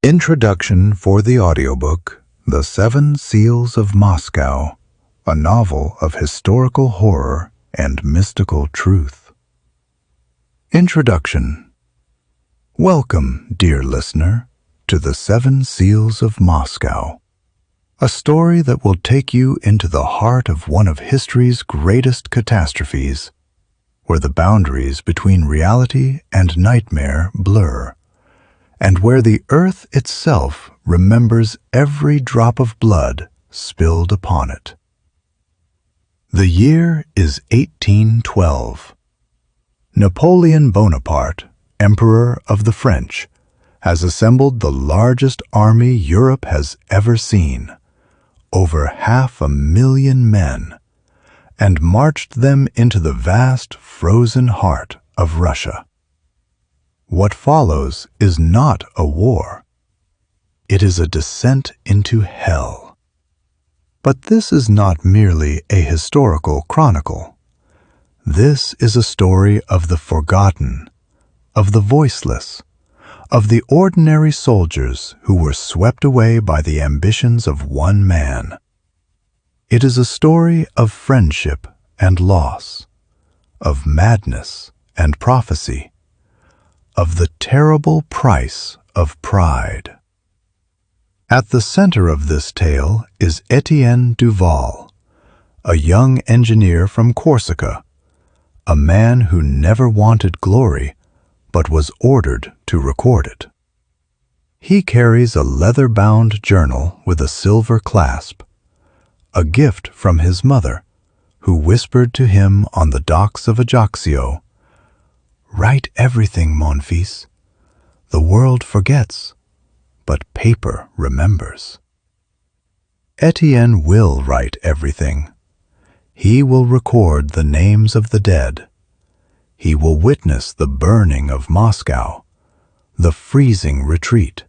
Introduction for the audiobook, The Seven Seals of Moscow, a novel of historical horror and mystical truth. Introduction. Welcome, dear listener, to The Seven Seals of Moscow, a story that will take you into the heart of one of history's greatest catastrophes, where the boundaries between reality and nightmare blur, and where the earth itself remembers every drop of blood spilled upon it. The year is 1812. Napoleon Bonaparte, Emperor of the French, has assembled the largest army Europe has ever seen, over 500,000 men, and marched them into the vast frozen heart of Russia. What follows is not a war. It is a descent into hell. But this is not merely a historical chronicle. This is a story of the forgotten, of the voiceless, of the ordinary soldiers who were swept away by the ambitions of one man. It is a story of friendship and loss, of madness and prophecy, of the terrible price of pride. At the center of this tale is Étienne Duval, a young engineer from Corsica, a man who never wanted glory but was ordered to record it. He carries a leather-bound journal with a silver clasp, a gift from his mother, who whispered to him on the docks of Ajaccio, "Write everything, mon fils. The world forgets, but paper remembers." Étienne will write everything. He will record the names of the dead. He will witness the burning of Moscow, the freezing retreat,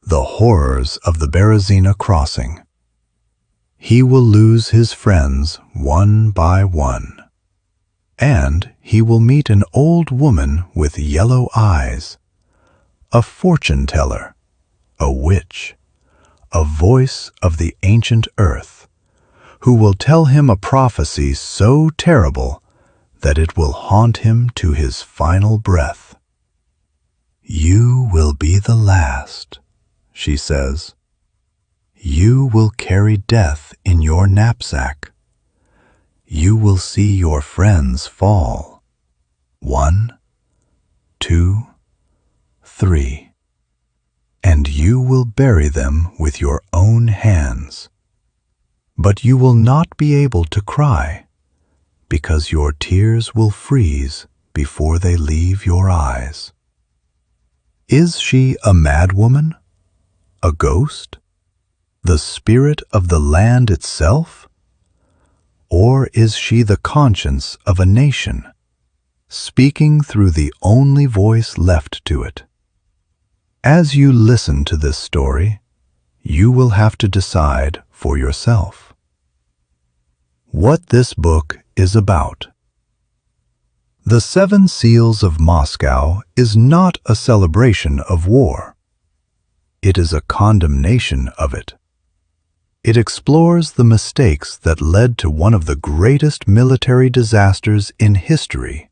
the horrors of the Berezina crossing. He will lose his friends one by one. And he will meet an old woman with yellow eyes, a fortune-teller, a witch, a voice of the ancient earth, who will tell him a prophecy so terrible that it will haunt him to his final breath. "You will be the last," she says. "You will carry death in your knapsack. You will see your friends fall. 1, 2, 3. And you will bury them with your own hands. But you will not be able to cry, because your tears will freeze before they leave your eyes." Is she a madwoman? A ghost? The spirit of the land itself? Or is she the conscience of a nation, speaking through the only voice left to it? As you listen to this story, you will have to decide for yourself what this book is about. The Seven Seals of Moscow is not a celebration of war. It is a condemnation of it. It explores the mistakes that led to one of the greatest military disasters in history: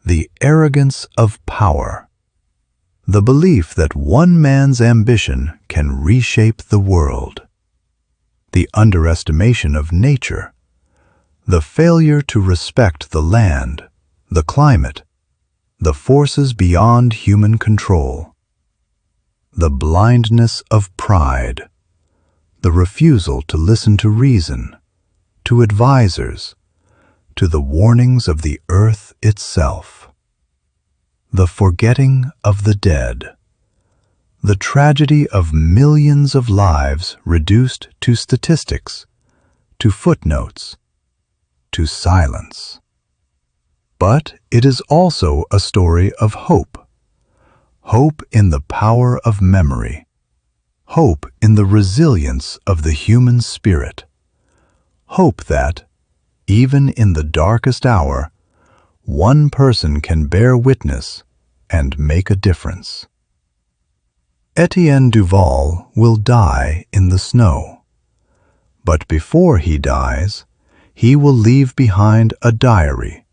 the arrogance of power, the belief that one man's ambition can reshape the world, the underestimation of nature, the failure to respect the land, the climate, the forces beyond human control, the blindness of pride, the refusal to listen to reason, to advisors, to the warnings of the earth itself, the forgetting of the dead, the tragedy of millions of lives reduced to statistics, to footnotes, to silence. But it is also a story of hope. Hope in the power of memory. Hope in the resilience of the human spirit. Hope that, even in the darkest hour, one person can bear witness and make a difference. Étienne Duval will die in the snow. But before he dies, he will leave behind a diary,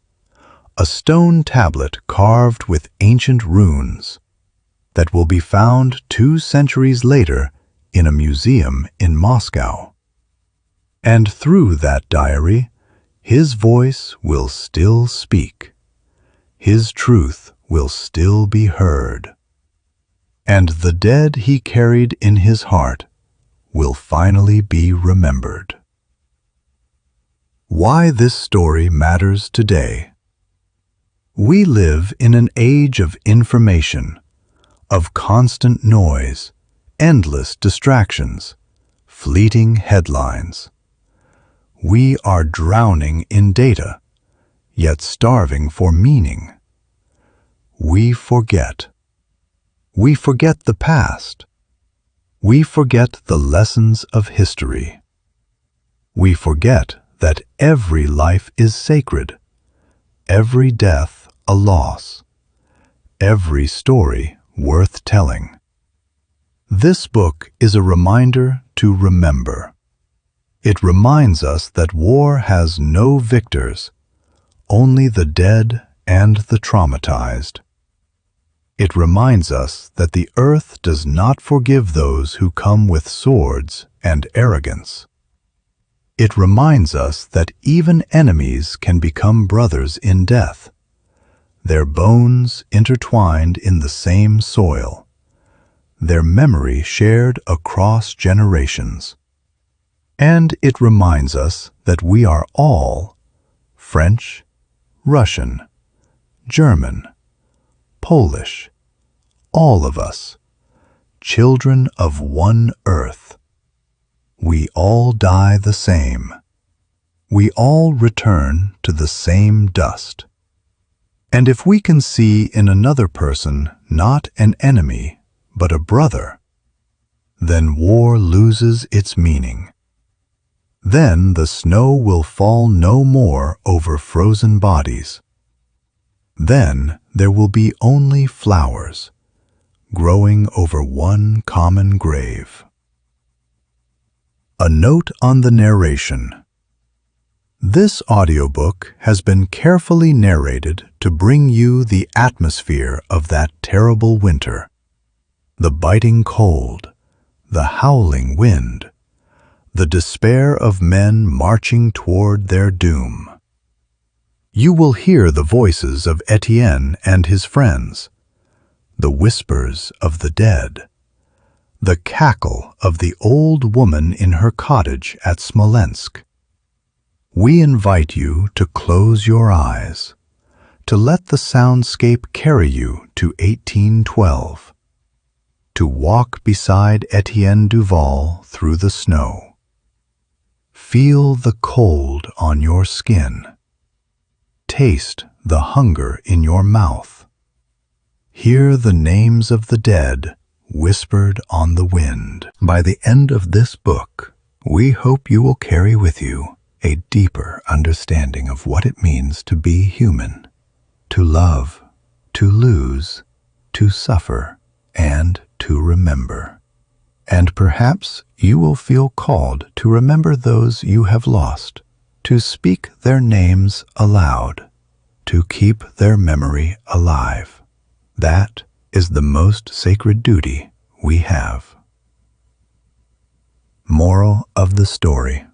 a stone tablet carved with ancient runes that will be found 2 centuries later in a museum in Moscow. And through that diary, his voice will still speak. His truth will still be heard. And the dead he carried in his heart will finally be remembered. Why this story matters today. We live in an age of information, of constant noise, endless distractions, fleeting headlines. We are drowning in data, yet starving for meaning. We forget. We forget the past. We forget the lessons of history. We forget that every life is sacred, every death a loss, every story worth telling. This book is a reminder to remember. It reminds us that war has no victors, only the dead and the traumatized. It reminds us that the earth does not forgive those who come with swords and arrogance. It reminds us that even enemies can become brothers in death, their bones intertwined in the same soil, their memory shared across generations. And it reminds us that we are all French, Russian, German, Polish, all of us, children of one earth. We all die the same. We all return to the same dust. And if we can see in another person not an enemy, but a brother, then war loses its meaning. Then the snow will fall no more over frozen bodies. Then there will be only flowers, growing over one common grave. A note on the narration. This audiobook has been carefully narrated to bring you the atmosphere of that terrible winter. The biting cold, the howling wind, the despair of men marching toward their doom. You will hear the voices of Étienne and his friends, the whispers of the dead, the cackle of the old woman in her cottage at Smolensk. We invite you to close your eyes, to let the soundscape carry you to 1812, to walk beside Étienne Duval through the snow. Feel the cold on your skin. Taste the hunger in your mouth. Hear the names of the dead whispered on the wind. By the end of this book, we hope you will carry with you a deeper understanding of what it means to be human, to love, to lose, to suffer, and to remember. And perhaps you will feel called to remember those you have lost, to speak their names aloud, to keep their memory alive. That is the most sacred duty we have. Moral of the story.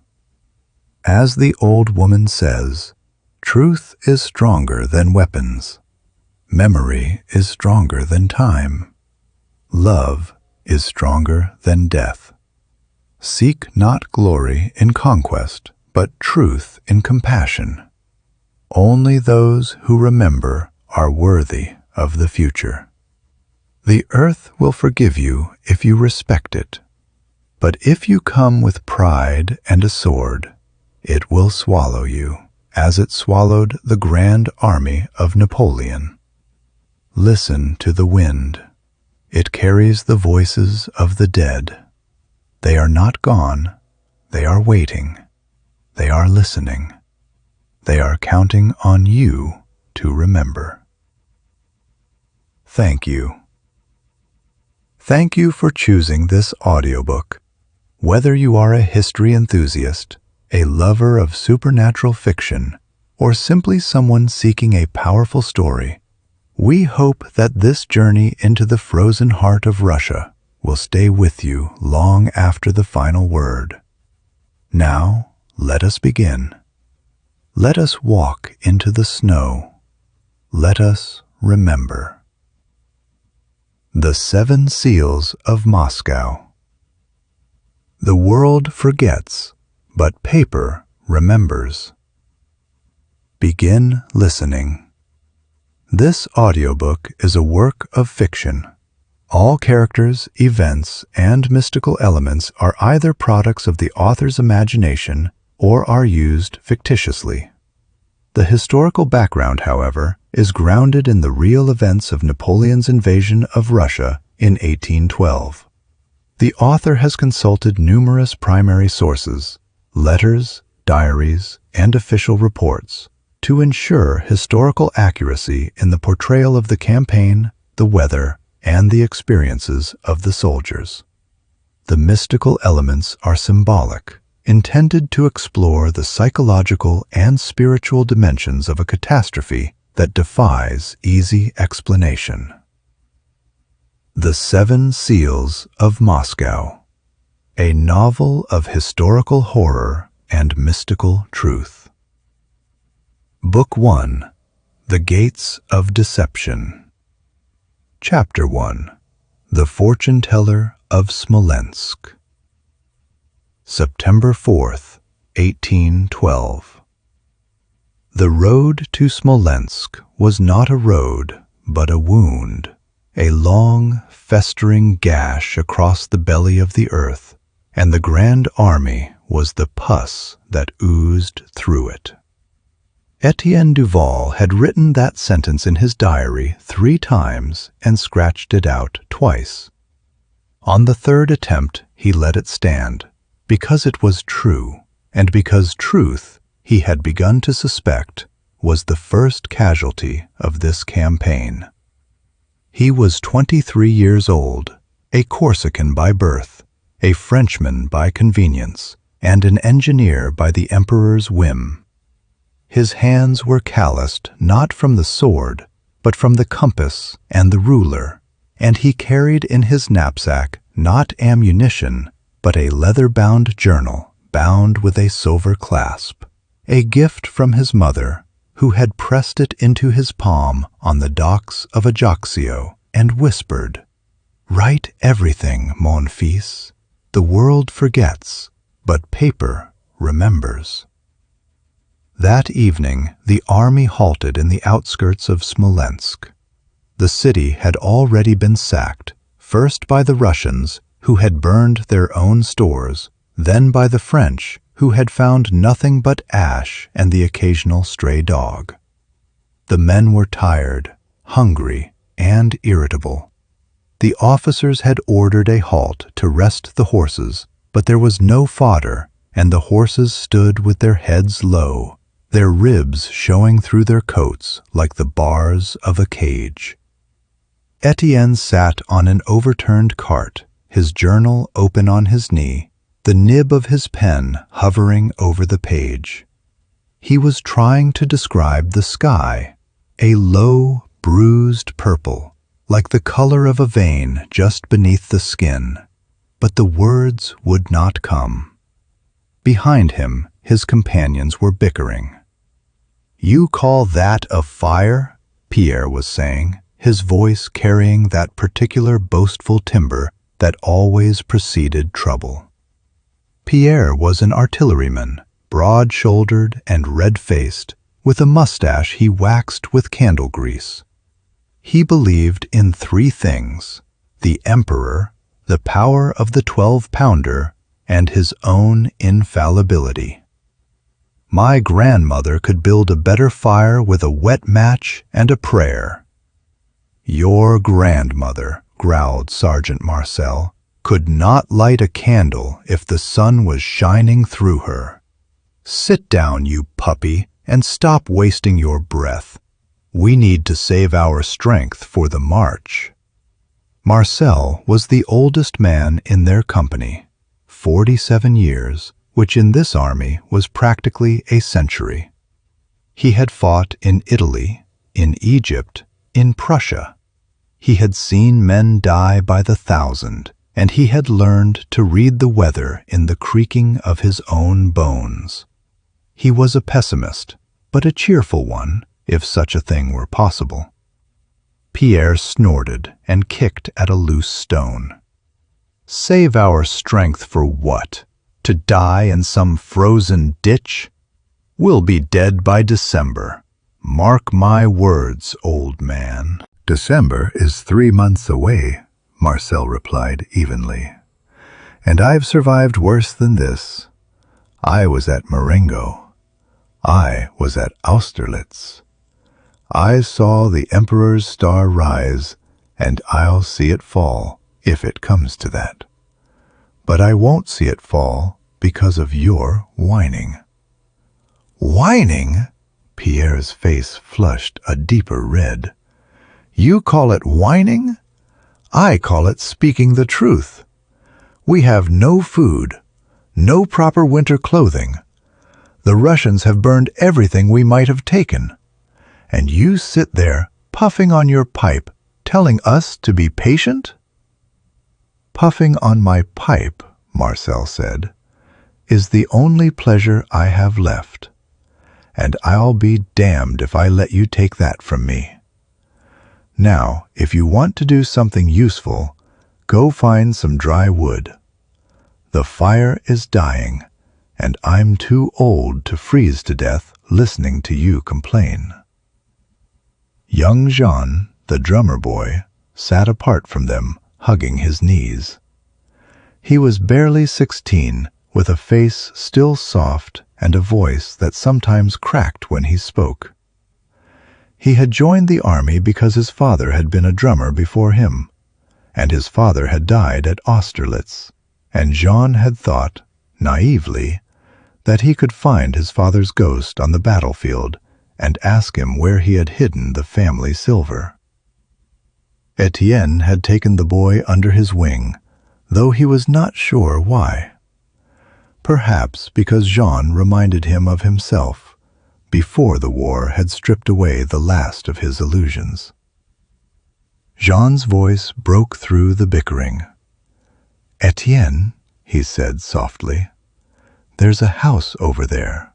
As the old woman says, truth is stronger than weapons. Memory is stronger than time. Love is stronger than death. Seek not glory in conquest, but truth in compassion. Only those who remember are worthy of the future. The earth will forgive you if you respect it, but if you come with pride and a sword, it will swallow you, as it swallowed the grand army of Napoleon. Listen to the wind. It carries the voices of the dead. They are not gone. They are waiting. They are listening. They are counting on you to remember. Thank you. Thank you for choosing this audiobook. Whether you are a history enthusiast, a lover of supernatural fiction, or simply someone seeking a powerful story, we hope that this journey into the frozen heart of Russia will stay with you long after the final word. Now, let us begin. Let us walk into the snow. Let us remember. The Seven Seals of Moscow. The world forgets, but paper remembers. Begin listening. This audiobook is a work of fiction. All characters, events, and mystical elements are either products of the author's imagination or are used fictitiously. The historical background, however, is grounded in the real events of Napoleon's invasion of Russia in 1812. The author has consulted numerous primary sources, letters, diaries, and official reports, to ensure historical accuracy in the portrayal of the campaign, the weather, and the experiences of the soldiers. The mystical elements are symbolic, intended to explore the psychological and spiritual dimensions of a catastrophe that defies easy explanation. The Seven Seals of Moscow, a novel of historical horror and mystical truth. Book 1. The Gates of Deception. Chapter 1. The Fortune Teller of Smolensk. September 4th, 1812. The road to Smolensk was not a road, but a wound, a long, festering gash across the belly of the earth, and the Grand Army was the pus that oozed through it. Étienne Duval had written that sentence in his diary 3 times and scratched it out twice. On the 3rd attempt, he let it stand, because it was true, and because truth, he had begun to suspect, was the first casualty of this campaign. He was 23 years old, a Corsican by birth, a Frenchman by convenience, and an engineer by the emperor's whim. His hands were calloused not from the sword, but from the compass and the ruler, and he carried in his knapsack not ammunition, but a leather-bound journal bound with a silver clasp, a gift from his mother, who had pressed it into his palm on the docks of Ajaccio and whispered, "Write everything, mon fils. The world forgets, but paper remembers." That evening, the army halted in the outskirts of Smolensk. The city had already been sacked, first by the Russians, who had burned their own stores, then by the French, who had found nothing but ash and the occasional stray dog. The men were tired, hungry, and irritable. The officers had ordered a halt to rest the horses, but there was no fodder, and the horses stood with their heads low, their ribs showing through their coats like the bars of a cage. Étienne sat on an overturned cart, his journal open on his knee, the nib of his pen hovering over the page. He was trying to describe the sky, a low, bruised purple, like the color of a vein just beneath the skin, but the words would not come. Behind him, his companions were bickering. "You call that a fire?" Pierre was saying, his voice carrying that particular boastful timbre that always preceded trouble. Pierre was an artilleryman, broad-shouldered and red-faced, with a mustache he waxed with candle grease. He believed in 3 things: the emperor, the power of the 12-pounder, and his own infallibility. "My grandmother could build a better fire with a wet match and a prayer." "Your grandmother," growled Sergeant Marcel, "could not light a candle if the sun was shining through her. Sit down, you puppy, and stop wasting your breath. We need to save our strength for the march." Marcel was the oldest man in their company, 47 years, which in this army was practically a century. He had fought in Italy, in Egypt, in Prussia. He had seen men die by the thousand, and he had learned to read the weather in the creaking of his own bones. He was a pessimist, but a cheerful one, if such a thing were possible. Pierre snorted and kicked at a loose stone. Save our strength for what? To die in some frozen ditch? We'll be dead by December. Mark my words, old man. December is 3 months away, Marcel replied evenly. And I've survived worse than this. I was at Marengo. I was at Austerlitz. I saw the Emperor's star rise, and I'll see it fall, if it comes to that. But I won't see it fall because of your whining. Whining? Pierre's face flushed a deeper red. You call it whining? I call it speaking the truth. We have no food, no proper winter clothing. The Russians have burned everything we might have taken. And you sit there, puffing on your pipe, telling us to be patient? Puffing on my pipe, Marcel said, is the only pleasure I have left. And I'll be damned if I let you take that from me. Now, if you want to do something useful, go find some dry wood. The fire is dying, and I'm too old to freeze to death listening to you complain. Young Jean, the drummer boy, sat apart from them, hugging his knees. He was barely 16, with a face still soft and a voice that sometimes cracked when he spoke. He had joined the army because his father had been a drummer before him, and his father had died at Austerlitz, and Jean had thought, naively, that he could find his father's ghost on the battlefield and ask him where he had hidden the family silver. Étienne had taken the boy under his wing, though he was not sure why. Perhaps because Jean reminded him of himself, before the war had stripped away the last of his illusions. Jean's voice broke through the bickering. "Étienne," he said softly, "there's a house over there.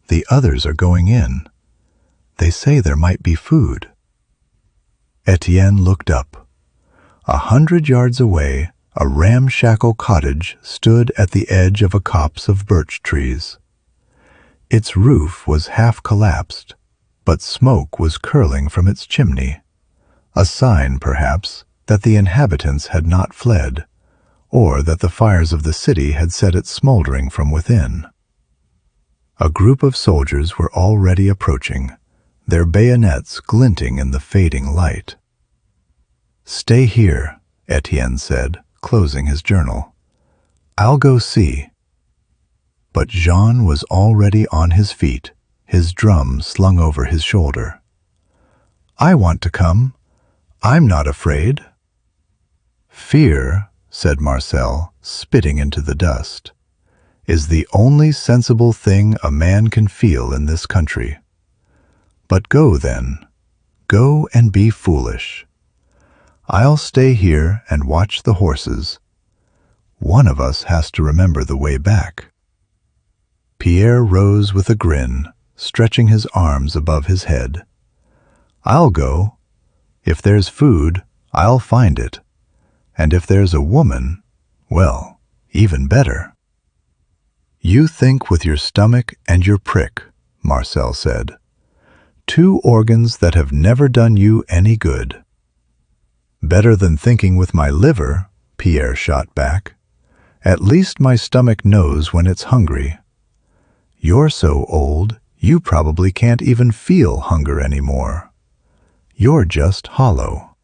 The others are going in. They say there might be food." Étienne looked up. 100 yards away, a ramshackle cottage stood at the edge of a copse of birch trees. Its roof was half collapsed, but smoke was curling from its chimney, a sign, perhaps, that the inhabitants had not fled, or that the fires of the city had set it smoldering from within. A group of soldiers were already approaching, their bayonets glinting in the fading light. "Stay here," Étienne said, closing his journal. "I'll go see." But Jean was already on his feet, his drum slung over his shoulder. "I want to come. I'm not afraid." "Fear," said Marcel, spitting into the dust, "is the only sensible thing a man can feel in this country. But go then. Go and be foolish. I'll stay here and watch the horses. One of us has to remember the way back." Pierre rose with a grin, stretching his arms above his head. "I'll go. If there's food, I'll find it. And if there's a woman, well, even better." "You think with your stomach and your prick," Marcel said. "Two organs that have never done you any good." "Better than thinking with my liver," Pierre shot back. "At least my stomach knows when it's hungry. You're so old, you probably can't even feel hunger anymore. You're just hollow."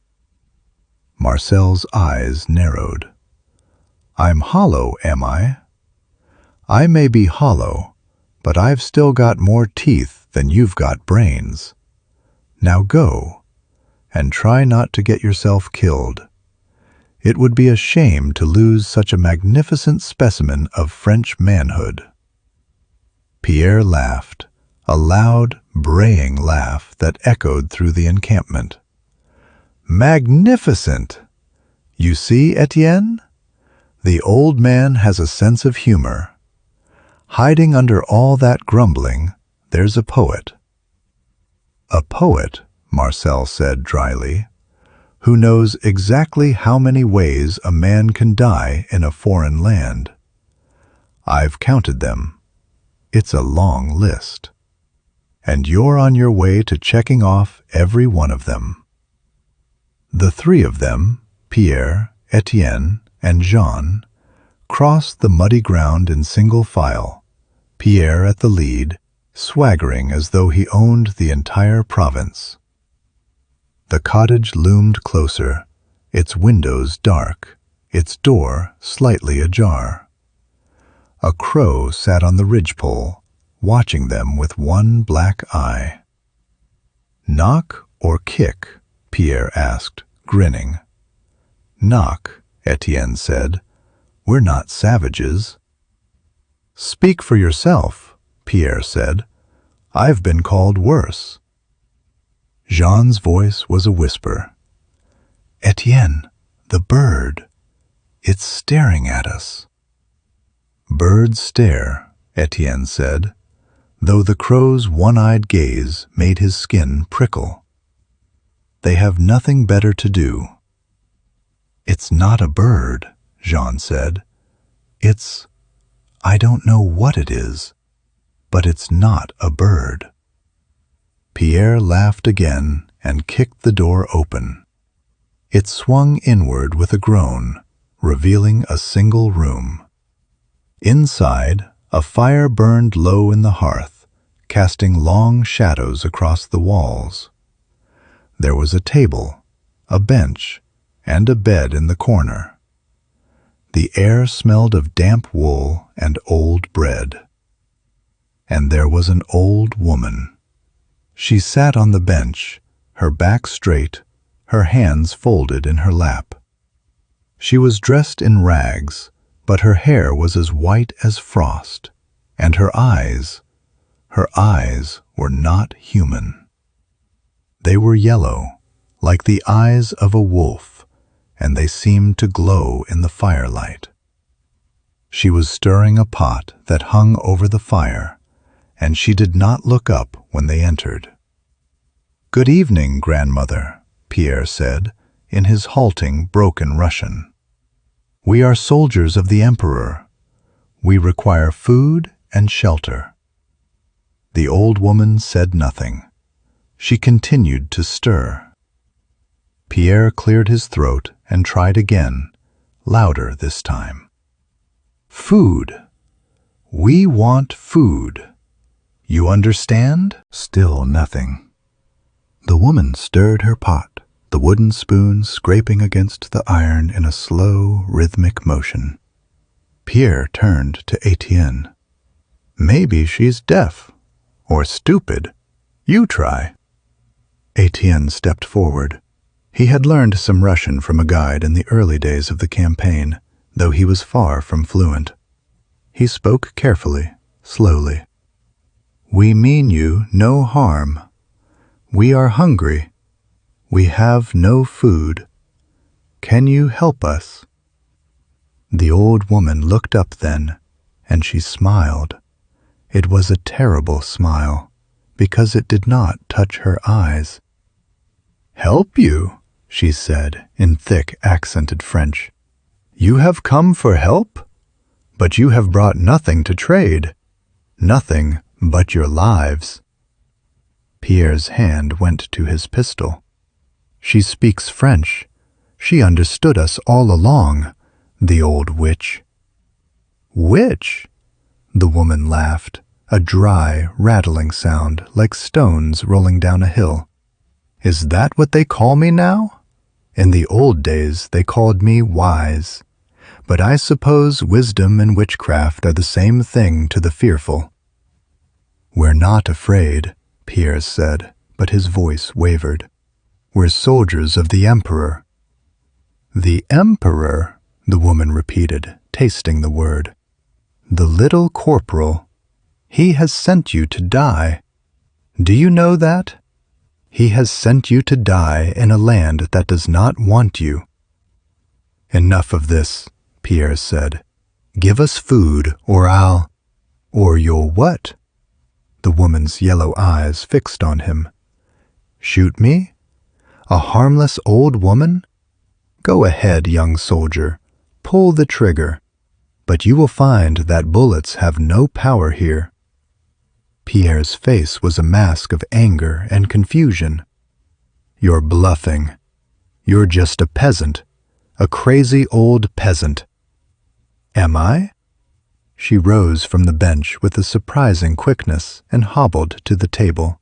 Marcel's eyes narrowed. "I'm hollow, am I? I may be hollow, but I've still got more teeth than you've got brains. Now go, and try not to get yourself killed. It would be a shame to lose such a magnificent specimen of French manhood. Pierre laughed, a loud, braying laugh that echoed through the encampment. Magnificent! You see, Étienne? The old man has a sense of humor. Hiding under all that grumbling, there's a poet. A poet, Marcel said dryly, who knows exactly how many ways a man can die in a foreign land. I've counted them. It's a long list. And you're on your way to checking off every one of them. The three of them, Pierre, Étienne, and Jean, crossed the muddy ground in single file, Pierre at the lead, swaggering as though he owned the entire province. The cottage loomed closer, its windows dark, its door slightly ajar. A crow sat on the ridgepole, watching them with one black eye. Knock or kick? Pierre asked, grinning. Knock, Étienne said. We're not savages. Speak for yourself, Pierre said. I've been called worse. Jean's voice was a whisper. Étienne, the bird. It's staring at us. Birds stare, Étienne said, though the crow's one-eyed gaze made his skin prickle. They have nothing better to do. It's not a bird, Jean said. I don't know what it is, but it's not a bird. Pierre laughed again and kicked the door open. It swung inward with a groan, revealing a single room. Inside, a fire burned low in the hearth, casting long shadows across the walls. There was a table, a bench, and a bed in the corner. The air smelled of damp wool and old bread. And there was an old woman. She sat on the bench, her back straight, her hands folded in her lap. She was dressed in rags, but her hair was as white as frost, and her eyes were not human. They were yellow, like the eyes of a wolf, and they seemed to glow in the firelight. She was stirring a pot that hung over the fire, and she did not look up when they entered. Good evening, grandmother, Pierre said, in his halting, broken Russian. We are soldiers of the Emperor. We require food and shelter. The old woman said nothing. She continued to stir. Pierre cleared his throat and tried again, louder this time. Food. We want food. You understand? Still nothing. The woman stirred her pot, the wooden spoon scraping against the iron in a slow, rhythmic motion. Pierre turned to Étienne. Maybe she's deaf, or stupid. You try. Étienne stepped forward. He had learned some Russian from a guide in the early days of the campaign, though he was far from fluent. He spoke carefully, slowly. We mean you no harm. We are hungry. We have no food. Can you help us? The old woman looked up then, and she smiled. It was a terrible smile, because it did not touch her eyes. Help you, she said in thick, accented French. You have come for help? But you have brought nothing to trade. Nothing but your lives. Pierre's hand went to his pistol. She speaks French. She understood us all along, the old witch. Witch? The woman laughed, a dry, rattling sound like stones rolling down a hill. Is that what they call me now? In the old days they called me wise, but I suppose wisdom and witchcraft are the same thing to the fearful. We're not afraid, Pierre said, but his voice wavered. We're soldiers of the Emperor. The emperor, the woman repeated, tasting the word. The little corporal. He has sent you to die. Do you know that? He has sent you to die in a land that does not want you. Enough of this, Pierre said. Give us food, or I'll... Or you'll what? The woman's yellow eyes fixed on him. Shoot me? A harmless old woman? Go ahead, young soldier. Pull the trigger. But you will find that bullets have no power here. Pierre's face was a mask of anger and confusion. You're bluffing. You're just a peasant. A crazy old peasant. Am I? She rose from the bench with a surprising quickness and hobbled to the table.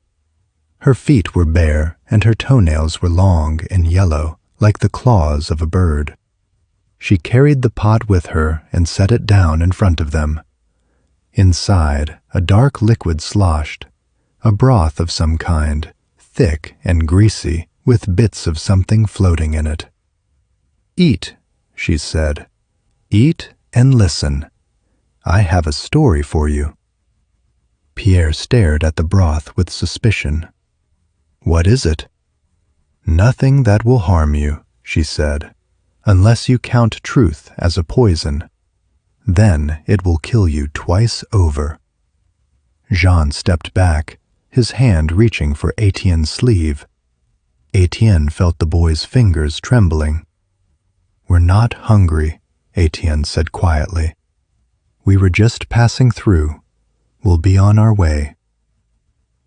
Her feet were bare and her toenails were long and yellow, like the claws of a bird. She carried the pot with her and set it down in front of them. Inside, a dark liquid sloshed, a broth of some kind, thick and greasy, with bits of something floating in it. Eat, she said. Eat and listen. I have a story for you. Pierre stared at the broth with suspicion. What is it? Nothing that will harm you, she said, unless you count truth as a poison. Then it will kill you twice over. Jean stepped back, his hand reaching for Étienne's sleeve. Étienne felt the boy's fingers trembling. We're not hungry, Étienne said quietly. We were just passing through. We'll be on our way.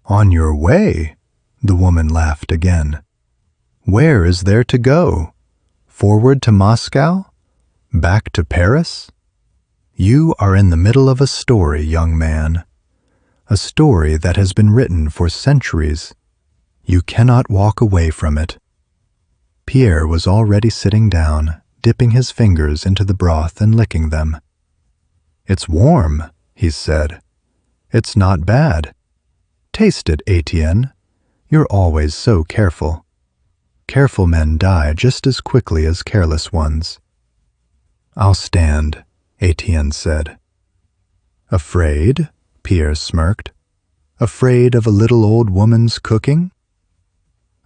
On your way? The woman laughed again. Where is there to go? Forward to Moscow? Back to Paris? You are in the middle of a story, young man. A story that has been written for centuries. You cannot walk away from it. Pierre was already sitting down, dipping his fingers into the broth and licking them. It's warm, he said. It's not bad. Taste it, Étienne. You're always so careful. Careful men die just as quickly as careless ones. I'll stand, Étienne said. Afraid? Pierre smirked. Afraid of a little old woman's cooking?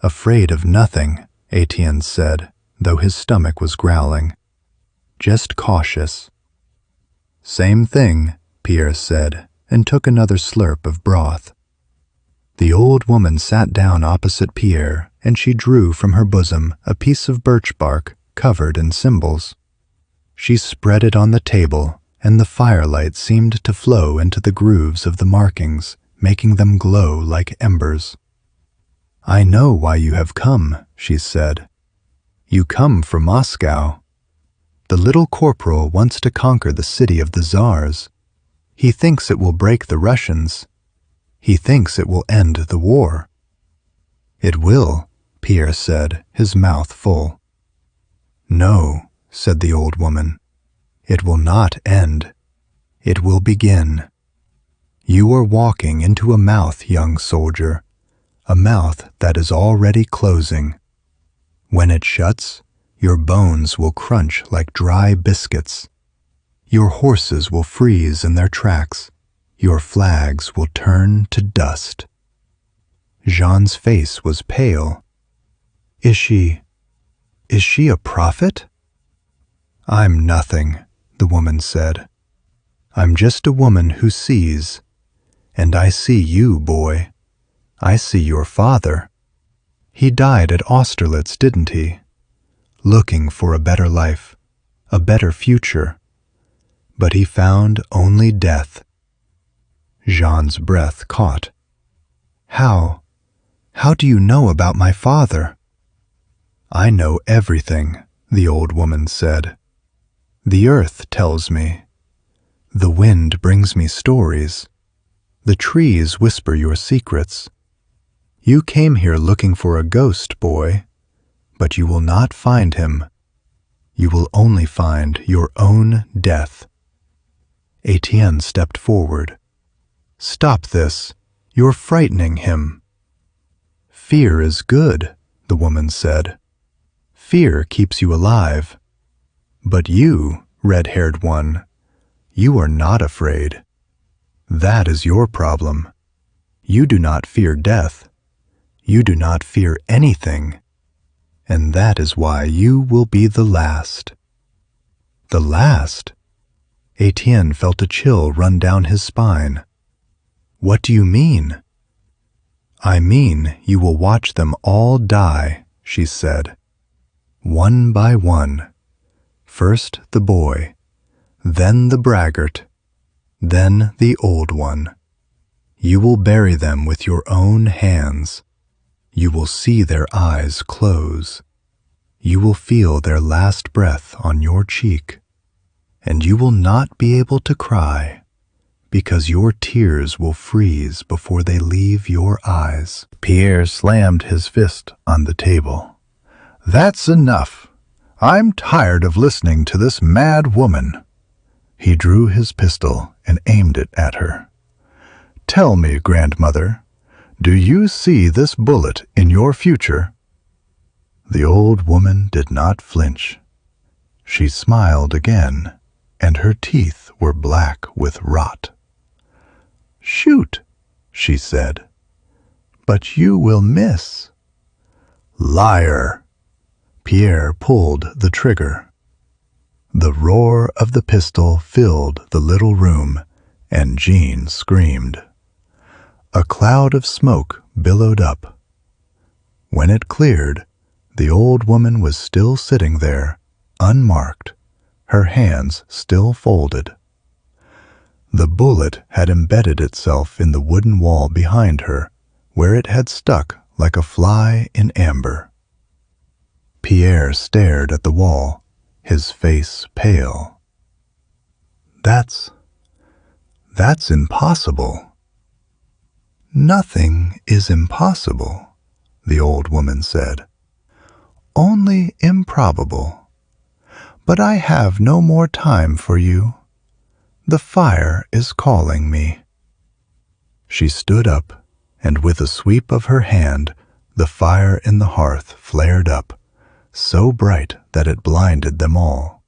Afraid of nothing, Étienne said, though his stomach was growling. Just cautious. Same thing, Pierre said, and took another slurp of broth. The old woman sat down opposite Pierre, and she drew from her bosom a piece of birch bark covered in symbols. She spread it on the table, and the firelight seemed to flow into the grooves of the markings, making them glow like embers. I know why you have come, she said. You come for Moscow. The little corporal wants to conquer the city of the Tsars. He thinks it will break the Russians. He thinks it will end the war. It will, Pierre said, his mouth full. No, said the old woman. It will not end. It will begin. You are walking into a mouth, young soldier, a mouth that is already closing. When it shuts, your bones will crunch like dry biscuits. Your horses will freeze in their tracks. Your flags will turn to dust. Jean's face was pale. Is she a prophet? I'm nothing, the woman said. I'm just a woman who sees. And I see you, boy. I see your father. He died at Austerlitz, didn't he? Looking for a better life, a better future. But he found only death. Jean's breath caught. How do you know about my father? I know everything, the old woman said. The earth tells me. The wind brings me stories. The trees whisper your secrets. You came here looking for a ghost, boy, but you will not find him. You will only find your own death. Étienne stepped forward. Stop this. You're frightening him. Fear is good, the woman said. Fear keeps you alive. But you, red-haired one, you are not afraid. That is your problem. You do not fear death. You do not fear anything. And that is why you will be the last. The last? Étienne felt a chill run down his spine. What do you mean? I mean you will watch them all die, she said. One by one. First the boy, then the braggart, then the old one. You will bury them with your own hands. You will see their eyes close. You will feel their last breath on your cheek. And you will not be able to cry, because your tears will freeze before they leave your eyes. Pierre slammed his fist on the table. That's enough. I'm tired of listening to this mad woman. He drew his pistol and aimed it at her. Tell me, grandmother, do you see this bullet in your future? The old woman did not flinch. She smiled again, and her teeth were black with rot. Shoot, she said, but you will miss. Liar! Pierre pulled the trigger. The roar of the pistol filled the little room, and Jean screamed. A cloud of smoke billowed up. When it cleared, the old woman was still sitting there, unmarked, her hands still folded. The bullet had embedded itself in the wooden wall behind her, where it had stuck like a fly in amber. Pierre stared at the wall, his face pale. That's impossible. Nothing is impossible, the old woman said. Only improbable. But I have no more time for you. The fire is calling me. She stood up, and with a sweep of her hand, the fire in the hearth flared up, so bright that it blinded them all.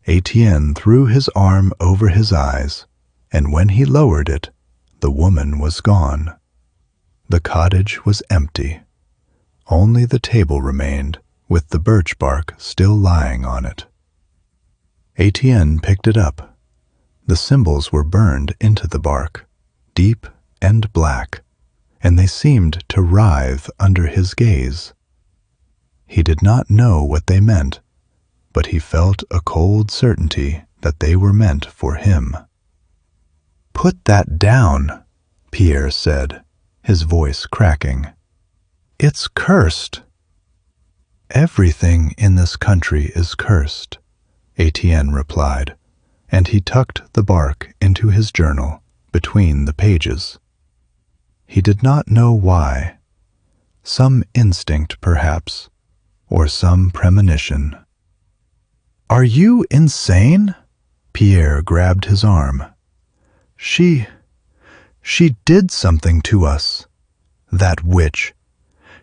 Étienne threw his arm over his eyes, and when he lowered it, the woman was gone. The cottage was empty. Only the table remained, with the birch bark still lying on it. Étienne picked it up. The symbols were burned into the bark, deep and black, and they seemed to writhe under his gaze. He did not know what they meant, but he felt a cold certainty that they were meant for him. Put that down, Pierre said, his voice cracking. It's cursed. Everything in this country is cursed, Étienne replied, and he tucked the bark into his journal between the pages. He did not know why. Some instinct, perhaps, or some premonition. Are you insane? Pierre grabbed his arm. She did something to us. That witch.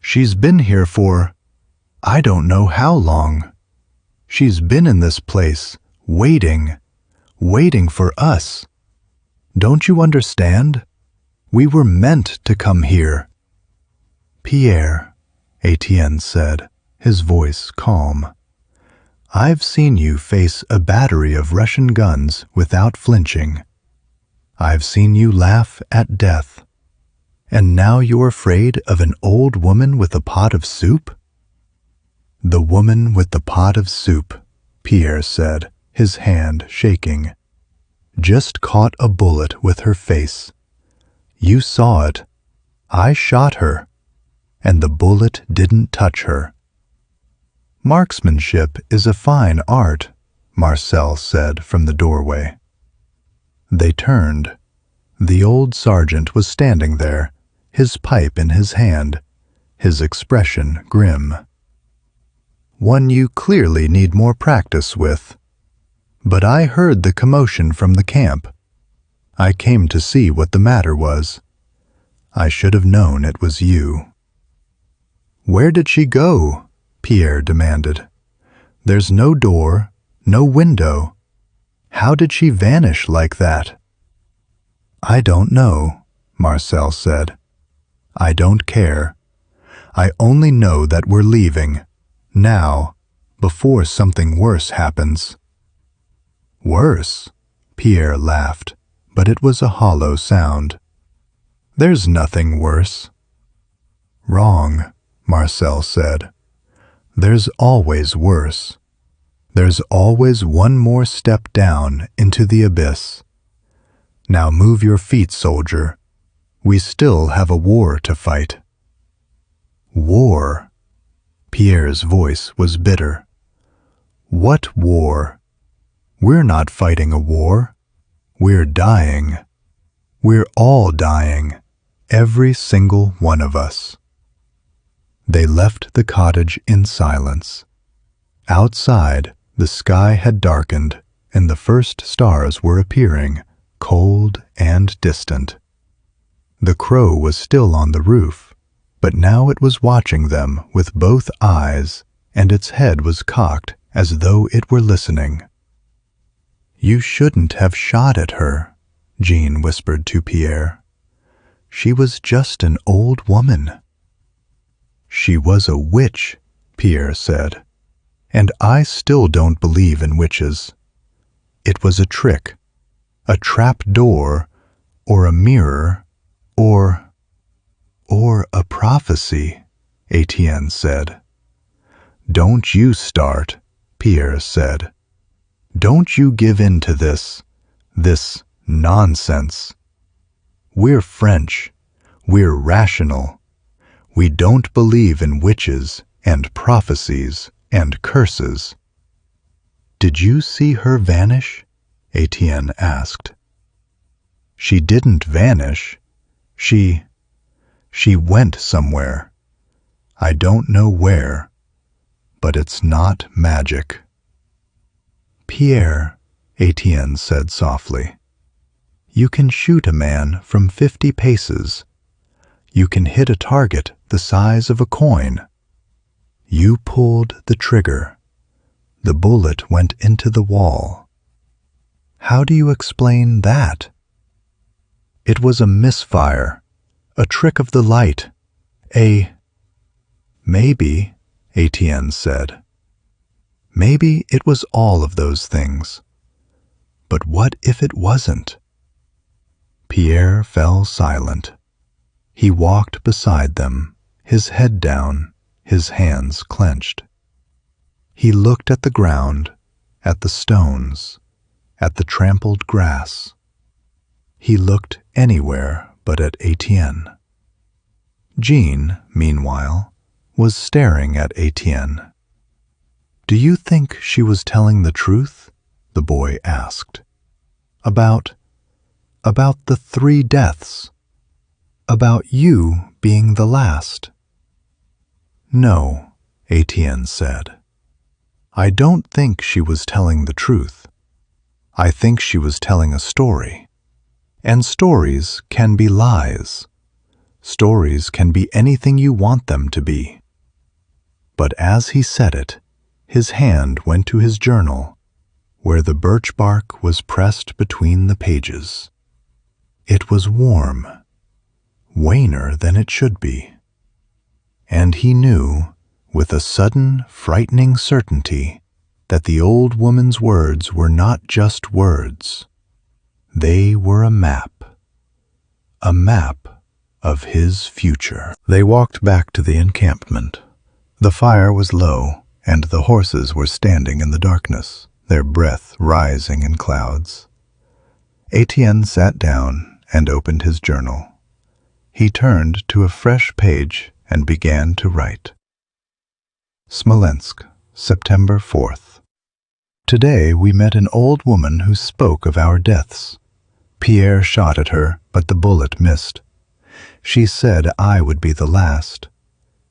She's been here for, I don't know how long. She's been in this place, waiting for us. Don't you understand? We were meant to come here. Pierre, Étienne said, his voice calm. I've seen you face a battery of Russian guns without flinching. I've seen you laugh at death. And now you're afraid of an old woman with a pot of soup? The woman with the pot of soup, Pierre said, his hand shaking. Just caught a bullet with her face. You saw it. I shot her, and the bullet didn't touch her. Marksmanship is a fine art, Marcel said from the doorway. They turned. The old sergeant was standing there, his pipe in his hand, his expression grim. One you clearly need more practice with. But I heard the commotion from the camp. I came to see what the matter was. I should have known it was you. Where did she go? Pierre demanded. "There's no door, no window. How did she vanish like that?" "I don't know," Marcel said. "I don't care. I only know that we're leaving, now, before something worse happens." "Worse?" Pierre laughed, but it was a hollow sound. "There's nothing worse." "Wrong," Marcel said. "There's always worse. There's always one more step down into the abyss. Now move your feet, soldier. We still have a war to fight." "War?" Pierre's voice was bitter. "What war? We're not fighting a war. We're dying. We're all dying, every single one of us." They left the cottage in silence. Outside, the sky had darkened, and the first stars were appearing, cold and distant. The crow was still on the roof, but now it was watching them with both eyes, and its head was cocked as though it were listening. "You shouldn't have shot at her," Jean whispered to Pierre. "She was just an old woman." "She was a witch," Pierre said, "and I still don't believe in witches. It was a trick, a trap door, or a mirror, or a prophecy," Étienne said. "Don't you start," Pierre said. "Don't you give in to this nonsense. We're French. We're rational. We don't believe in witches and prophecies and curses." "Did you see her vanish?" Étienne asked. "She didn't vanish. She went somewhere. I don't know where, but it's not magic." "Pierre," Étienne said softly, "you can shoot a man from 50 paces. You can hit a target the size of a coin. You pulled the trigger. The bullet went into the wall. How do you explain that?" "It was a misfire, a trick of the light, Maybe," Étienne said. "Maybe it was all of those things. But what if it wasn't?" Pierre fell silent. He walked beside them, his head down, his hands clenched. He looked at the ground, at the stones, at the trampled grass. He looked anywhere but at Étienne. Jean, meanwhile, was staring at Étienne. "Do you think she was telling the truth?" the boy asked. About the 3 deaths. About you being the last." "No," Étienne said. "I don't think she was telling the truth. I think she was telling a story. And stories can be lies. Stories can be anything you want them to be." But as he said it, his hand went to his journal, where the birch bark was pressed between the pages. It was warm, warmer than it should be. And he knew, with a sudden, frightening certainty, that the old woman's words were not just words. They were a map of his future. They walked back to the encampment. The fire was low, and the horses were standing in the darkness, their breath rising in clouds. Étienne sat down and opened his journal. He turned to a fresh page and began to write. Smolensk, September 4th. Today we met an old woman who spoke of our deaths. Pierre shot at her, but the bullet missed. She said I would be the last.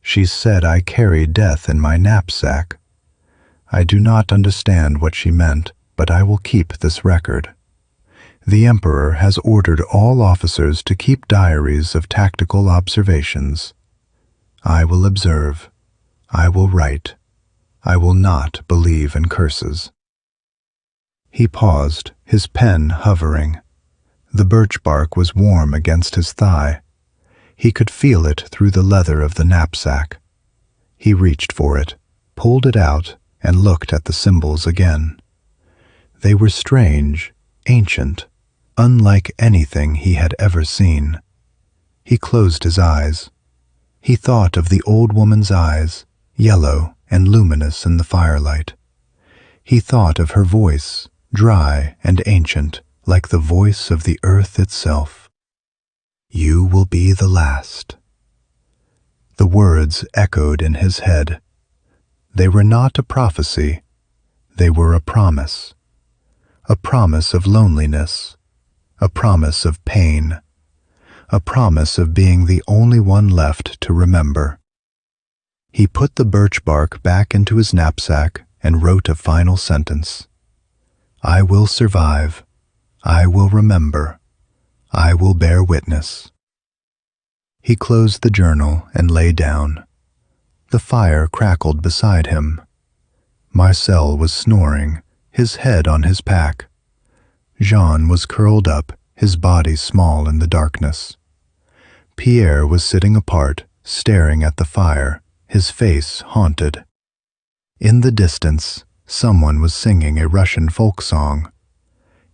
She said I carried death in my knapsack. I do not understand what she meant, but I will keep this record. The Emperor has ordered all officers to keep diaries of tactical observations. I will observe. I will write. I will not believe in curses." He paused, his pen hovering. The birch bark was warm against his thigh. He could feel it through the leather of the knapsack. He reached for it, pulled it out, and looked at the symbols again. They were strange, ancient, unlike anything he had ever seen. He closed his eyes. He thought of the old woman's eyes, yellow and luminous in the firelight. He thought of her voice, dry and ancient, like the voice of the earth itself. "You will be the last." The words echoed in his head. They were not a prophecy. They were a promise. A promise of loneliness. A promise of pain. A promise of being the only one left to remember. He put the birch bark back into his knapsack and wrote a final sentence. "I will survive. I will remember. I will bear witness." He closed the journal and lay down. The fire crackled beside him. Marcel was snoring, his head on his pack. Jean was curled up, his body small in the darkness. Pierre was sitting apart, staring at the fire, his face haunted. In the distance, someone was singing a Russian folk song.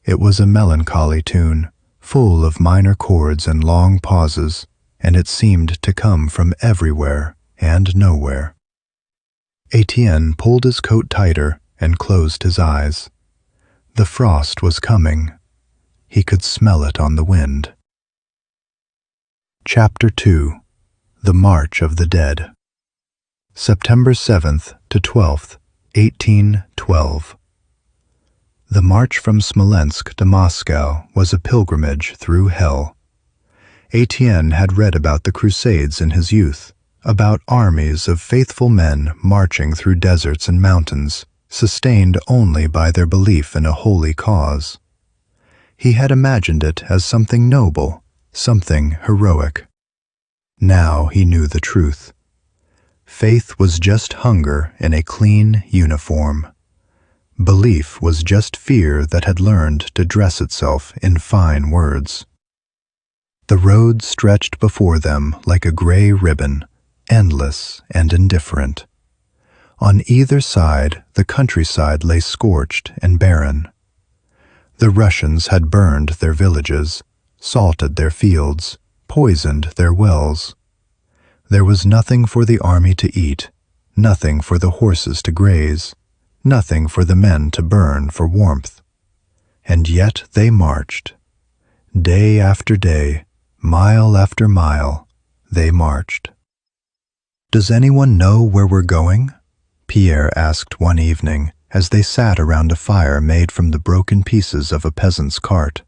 It was a melancholy tune, full of minor chords and long pauses, and it seemed to come from everywhere and nowhere. Étienne pulled his coat tighter and closed his eyes. The frost was coming. He could smell it on the wind. Chapter 2. The March of the Dead. September 7th to 12th, 1812. The march from Smolensk to Moscow was a pilgrimage through hell. Étienne had read about the Crusades in his youth, about armies of faithful men marching through deserts and mountains, sustained only by their belief in a holy cause. He had imagined it as something noble, something heroic. Now he knew the truth. Faith was just hunger in a clean uniform. Belief was just fear that had learned to dress itself in fine words. The road stretched before them like a gray ribbon, endless and indifferent. On either side, the countryside lay scorched and barren. The Russians had burned their villages, salted their fields, poisoned their wells. There was nothing for the army to eat, nothing for the horses to graze, nothing for the men to burn for warmth. And yet they marched. Day after day, mile after mile, they marched. "Does anyone know where we're going?" Pierre asked one evening as they sat around a fire made from the broken pieces of a peasant's cart.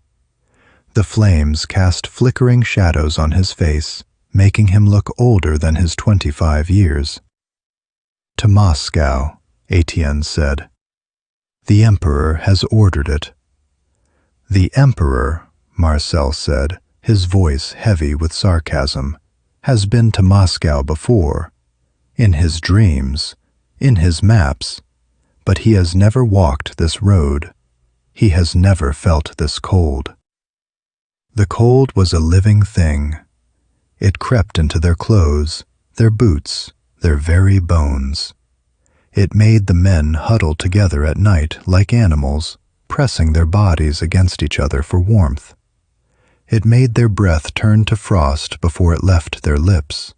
The flames cast flickering shadows on his face, making him look older than his 25 years. "To Moscow," Étienne said. "The Emperor has ordered it." "The Emperor," Marcel said, his voice heavy with sarcasm, "has been to Moscow before, in his dreams, in his maps, but he has never walked this road. He has never felt this cold." The cold was a living thing. It crept into their clothes, their boots, their very bones. It made the men huddle together at night like animals, pressing their bodies against each other for warmth. It made their breath turn to frost before it left their lips.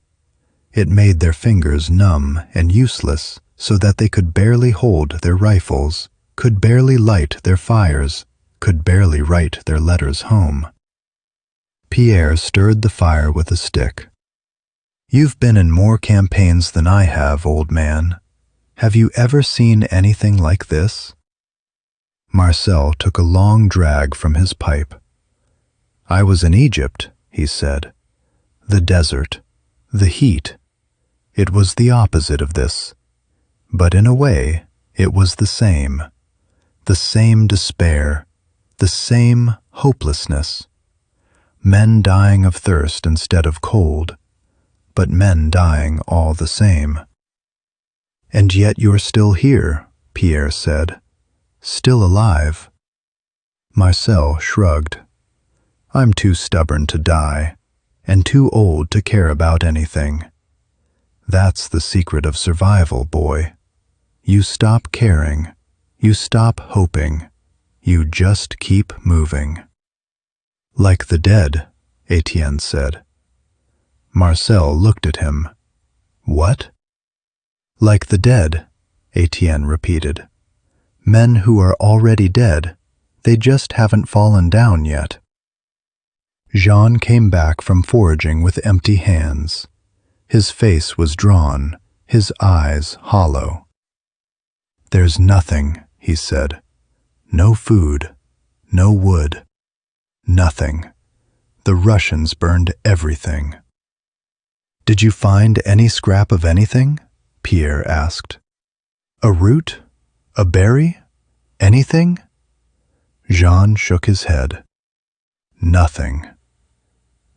It made their fingers numb and useless so that they could barely hold their rifles, could barely light their fires, could barely write their letters home. Pierre stirred the fire with a stick. "You've been in more campaigns than I have, old man. Have you ever seen anything like this?" Marcel took a long drag from his pipe. "I was in Egypt," he said. "The desert, the heat. It was the opposite of this. But in a way, it was the same despair, the same hopelessness. Men dying of thirst instead of cold, but men dying all the same." And yet you're still here, Pierre said. Still alive. Marcel shrugged. I'm too stubborn to die, and too old to care about anything. That's the secret of survival, boy. You stop caring. You stop hoping. You just keep moving. Like the dead, Étienne said. Marcel looked at him. What? Like the dead, Étienne repeated. Men who are already dead. They just haven't fallen down yet. Jean came back from foraging with empty hands. His face was drawn, his eyes hollow. There's nothing, he said. No food, no wood, nothing. The Russians burned everything. Did you find any scrap of anything? Pierre asked. A root? A berry? Anything? Jean shook his head. Nothing.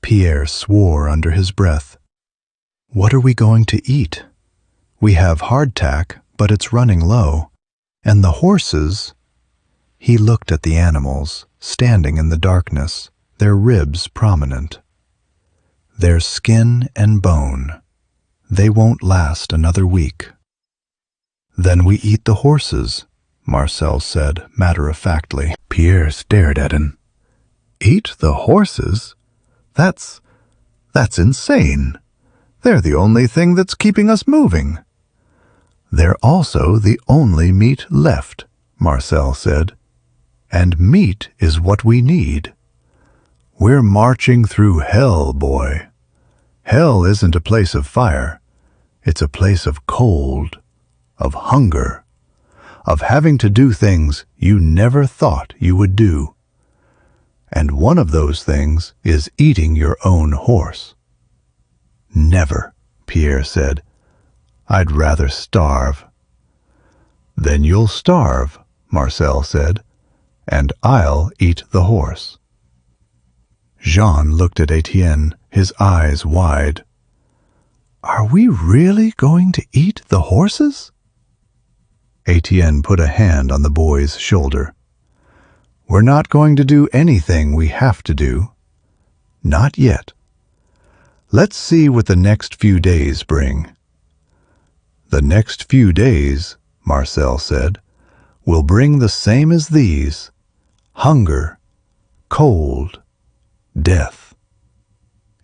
Pierre swore under his breath. What are we going to eat? We have hardtack, but it's running low. And the horses... He looked at the animals, standing in the darkness, their ribs prominent. They're skin and bone. They won't last another week. Then we eat the horses, Marcel said matter-of-factly. Pierre stared at him. Eat the horses? That's insane. They're the only thing that's keeping us moving. They're also the only meat left, Marcel said. And meat is what we need. We're marching through hell, boy. Hell isn't a place of fire. It's a place of cold, of hunger, of having to do things you never thought you would do. And one of those things is eating your own horse. Never, Pierre said. I'd rather starve. Then you'll starve, Marcel said, and I'll eat the horse. Jean looked at Étienne, his eyes wide. Are we really going to eat the horses? Étienne put a hand on the boy's shoulder. We're not going to do anything we have to do. Not yet. Let's see what the next few days bring. The next few days, Marcel said, will bring the same as these: hunger, cold, death.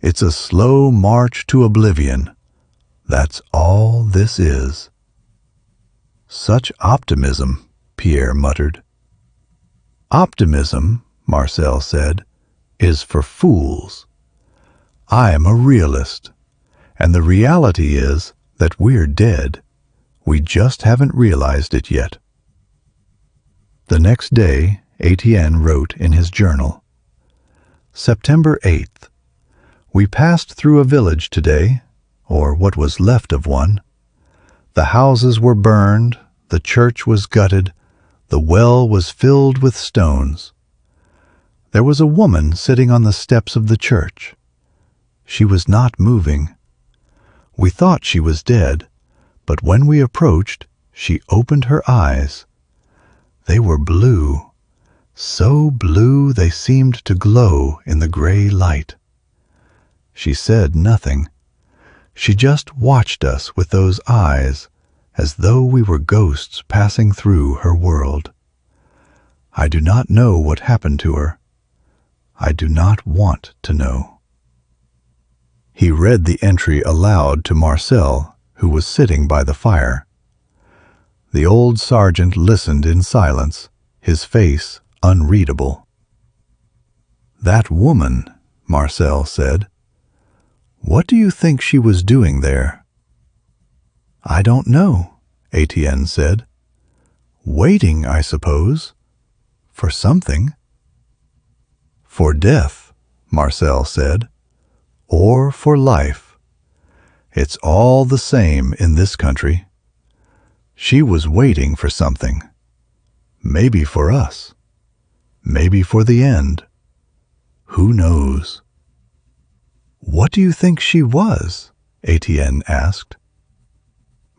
It's a slow march to oblivion. That's all this is. Such optimism, Pierre muttered. Optimism, Marcel said, is for fools. I'm a realist, and the reality is that we're dead. We just haven't realized it yet. The next day, Étienne wrote in his journal, September 8th. We passed through a village today, or what was left of one. The houses were burned, the church was gutted, the well was filled with stones. There was a woman sitting on the steps of the church. She was not moving. We thought she was dead, but when we approached, she opened her eyes. They were blue, so blue they seemed to glow in the gray light. She said nothing. She just watched us with those eyes, as though we were ghosts passing through her world. I do not know what happened to her. I do not want to know. He read the entry aloud to Marcel, who was sitting by the fire. The old sergeant listened in silence, his face unreadable. That woman, Marcel said. What do you think she was doing there? I don't know, Étienne said. Waiting, I suppose. For something. For death, Marcel said. Or for life. It's all the same in this country. She was waiting for something. Maybe for us. Maybe for the end. Who knows? What do you think she was? Étienne asked.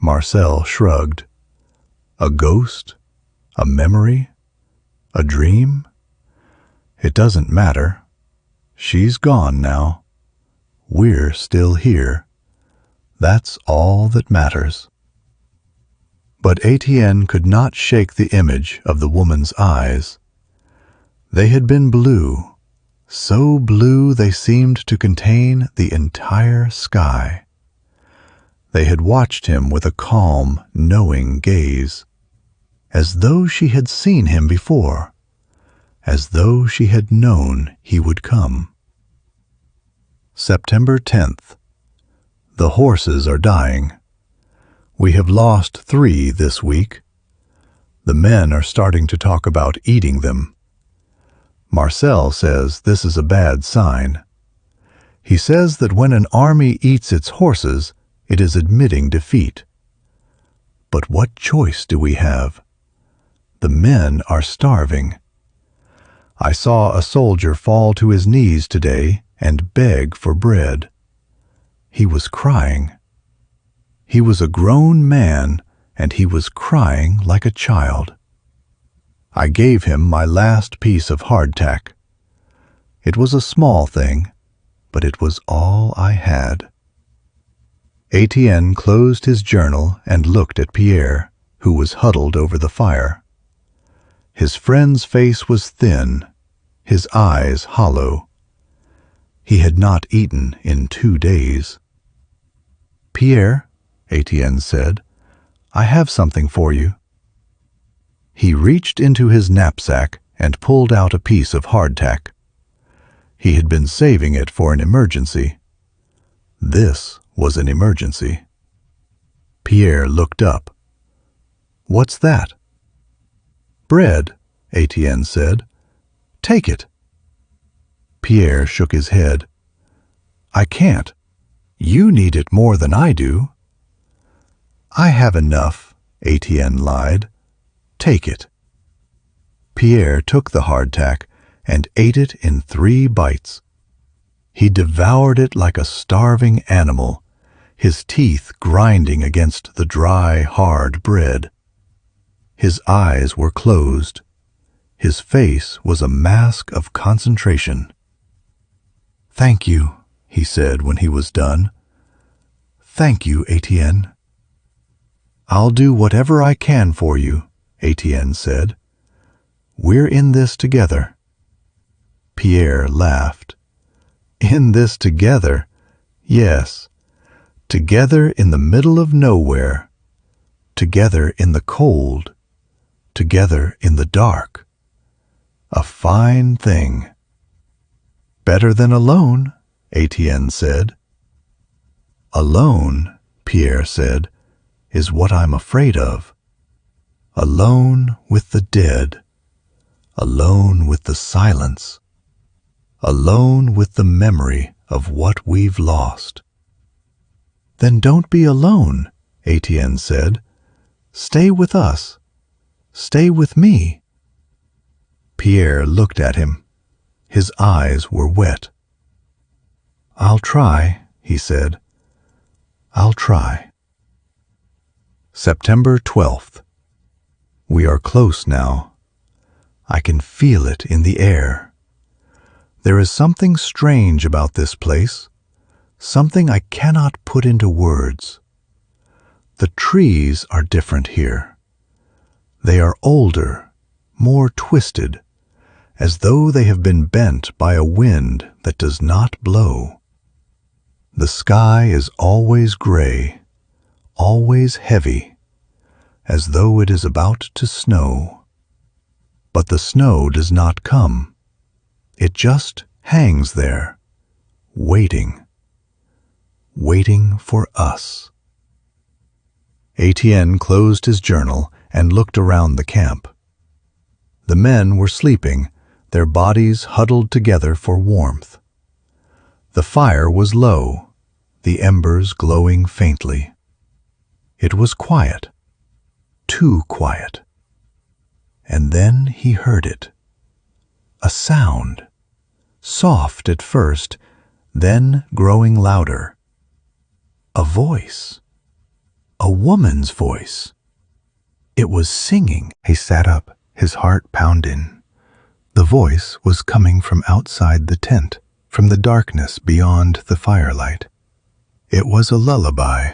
Marcel shrugged. A ghost? A memory? A dream? It doesn't matter. She's gone now. We're still here. That's all that matters. But Étienne could not shake the image of the woman's eyes. They had been blue, so blue they seemed to contain the entire sky. They had watched him with a calm, knowing gaze, as though she had seen him before, as though she had known he would come. September 10th. The horses are dying. We have lost 3 this week. The men are starting to talk about eating them. Marcel says this is a bad sign. He says that when an army eats its horses, it is admitting defeat. But what choice do we have? The men are starving. I saw a soldier fall to his knees today and beg for bread. He was crying. He was a grown man, and he was crying like a child. I gave him my last piece of hardtack. It was a small thing, but it was all I had. Étienne closed his journal and looked at Pierre, who was huddled over the fire. His friend's face was thin, his eyes hollow. He had not eaten in 2 days. "Pierre," Étienne said, "I have something for you." He reached into his knapsack and pulled out a piece of hardtack. He had been saving it for an emergency. This was an emergency. Pierre looked up. "What's that?" "Bread," Étienne said. "Take it." Pierre shook his head. "I can't. You need it more than I do." "I have enough," Étienne lied. "Take it." Pierre took the hardtack and ate it in 3 bites. He devoured it like a starving animal, his teeth grinding against the dry, hard bread. His eyes were closed. His face was a mask of concentration. "Thank you," he said when he was done. "Thank you, Étienne." "I'll do whatever I can for you," Étienne said. "We're in this together." Pierre laughed. "In this together? Yes. Together in the middle of nowhere. Together in the cold. Together in the dark. A fine thing." "Better than alone," Étienne said. "Alone," Pierre said, "is what I'm afraid of. Alone with the dead. Alone with the silence. Alone with the memory of what we've lost." "Then don't be alone," Étienne said. "Stay with us. Stay with me." Pierre looked at him. His eyes were wet. "I'll try," he said. "I'll try." September 12th. We are close now. I can feel it in the air. There is something strange about this place, something I cannot put into words. The trees are different here. They are older, more twisted, as though they have been bent by a wind that does not blow. The sky is always gray, always heavy, as though it is about to snow. But the snow does not come. It just hangs there, waiting, waiting for us. Étienne closed his journal and looked around the camp. The men were sleeping, their bodies huddled together for warmth. The fire was low, the embers glowing faintly. It was quiet, too quiet. And then he heard it. A sound, soft at first, then growing louder. A voice. A woman's voice. It was singing. He sat up, his heart pounding. The voice was coming from outside the tent, from the darkness beyond the firelight. It was a lullaby,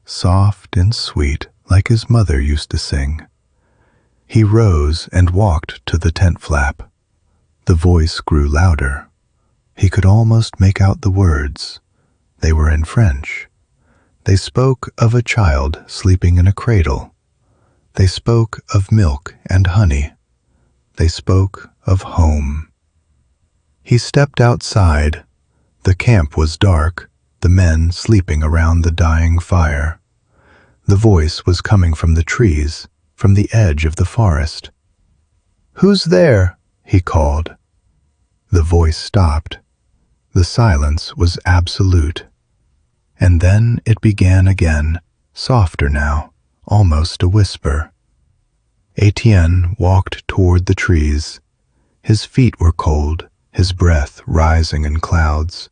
soft and sweet, like his mother used to sing. He rose and walked to the tent flap. The voice grew louder. He could almost make out the words. They were in French. They spoke of a child sleeping in a cradle. They spoke of milk and honey. They spoke of home. He stepped outside. The camp was dark, the men sleeping around the dying fire. The voice was coming from the trees, from the edge of the forest. "Who's there?" he called. The voice stopped. The silence was absolute. And then it began again, softer now, almost a whisper. Étienne walked toward the trees. His feet were cold, his breath rising in clouds.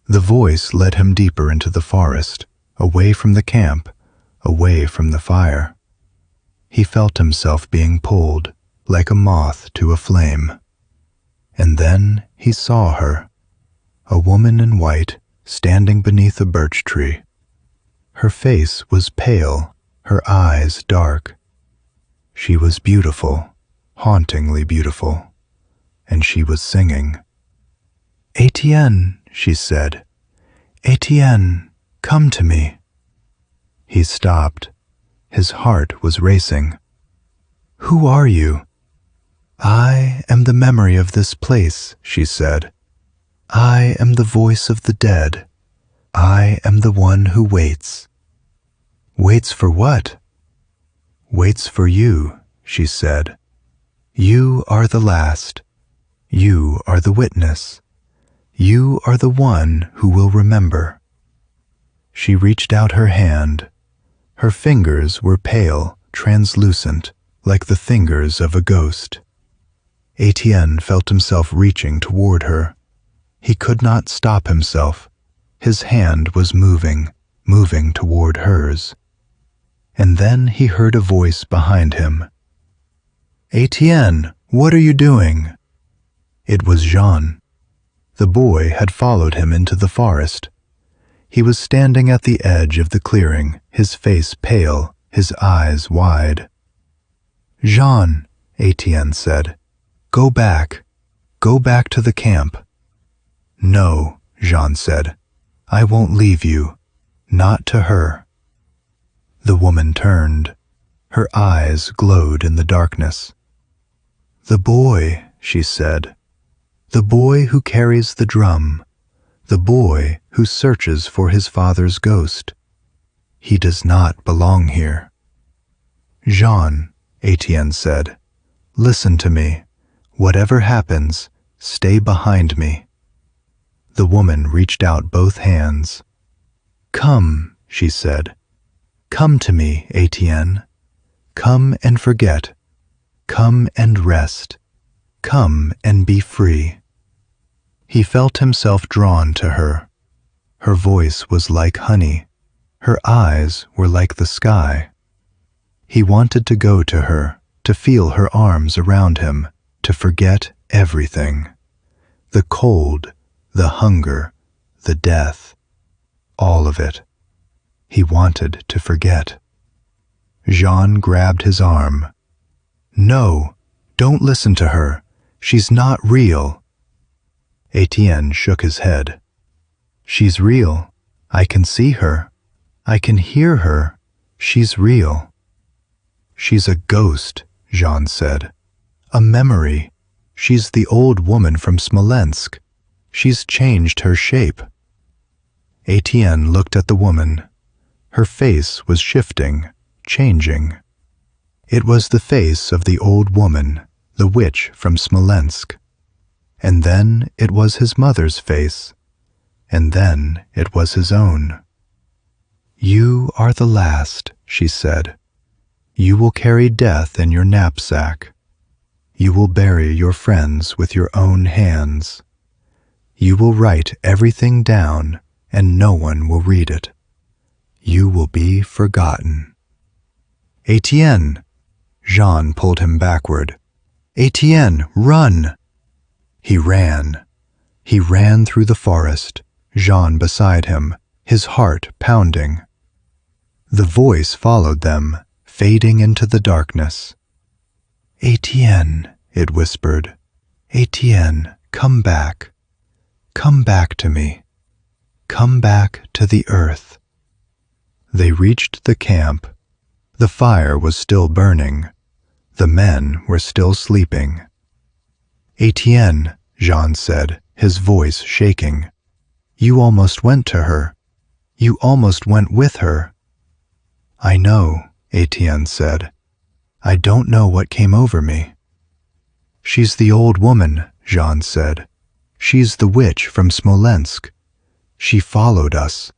The voice led him deeper into the forest, away from the camp, away from the fire. He felt himself being pulled, like a moth to a flame. And then he saw her, a woman in white, standing beneath a birch tree. Her face was pale, her eyes dark. She was beautiful, hauntingly beautiful, and she was singing. "Étienne," she said, "Étienne, come to me." He stopped. His heart was racing. "Who are you?" "I am the memory of this place," she said. "I am the voice of the dead. I am the one who waits." "Waits for what?" "Waits for you," she said. "You are the last. You are the witness. You are the one who will remember." She reached out her hand. Her fingers were pale, translucent, like the fingers of a ghost. Étienne felt himself reaching toward her. He could not stop himself. His hand was moving toward hers. And then he heard a voice behind him. "Étienne, what are you doing?" It was Jean. The boy had followed him into the forest. He was standing at the edge of the clearing, his face pale, his eyes wide. "Jean," Étienne said, Go back to the camp." "No," Jean said, "I won't leave you, not to her." The woman turned. Her eyes glowed in the darkness. "The boy," she said, "the boy who carries the drum, the boy who searches for his father's ghost. He does not belong here." "Jean," Étienne said, "listen to me. Whatever happens, stay behind me." The woman reached out both hands. "Come," she said. "Come to me, Étienne. Come and forget. Come and rest. Come and be free." He felt himself drawn to her. Her voice was like honey. Her eyes were like the sky. He wanted to go to her, to feel her arms around him, to forget everything. The cold, the hunger, the death, all of it. He wanted to forget. Jean grabbed his arm. "No, don't listen to her. She's not real." Étienne shook his head. "She's real. I can see her. I can hear her. She's real." "She's a ghost," Jean said. "A memory. She's the old woman from Smolensk. She's changed her shape." Étienne looked at the woman. Her face was shifting, changing. It was the face of the old woman, the witch from Smolensk. And then it was his mother's face. And then it was his own. "You are the last," she said. "You will carry death in your knapsack. You will bury your friends with your own hands. You will write everything down, and no one will read it. You will be forgotten." "Étienne!" Jean pulled him backward. "Étienne, run!" He ran. He ran through the forest, Jean beside him, his heart pounding. The voice followed them, fading into the darkness. "Étienne," it whispered. "Étienne, come back. Come back to me. Come back to the earth." They reached the camp. The fire was still burning. The men were still sleeping. "Étienne," Jean said, his voice shaking. "You almost went to her. You almost went with her." "I know," Étienne said. "I don't know what came over me." "She's the old woman," Jean said. "She's the witch from Smolensk. She followed us.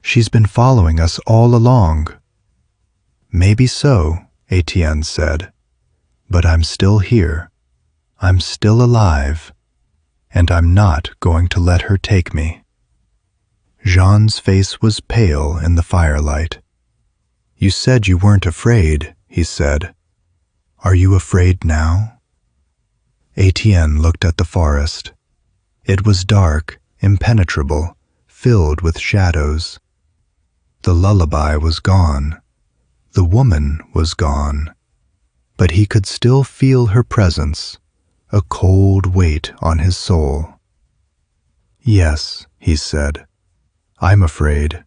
She's been following us all along." "Maybe so," Étienne said. "But I'm still here. I'm still alive. And I'm not going to let her take me." Jean's face was pale in the firelight. "You said you weren't afraid," he said. "Are you afraid now?" Étienne looked at the forest. It was dark, impenetrable, filled with shadows. The lullaby was gone. The woman was gone. But he could still feel her presence, a cold weight on his soul. "Yes," he said, "I'm afraid.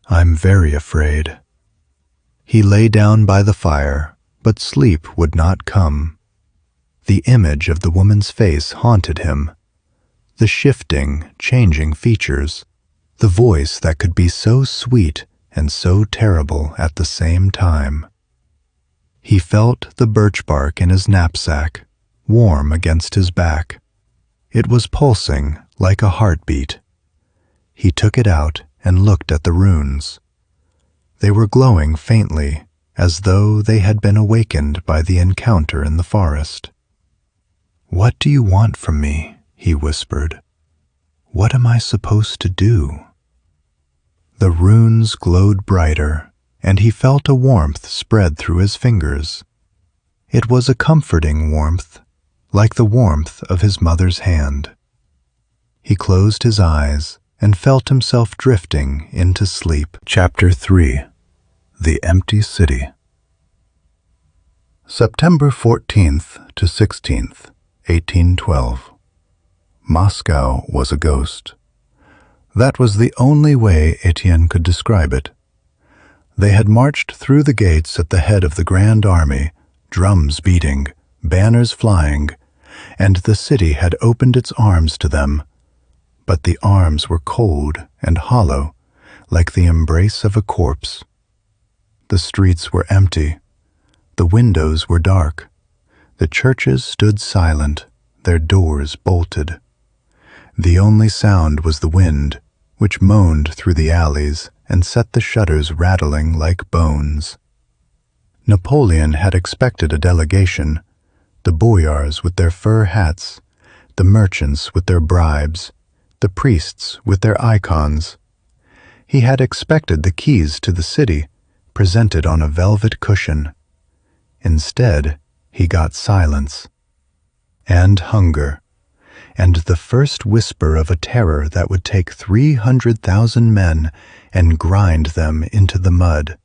I'm very afraid." He lay down by the fire, but sleep would not come. The image of the woman's face haunted him. The shifting, changing features, the voice that could be so sweet and so terrible at the same time. He felt the birch bark in his knapsack, warm against his back. It was pulsing like a heartbeat. He took it out and looked at the runes. They were glowing faintly, as though they had been awakened by the encounter in the forest. "What do you want from me?" he whispered. "What am I supposed to do?" The runes glowed brighter, and he felt a warmth spread through his fingers. It was a comforting warmth, like the warmth of his mother's hand. He closed his eyes and felt himself drifting into sleep. Chapter 3. The Empty City. September 14th to 16th, 1812. Moscow was a ghost. That was the only way Étienne could describe it. They had marched through the gates at the head of the Grand Army, drums beating, banners flying, and the city had opened its arms to them. But the arms were cold and hollow, like the embrace of a corpse. The streets were empty. The windows were dark. The churches stood silent, their doors bolted. The only sound was the wind, which moaned through the alleys and set the shutters rattling like bones. Napoleon had expected a delegation, the boyars with their fur hats, the merchants with their bribes, the priests with their icons. He had expected the keys to the city, presented on a velvet cushion. Instead, he got silence, and hunger, and the first whisper of a terror that would take 300,000 men and grind them into the mud.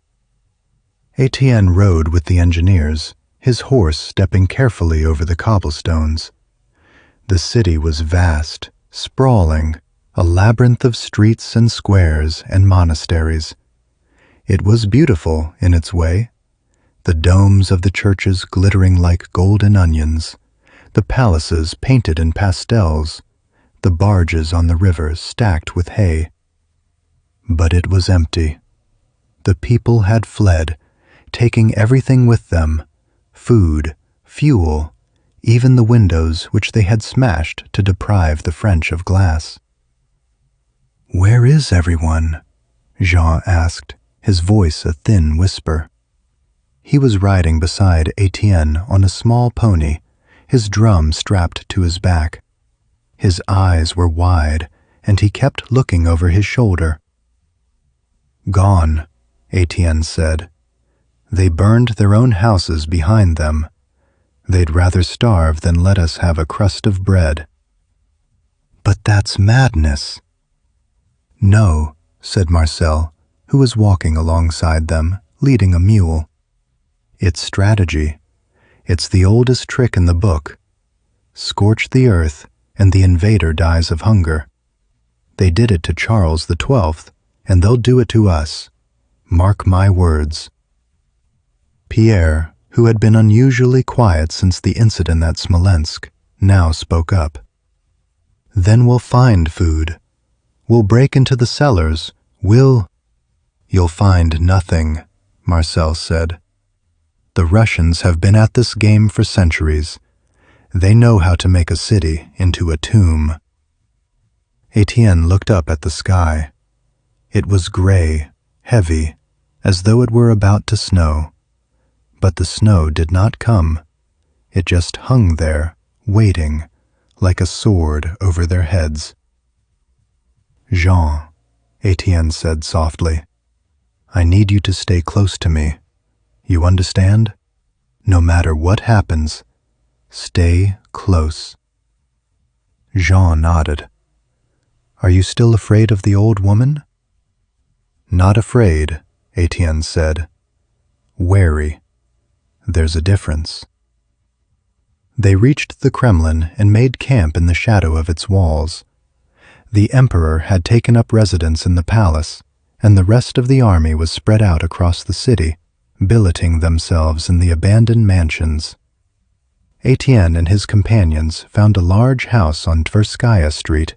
Étienne rode with the engineers, his horse stepping carefully over the cobblestones. The city was vast, sprawling, a labyrinth of streets and squares and monasteries. It was beautiful in its way, the domes of the churches glittering like golden onions, the palaces painted in pastels, the barges on the river stacked with hay. But it was empty. The people had fled, taking everything with them, food, fuel, even the windows which they had smashed to deprive the French of glass. "Where is everyone?" Jean asked, his voice a thin whisper. He was riding beside Étienne on a small pony, his drum strapped to his back. His eyes were wide, and he kept looking over his shoulder. Gone, Étienne said. They burned their own houses behind them. They'd rather starve than let us have a crust of bread. But that's madness. No, said Marcel, who was walking alongside them, leading a mule. It's strategy. It's the oldest trick in the book. Scorch the earth, and the invader dies of hunger. They did it to Charles XII, and they'll do it to us. Mark my words. Pierre, who had been unusually quiet since the incident at Smolensk, now spoke up. Then we'll find food. We'll break into the cellars. You'll find nothing, Marcel said. The Russians have been at this game for centuries. They know how to make a city into a tomb. Étienne looked up at the sky. It was gray, heavy, as though it were about to snow. But the snow did not come. It just hung there, waiting, like a sword over their heads. Jean, Étienne said softly, I need you to stay close to me. You understand? No matter what happens, stay close. Jean nodded. Are you still afraid of the old woman? Not afraid, Étienne said. Wary. There's a difference. They reached the Kremlin and made camp in the shadow of its walls. The emperor had taken up residence in the palace, and the rest of the army was spread out across the city, billeting themselves in the abandoned mansions. Étienne and his companions found a large house on Tverskaya Street,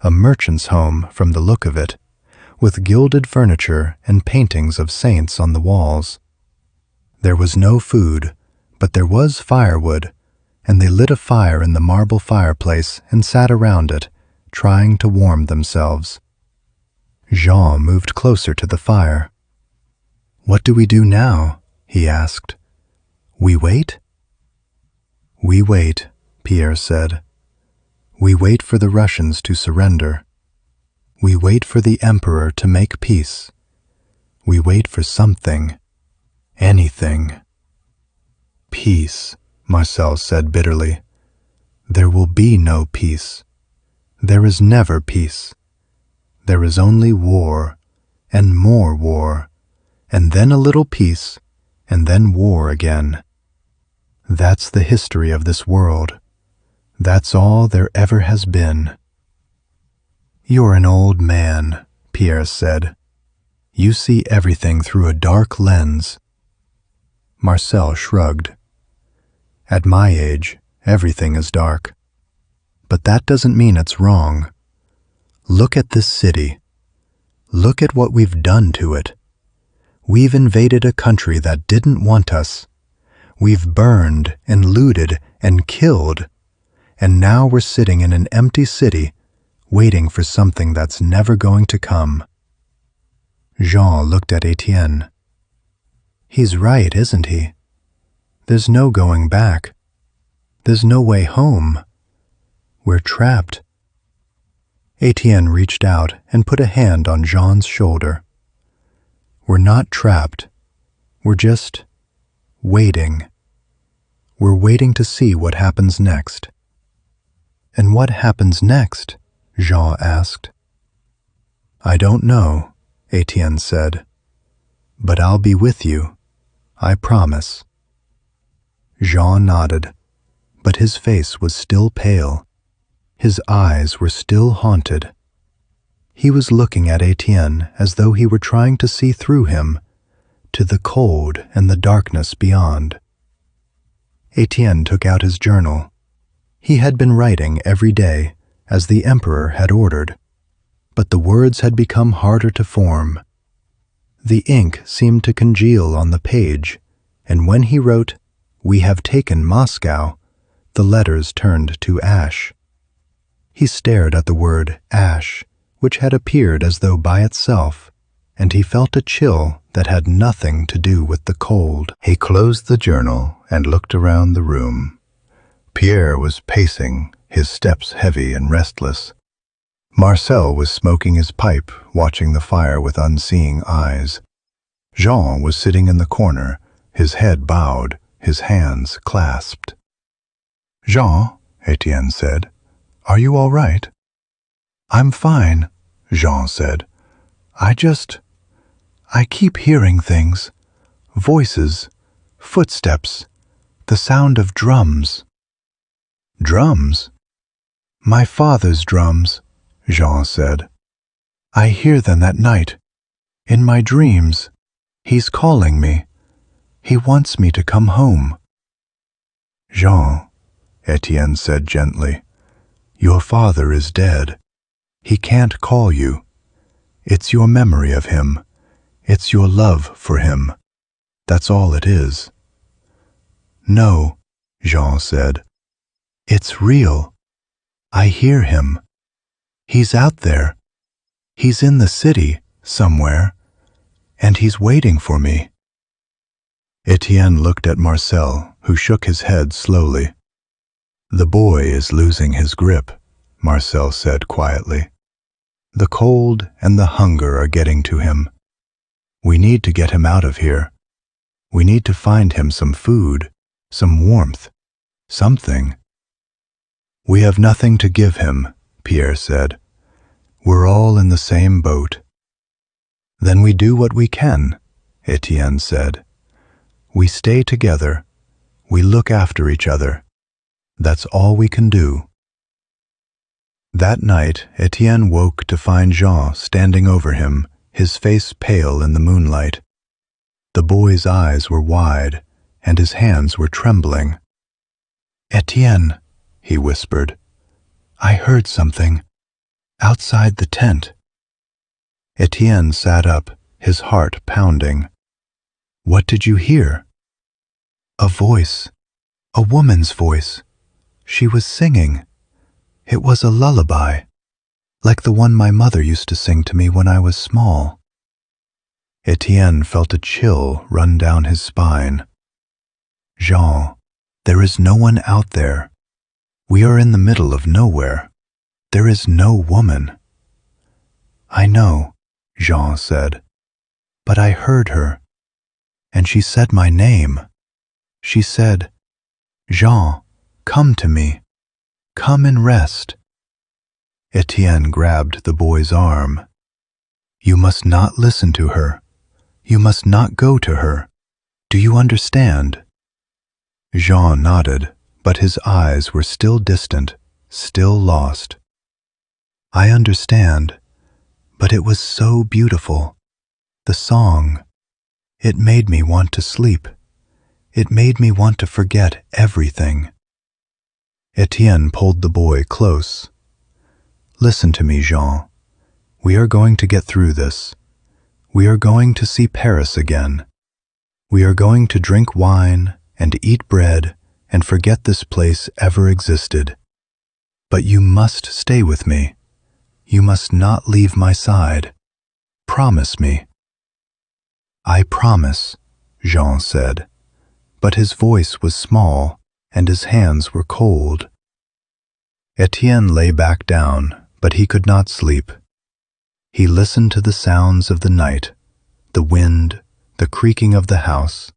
a merchant's home from the look of it, with gilded furniture and paintings of saints on the walls. There was no food, but there was firewood, and they lit a fire in the marble fireplace and sat around it, trying to warm themselves. Jean moved closer to the fire. What do we do now? He asked. We wait? We wait, Pierre said. We wait for the Russians to surrender. We wait for the emperor to make peace. We wait for something, anything. Peace, Marcel said bitterly. There will be no peace. There is never peace. There is only war, and more war, and then a little peace, and then war again. That's the history of this world. That's all there ever has been. You're an old man, Pierre said. You see everything through a dark lens. Marcel shrugged. At my age, everything is dark. But that doesn't mean it's wrong. Look at this city. Look at what we've done to it. We've invaded a country that didn't want us. We've burned and looted and killed. And now we're sitting in an empty city, waiting for something that's never going to come. Jean looked at Étienne. He's right, isn't he? There's no going back. There's no way home. We're trapped. Étienne reached out and put a hand on Jean's shoulder. We're not trapped. We're just waiting. We're waiting to see what happens next. And what happens next? Jean asked. I don't know, Étienne said. But I'll be with you. I promise. Jean nodded, but his face was still pale. His eyes were still haunted. He was looking at Étienne as though he were trying to see through him, to the cold and the darkness beyond. Étienne took out his journal. He had been writing every day, as the emperor had ordered, but the words had become harder to form. The ink seemed to congeal on the page, and when he wrote, "We have taken Moscow," the letters turned to ash. He stared at the word ash, which had appeared as though by itself, and he felt a chill that had nothing to do with the cold. He closed the journal and looked around the room. Pierre was pacing, his steps heavy and restless. Marcel was smoking his pipe, watching the fire with unseeing eyes. Jean was sitting in the corner, his head bowed, his hands clasped. "Jean," Étienne said, "are you all right?" "I'm fine," Jean said. I keep hearing things. Voices, footsteps, the sound of drums." "Drums?" "My father's drums," Jean said. "I hear them at night. In my dreams. He's calling me. He wants me to come home." "Jean," Étienne said gently, "your father is dead. He can't call you. It's your memory of him. It's your love for him. That's all it is." "No," Jean said. "It's real. I hear him. He's out there. He's in the city, somewhere, and he's waiting for me." Étienne looked at Marcel, who shook his head slowly. "The boy is losing his grip," Marcel said quietly. "The cold and the hunger are getting to him. We need to get him out of here. We need to find him some food, some warmth, something." "We have nothing to give him," Pierre said. "We're all in the same boat." "Then we do what we can," Étienne said. "We stay together. We look after each other. That's all we can do." That night, Étienne woke to find Jean standing over him, his face pale in the moonlight. The boy's eyes were wide, and his hands were trembling. "Étienne," he whispered, "I heard something. Outside the tent." Étienne sat up, his heart pounding. "What did you hear?" "A voice. A woman's voice. She was singing. It was a lullaby, like the one my mother used to sing to me when I was small." Étienne felt a chill run down his spine. "Jean, there is no one out there. We are in the middle of nowhere. There is no woman." "I know," Jean said, "but I heard her, and she said my name. She said, 'Jean, come to me. Come and rest.'" Étienne grabbed the boy's arm. "You must not listen to her. You must not go to her. Do you understand?" Jean nodded, but his eyes were still distant, still lost. "I understand, but it was so beautiful. The song. It made me want to sleep. It made me want to forget everything." Étienne pulled the boy close. "Listen to me, Jean. We are going to get through this. We are going to see Paris again. We are going to drink wine and eat bread and forget this place ever existed. But you must stay with me. You must not leave my side. Promise me." "I promise," Jean said, but his voice was small and his hands were cold. Étienne lay back down, but he could not sleep. He listened to the sounds of the night, the wind, the creaking of the house,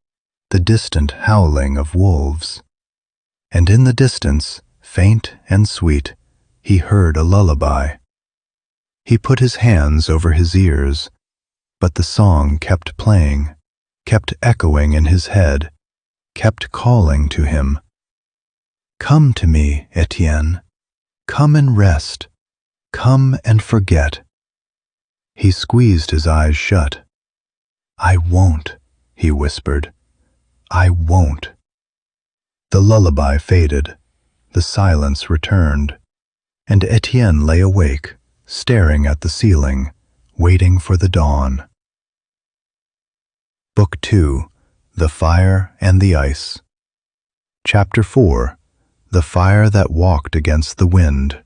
the distant howling of wolves. And in the distance, faint and sweet, he heard a lullaby. He put his hands over his ears, but the song kept playing, kept echoing in his head, kept calling to him. "Come to me, Étienne. Come and rest. Come and forget." He squeezed his eyes shut. "I won't," he whispered. "I won't." The lullaby faded, the silence returned, and Étienne lay awake, staring at the ceiling, waiting for the dawn. Book 2, The Fire and the Ice. Chapter 4, The Fire That Walked Against the Wind.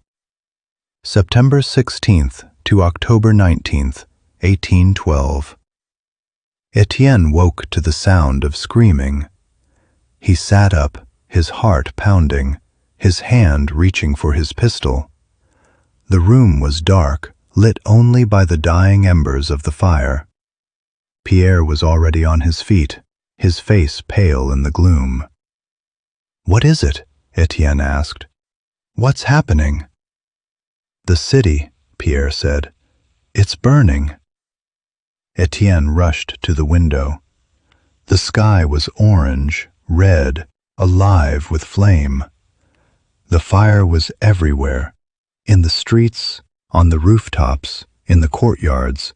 September 16th to October 19th, 1812. Étienne woke to the sound of screaming. He sat up, his heart pounding, his hand reaching for his pistol. The room was dark, lit only by the dying embers of the fire. Pierre was already on his feet, his face pale in the gloom. "What is it?" Étienne asked. "What's happening?" "The city," Pierre said. "It's burning." Étienne rushed to the window. The sky was orange, red, alive with flame. The fire was everywhere, in the streets, on the rooftops, in the courtyards.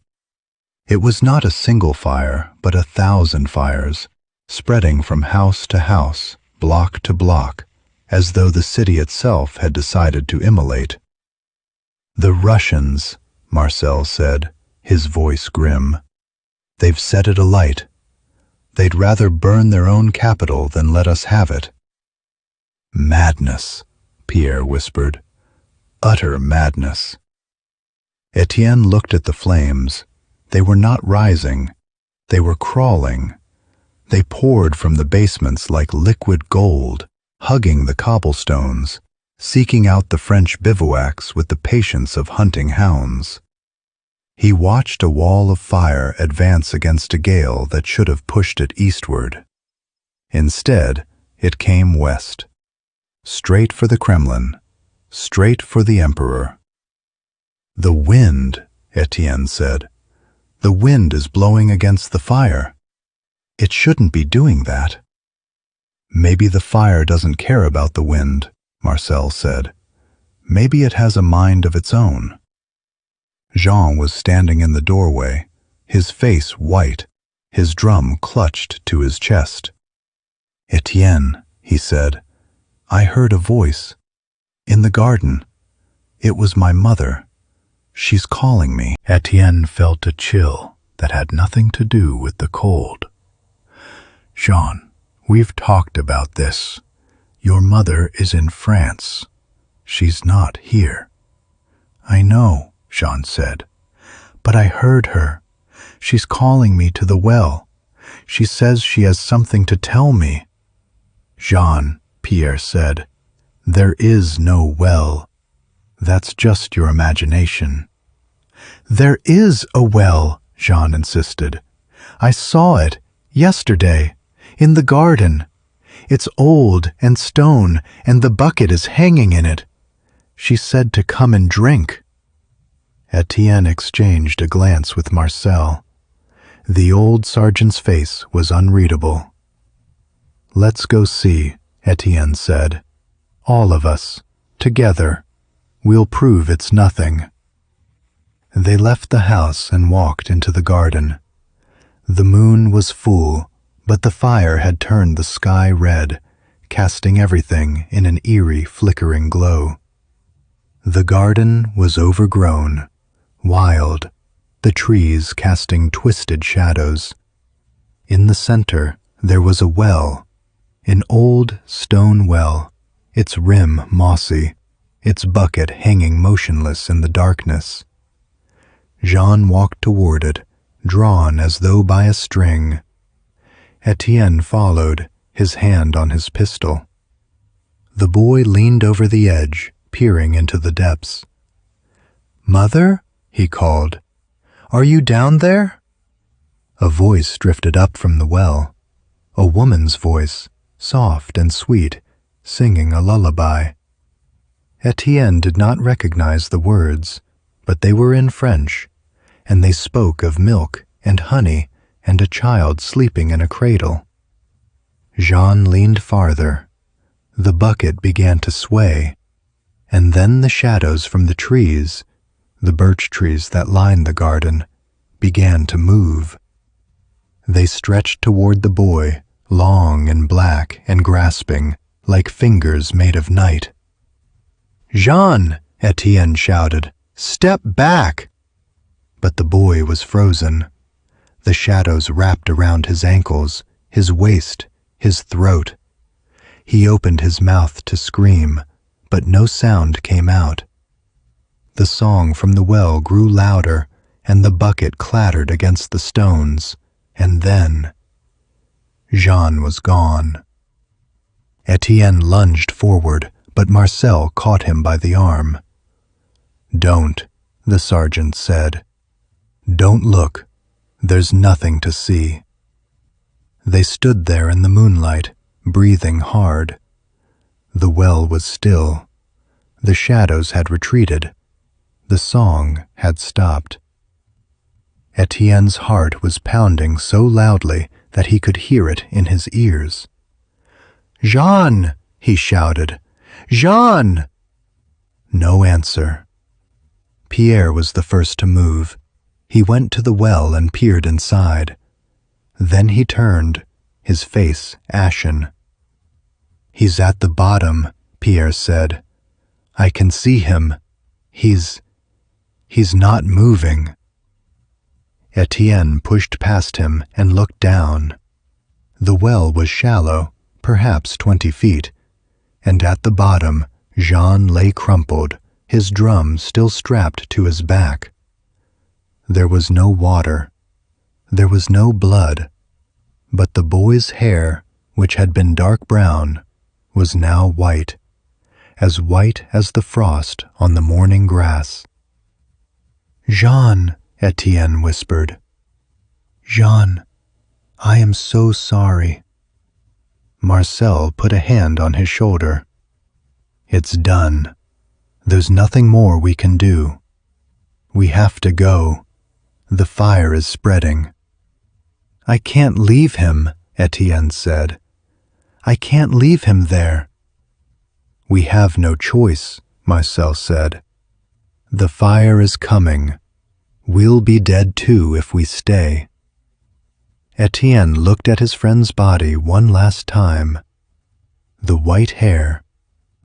It was not a single fire, but 1,000 fires, spreading from house to house, block to block, as though the city itself had decided to immolate. "The Russians," Marcel said, his voice grim. "They've set it alight. They'd rather burn their own capital than let us have it." "Madness," Pierre whispered. "Utter madness." Étienne looked at the flames. They were not rising. They were crawling. They poured from the basements like liquid gold, hugging the cobblestones, seeking out the French bivouacs with the patience of hunting hounds. He watched a wall of fire advance against a gale that should have pushed it eastward. Instead, it came west, straight for the Kremlin, straight for the Emperor. "The wind," Étienne said. "The wind is blowing against the fire. It shouldn't be doing that." "Maybe the fire doesn't care about the wind," Marcel said. "Maybe it has a mind of its own." Jean was standing in the doorway, his face white, his drum clutched to his chest. "Étienne," he said, "I heard a voice. In the garden. It was my mother. She's calling me." Étienne felt a chill that had nothing to do with the cold. "Jean, we've talked about this. Your mother is in France. She's not here." "I know," Jean said, "but I heard her. She's calling me to the well. She says she has something to tell me." "Jean," Pierre said, "there is no well. That's just your imagination." "There is a well," Jean insisted. "I saw it yesterday in the garden. It's old and stone, and the bucket is hanging in it. She said to come and drink." Étienne exchanged a glance with Marcel. The old sergeant's face was unreadable. "Let's go see," Étienne said. "All of us, together. We'll prove it's nothing." They left the house and walked into the garden. The moon was full, but the fire had turned the sky red, casting everything in an eerie, flickering glow. The garden was overgrown, wild, the trees casting twisted shadows. In the center there was a well, an old stone well, its rim mossy, its bucket hanging motionless in the darkness. Jean walked toward it, drawn as though by a string. Étienne followed, his hand on his pistol. The boy leaned over the edge, peering into the depths. "Mother?" he called. "Are you down there?" A voice drifted up from the well, a woman's voice, soft and sweet, singing a lullaby. Étienne did not recognize the words, but they were in French, and they spoke of milk and honey and a child sleeping in a cradle. Jean leaned farther. The bucket began to sway, and then the shadows from the trees, the birch trees that lined the garden, began to move. They stretched toward the boy, long and black and grasping, like fingers made of night. "Jean!" Étienne shouted. "Step back!" But the boy was frozen. The shadows wrapped around his ankles, his waist, his throat. He opened his mouth to scream, but no sound came out. The song from the well grew louder, and the bucket clattered against the stones, and then Jean was gone. Étienne lunged forward, but Marcel caught him by the arm. "Don't," the sergeant said. "Don't look. There's nothing to see." They stood there in the moonlight, breathing hard. The well was still. The shadows had retreated. The song had stopped. Étienne's heart was pounding so loudly that he could hear it in his ears. "Jean!" he shouted. "Jean!" No answer. Pierre was the first to move. He went to the well and peered inside. Then he turned, his face ashen. "He's at the bottom," Pierre said. "I can see him. He's not moving." Étienne pushed past him and looked down. The well was shallow, perhaps 20 feet, and at the bottom Jean lay crumpled, his drum still strapped to his back. There was no water. There was no blood, but the boy's hair, which had been dark brown, was now white as the frost on the morning grass. "Jean," Étienne whispered. "Jean, I am so sorry." Marcel put a hand on his shoulder. "It's done. There's nothing more we can do. We have to go. The fire is spreading." "I can't leave him," Étienne said. "I can't leave him there." "We have no choice," Marcel said. "The fire is coming. We'll be dead too if we stay." Étienne looked at his friend's body one last time. The white hair,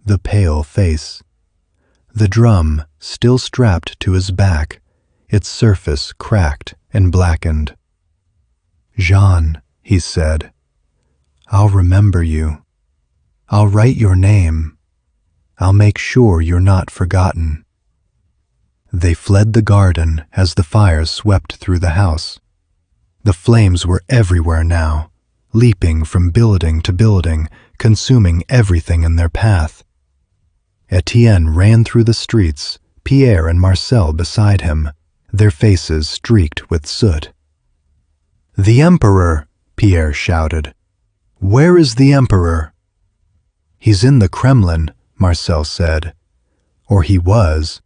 the pale face, the drum still strapped to his back, its surface cracked and blackened. "Jean," he said, "I'll remember you. I'll write your name. I'll make sure you're not forgotten." They fled the garden as the fire swept through the house. The flames were everywhere now, leaping from building to building, consuming everything in their path. Étienne ran through the streets, Pierre and Marcel beside him, their faces streaked with soot. "The Emperor!" Pierre shouted. "Where is the Emperor?" "He's in the Kremlin," Marcel said. "Or he was.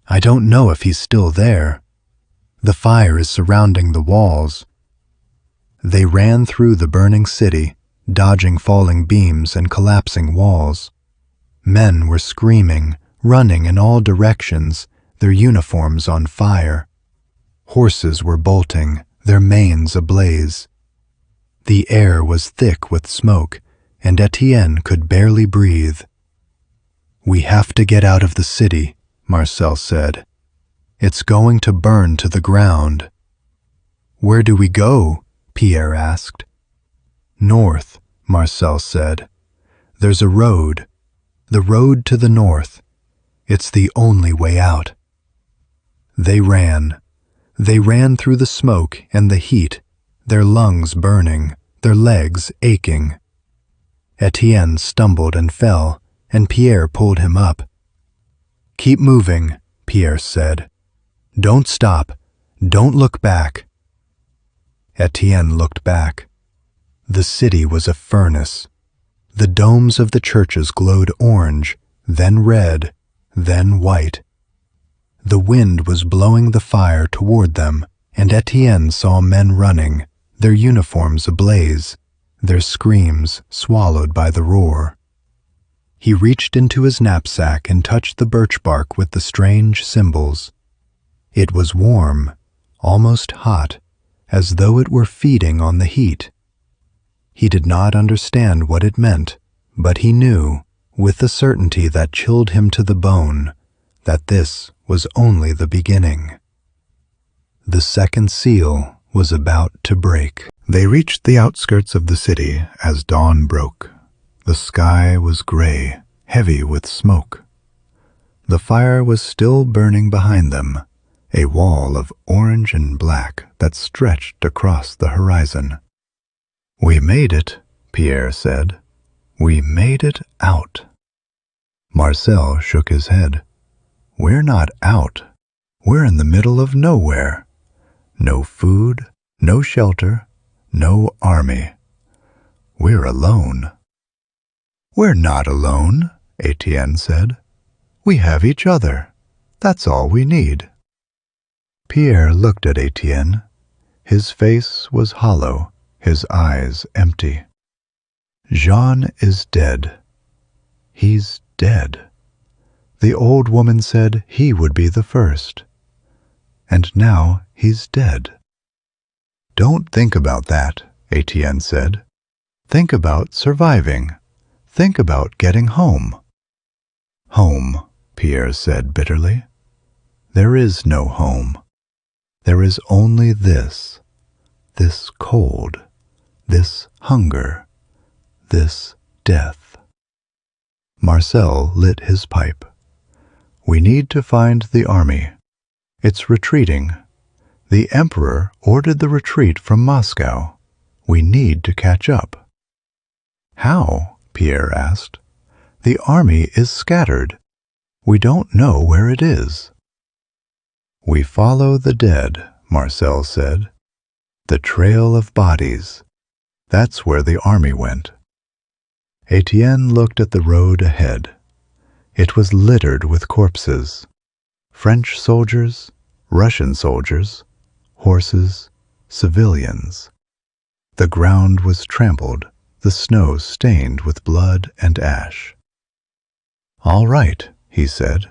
I don't know if he's still there. The fire is surrounding the walls." They ran through the burning city, dodging falling beams and collapsing walls. Men were screaming, running in all directions, their uniforms on fire. Horses were bolting, their manes ablaze. The air was thick with smoke, and Étienne could barely breathe. "We have to get out of the city," Marcel said. "It's going to burn to the ground." "Where do we go?" Pierre asked. "North," Marcel said. "There's a road. The road to the north. It's the only way out." They ran. They ran through the smoke and the heat, their lungs burning, their legs aching. Étienne stumbled and fell, and Pierre pulled him up. "Keep moving," Pierre said. "Don't stop. Don't look back." Étienne looked back. The city was a furnace. The domes of the churches glowed orange, then red, then white. The wind was blowing the fire toward them, and Étienne saw men running, their uniforms ablaze, their screams swallowed by the roar. He reached into his knapsack and touched the birch bark with the strange symbols. It was warm, almost hot, as though it were feeding on the heat. He did not understand what it meant, but he knew, with a certainty that chilled him to the bone, that this was only the beginning. The second seal was about to break. They reached the outskirts of the city as dawn broke. The sky was gray, heavy with smoke. The fire was still burning behind them, a wall of orange and black that stretched across the horizon. "We made it," Pierre said. "We made it out." Marcel shook his head. We're not out. We're in the middle of nowhere. No food, no shelter, no army. We're alone." "We're not alone," Étienne said. "We have each other. That's all we need." Pierre looked at Étienne. His face was hollow, his eyes empty. "Jean is dead. He's dead. The old woman said he would be the first. And now he's dead." "Don't think about that," Étienne said. "Think about surviving. Think about getting home." "Home," Pierre said bitterly. "There is no home. There is only this cold, this hunger, this death." Marcel lit his pipe. "We need to find the army. It's retreating. The Emperor ordered the retreat from Moscow. We need to catch up." "How?" Pierre asked. "The army is scattered. We don't know where it is." "We follow the dead," Marcel said. "The trail of bodies. That's where the army went." Étienne looked at the road ahead. It was littered with corpses. French soldiers, Russian soldiers, horses, civilians. The ground was trampled, the snow stained with blood and ash. "All right," he said.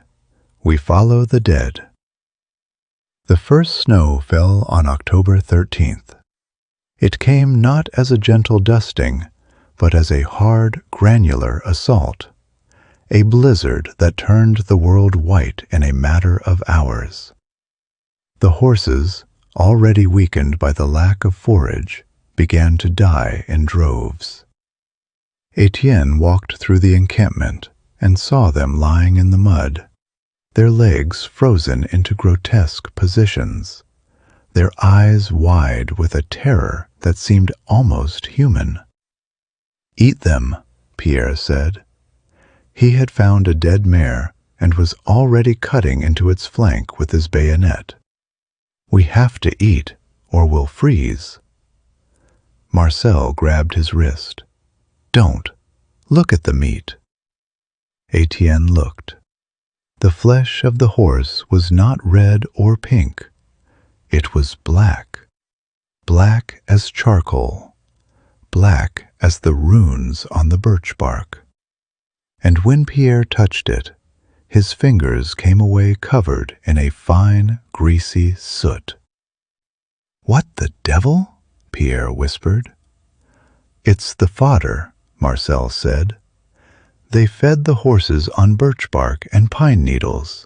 "We follow the dead." The first snow fell on October 13th. It came not as a gentle dusting, but as a hard, granular assault, a blizzard that turned the world white in a matter of hours. The horses, already weakened by the lack of forage, began to die in droves. Étienne walked through the encampment and saw them lying in the mud, their legs frozen into grotesque positions, their eyes wide with a terror that seemed almost human. "Eat them," Pierre said. He had found a dead mare and was already cutting into its flank with his bayonet. "We have to eat, or we'll freeze." Marcel grabbed his wrist. "Don't. Look at the meat." Étienne looked. The flesh of the horse was not red or pink. It was black, black as charcoal, black as the runes on the birch bark. And when Pierre touched it, his fingers came away covered in a fine, greasy soot. "What the devil?" Pierre whispered. "It's the fodder," Marcel said. "They fed the horses on birch bark and pine needles.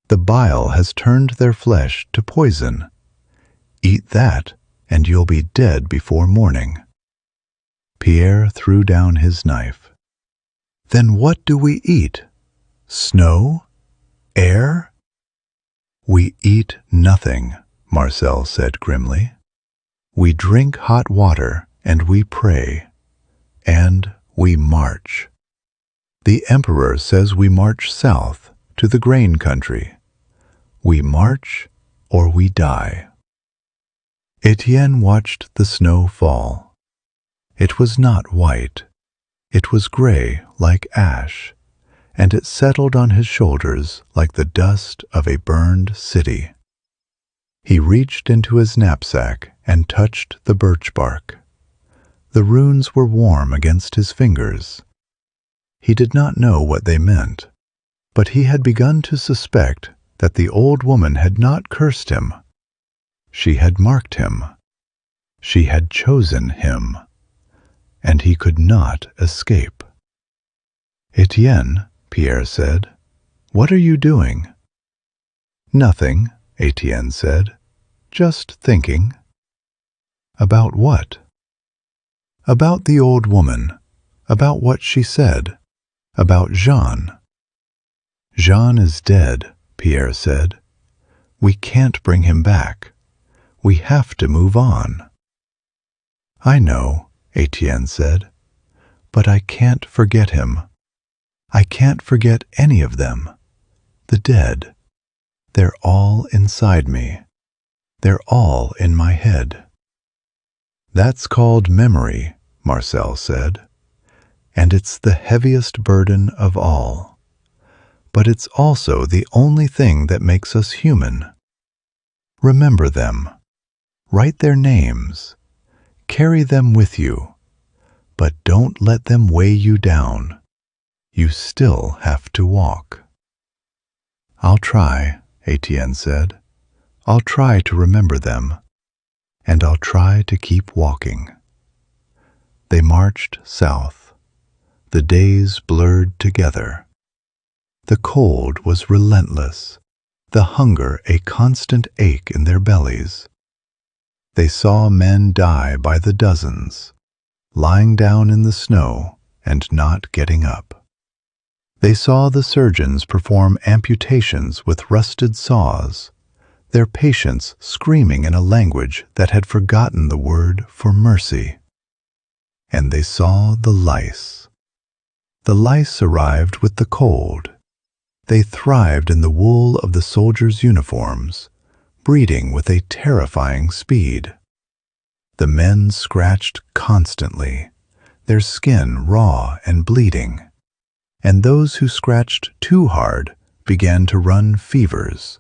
The bile has turned their flesh to poison. Eat that, and you'll be dead before morning." Pierre threw down his knife. "Then what do we eat? Snow? Air?" "We eat nothing," Marcel said grimly. "We drink hot water, and we pray. And we march. The Emperor says we march south, to the grain country. We march, or we die." Étienne watched the snow fall. It was not white. It was gray like ash, and it settled on his shoulders like the dust of a burned city. He reached into his knapsack and touched the birch bark. The runes were warm against his fingers. He did not know what they meant, but he had begun to suspect that the old woman had not cursed him. She had marked him. She had chosen him, and he could not escape. "Étienne," Pierre said, "what are you doing?" "Nothing," Étienne said, "just thinking." "About what?" "About the old woman, about what she said, about Jean." "Jean is dead," Pierre said. "We can't bring him back. We have to move on." "I know," Étienne said, "but I can't forget him. I can't forget any of them. The dead. They're all inside me. They're all in my head. That's called memory, Marcel said, and it's the heaviest burden of all. But it's also the only thing that makes us human. Remember them. Write their names. Carry them with you. But don't let them weigh you down. You still have to walk. I'll try, Étienne said. I'll try to remember them. And I'll try to keep walking. They marched south. The days blurred together. The cold was relentless, the hunger a constant ache in their bellies. They saw men die by the dozens, lying down in the snow and not getting up. They saw the surgeons perform amputations with rusted saws, their patients screaming in a language that had forgotten the word for mercy. And they saw the lice. The lice arrived with the cold. They thrived in the wool of the soldiers' uniforms, breeding with a terrifying speed. The men scratched constantly, their skin raw and bleeding, and those who scratched too hard began to run fevers.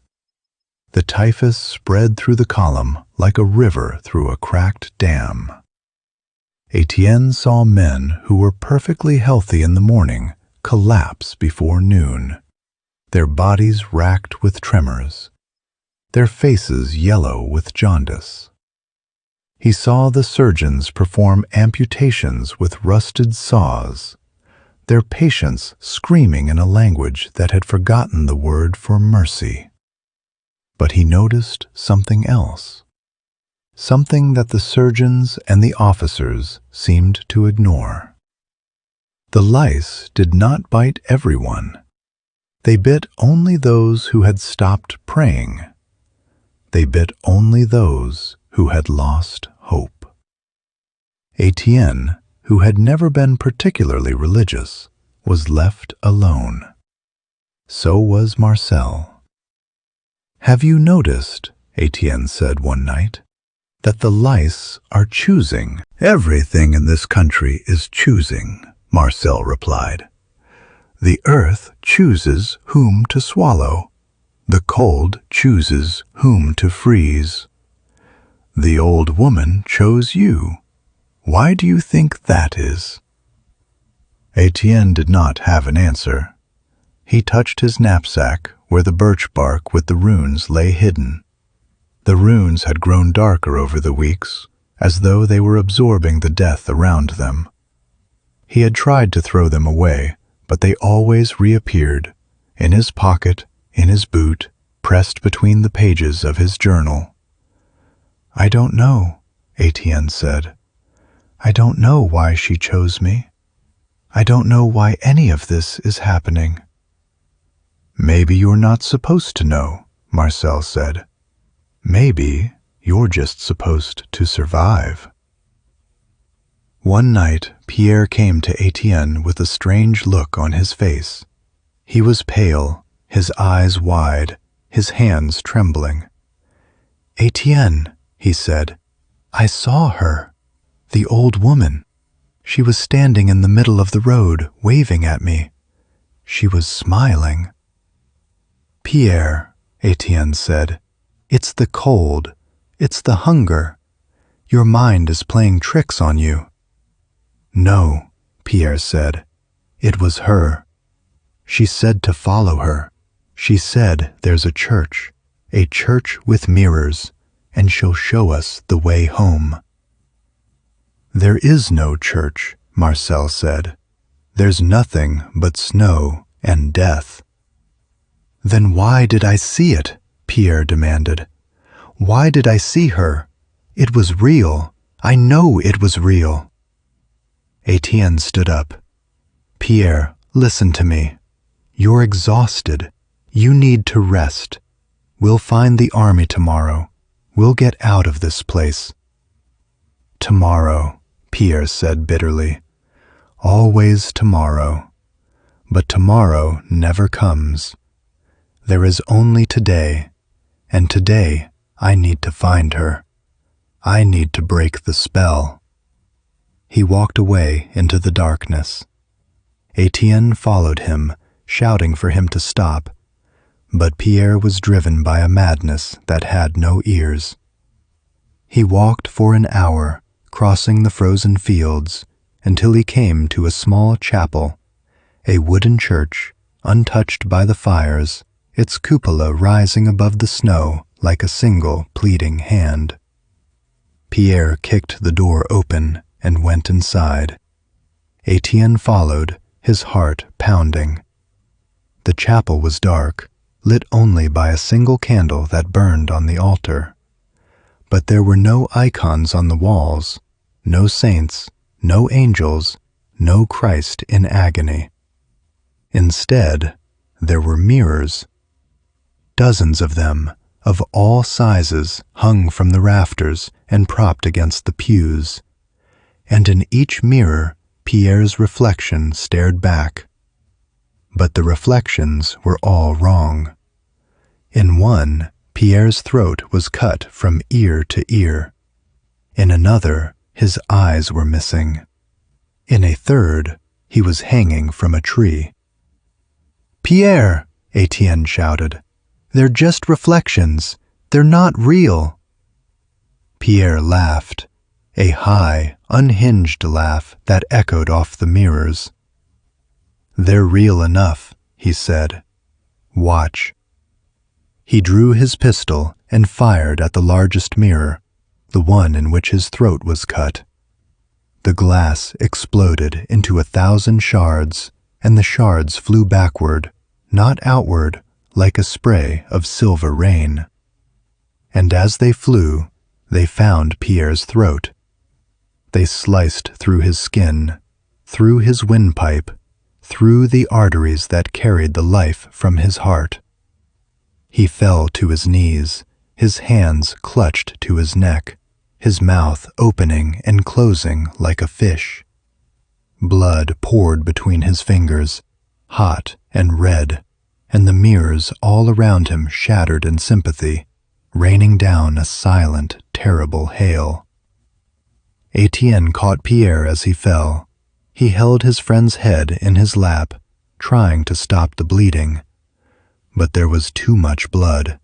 The typhus spread through the column like a river through a cracked dam. Étienne saw men who were perfectly healthy in the morning collapse before noon, their bodies racked with tremors, their faces yellow with jaundice. He saw the surgeons perform amputations with rusted saws, their patients screaming in a language that had forgotten the word for mercy. But he noticed something else, something that the surgeons and the officers seemed to ignore. The lice did not bite everyone. They bit only those who had stopped praying. They bit only those who had lost hope. Étienne, who had never been particularly religious, was left alone. So was Marcel. "Have you noticed," Étienne said one night, "that the lice are choosing?" "Everything in this country is choosing," Marcel replied. "The earth chooses whom to swallow. The cold chooses whom to freeze. The old woman chose you. Why do you think that is?" Étienne did not have an answer. He touched his knapsack where the birch bark with the runes lay hidden. The runes had grown darker over the weeks, as though they were absorbing the death around them. He had tried to throw them away, but they always reappeared, in his pocket, in his boot, pressed between the pages of his journal. "I don't know," Étienne said. "I don't know why she chose me. I don't know why any of this is happening." "Maybe you're not supposed to know," Marcel said. "Maybe you're just supposed to survive." One night, Pierre came to Étienne with a strange look on his face. He was pale, his eyes wide, his hands trembling. "Étienne," he said, "I saw her, the old woman. She was standing in the middle of the road, waving at me. She was smiling." "Pierre," Étienne said, "it's the cold, it's the hunger. Your mind is playing tricks on you." "No," Pierre said, "it was her. She said to follow her. She said there's a church with mirrors, and she'll show us the way home." "There is no church," Marcel said. "There's nothing but snow and death." "Then why did I see it?" Pierre demanded. "Why did I see her? It was real. I know it was real." Étienne stood up. "Pierre, listen to me. You're exhausted. You need to rest. We'll find the army tomorrow. We'll get out of this place." "Tomorrow," Pierre said bitterly. "Always tomorrow. But tomorrow never comes. There is only today, and today I need to find her. I need to break the spell." He walked away into the darkness. Étienne followed him, shouting for him to stop, but Pierre was driven by a madness that had no ears. He walked for an hour, crossing the frozen fields, until he came to a small chapel, a wooden church, untouched by the fires, its cupola rising above the snow like a single pleading hand. Pierre kicked the door open and went inside. Étienne followed, his heart pounding. The chapel was dark, lit only by a single candle that burned on the altar. But there were no icons on the walls, no saints, no angels, no Christ in agony. Instead, there were mirrors. Dozens of them, of all sizes, hung from the rafters and propped against the pews, and in each mirror Pierre's reflection stared back. But the reflections were all wrong. In one, Pierre's throat was cut from ear to ear. In another, his eyes were missing. In a third, he was hanging from a tree. "Pierre!" Étienne shouted. "They're just reflections. They're not real." Pierre laughed, a high, unhinged laugh that echoed off the mirrors. "They're real enough," he said. "Watch." He drew his pistol and fired at the largest mirror, the one in which his throat was cut. The glass exploded into 1,000 shards, and the shards flew backward, not outward, like a spray of silver rain. And as they flew, they found Pierre's throat. They sliced through his skin, through his windpipe, through the arteries that carried the life from his heart. He fell to his knees, his hands clutched to his neck, his mouth opening and closing like a fish. Blood poured between his fingers, hot and red, and the mirrors all around him shattered in sympathy, raining down a silent, terrible hail. Étienne caught Pierre as he fell. He held his friend's head in his lap, trying to stop the bleeding. But there was too much blood,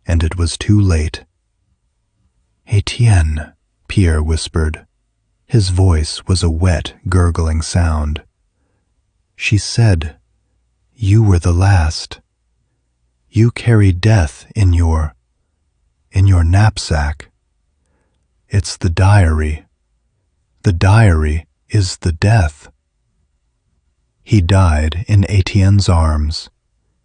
and it was too late. "Étienne," Pierre whispered. His voice was a wet, gurgling sound. "She said, you were the last. You carry death in your knapsack. It's the diary. The diary is the death." He died in Étienne's arms.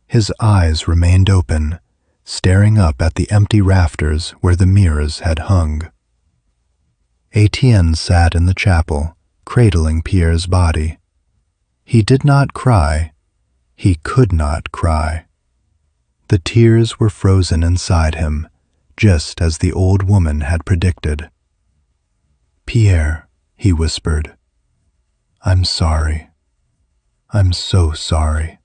His eyes remained open, staring up at the empty rafters where the mirrors had hung. Étienne sat in the chapel, cradling Pierre's body. He did not cry. He could not cry. The tears were frozen inside him, just as the old woman had predicted. "Pierre," he whispered, "I'm sorry. I'm so sorry."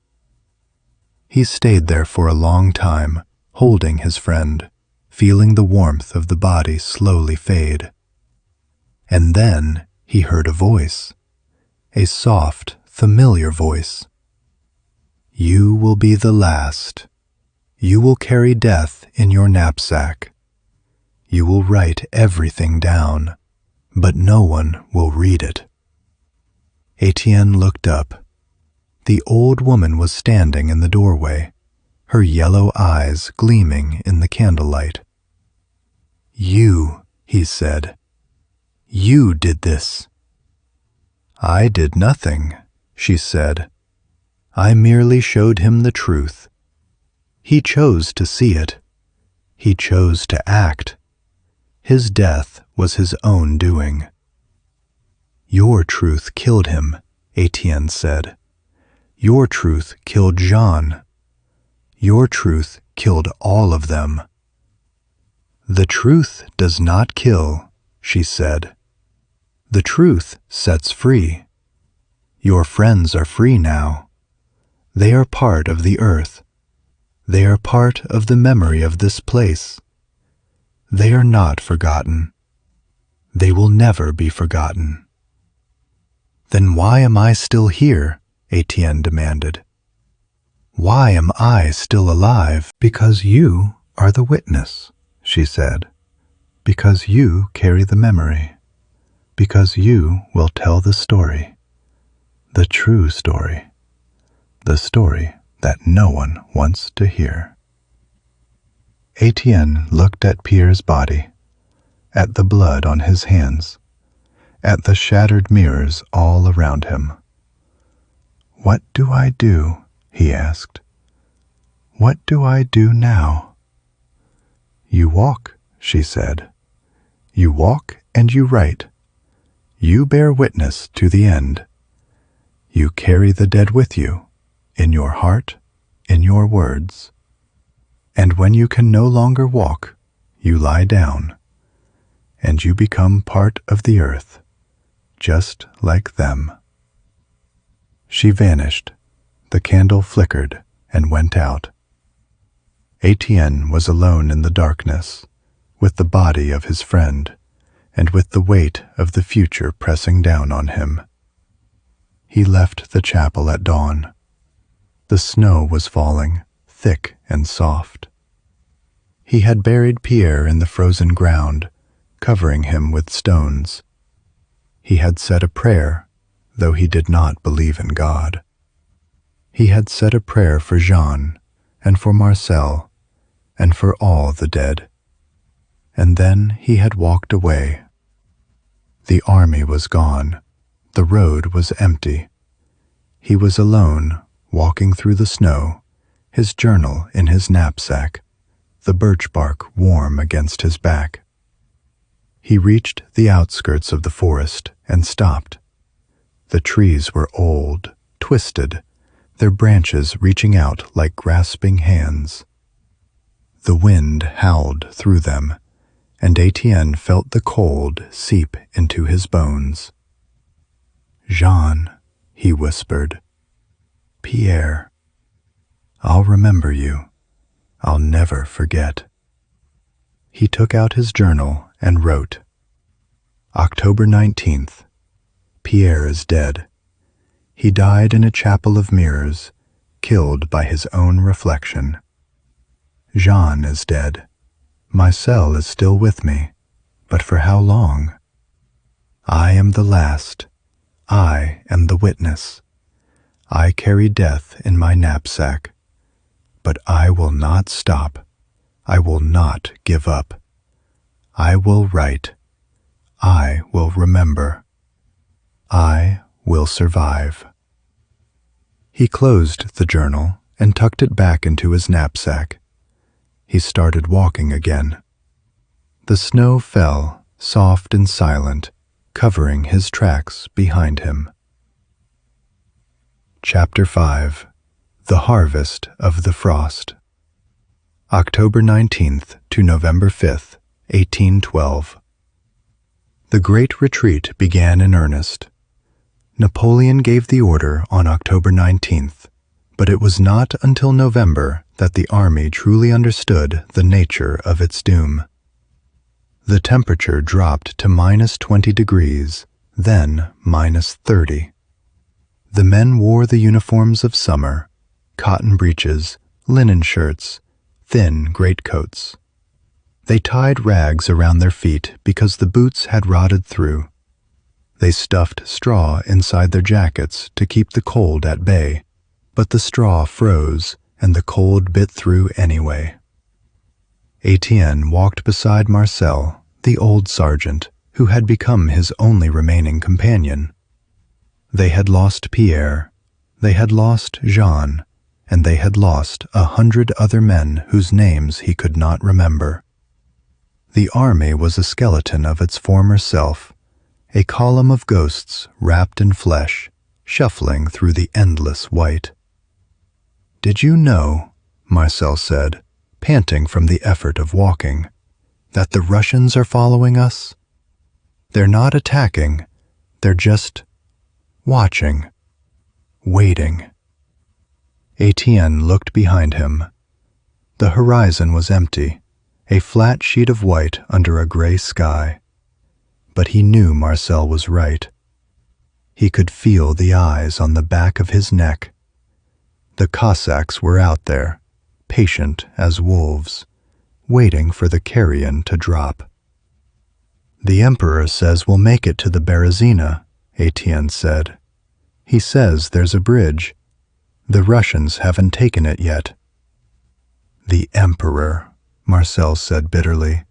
He stayed there for a long time, holding his friend, feeling the warmth of the body slowly fade. And then he heard a voice, a soft, familiar voice. "You will be the last. You will carry death in your knapsack. You will write everything down, but no one will read it." Étienne looked up. The old woman was standing in the doorway, her yellow eyes gleaming in the candlelight. "You," he said, "you did this." "I did nothing," she said. "I merely showed him the truth. He chose to see it. He chose to act. His death was his own doing." "Your truth killed him," Étienne said. "Your truth killed Jean. Your truth killed all of them." "The truth does not kill," she said. "The truth sets free. Your friends are free now. They are part of the earth. They are part of the memory of this place. They are not forgotten. They will never be forgotten. Then why am I still here? Étienne demanded. Why am I still alive? Because you are the witness, she said. Because you carry the memory. Because you will tell the story. The true story. The story that no one wants to hear. Étienne looked at Pierre's body, at the blood on his hands, at the shattered mirrors all around him. What do I do? He asked. What do I do now? You walk, she said. You walk and you write. You bear witness to the end. You carry the dead with you, in your heart, in your words. And when you can no longer walk, you lie down, and you become part of the earth, just like them. She vanished. The candle flickered and went out. Étienne was alone in the darkness, with the body of his friend, and with the weight of the future pressing down on him. He left the chapel at dawn. The snow was falling, thick and soft. He had buried Pierre in the frozen ground, covering him with stones. He had said a prayer, though he did not believe in God. He had said a prayer for Jean, and for Marcel, and for all the dead. And then he had walked away. The army was gone. The road was empty. He was alone, walking through the snow, his journal in his knapsack, the birch bark warm against his back. He reached the outskirts of the forest and stopped. The trees were old, twisted, their branches reaching out like grasping hands. The wind howled through them, and Étienne felt the cold seep into his bones. Jean, he whispered. Pierre. I'll remember you. I'll never forget. He took out his journal and wrote, October 19th. Pierre is dead. He died in a chapel of mirrors, killed by his own reflection. Jean is dead. Marcel is still with me, but for how long? I am the last. I am the witness. I carry death in my knapsack. But I will not stop. I will not give up. I will write. I will remember. I will survive. He closed the journal and tucked it back into his knapsack. He started walking again. The snow fell, soft and silent, covering his tracks behind him. Chapter 5. The Harvest of the Frost. October 19th to November 5th, 1812. The Great Retreat began in earnest. Napoleon gave the order on October 19th, but it was not until November that the army truly understood the nature of its doom. The temperature dropped to -20 degrees, then -30. The men wore the uniforms of summer, cotton breeches, linen shirts, thin greatcoats. They tied rags around their feet because the boots had rotted through. They stuffed straw inside their jackets to keep the cold at bay, but the straw froze and the cold bit through anyway. Étienne walked beside Marcel, the old sergeant, who had become his only remaining companion. They had lost Pierre, they had lost Jean, and they had lost 100 other men whose names he could not remember. The army was a skeleton of its former self, a column of ghosts wrapped in flesh, shuffling through the endless white. Did you know, Marcel said, panting from the effort of walking, that the Russians are following us? They're not attacking, they're just watching, waiting. Étienne looked behind him. The horizon was empty, a flat sheet of white under a gray sky. But he knew Marcel was right. He could feel the eyes on the back of his neck. The Cossacks were out there, patient as wolves, waiting for the carrion to drop. "The Emperor says we'll make it to the Berezina," Étienne said. "He says there's a bridge. The Russians haven't taken it yet." "The Emperor," Marcel said bitterly,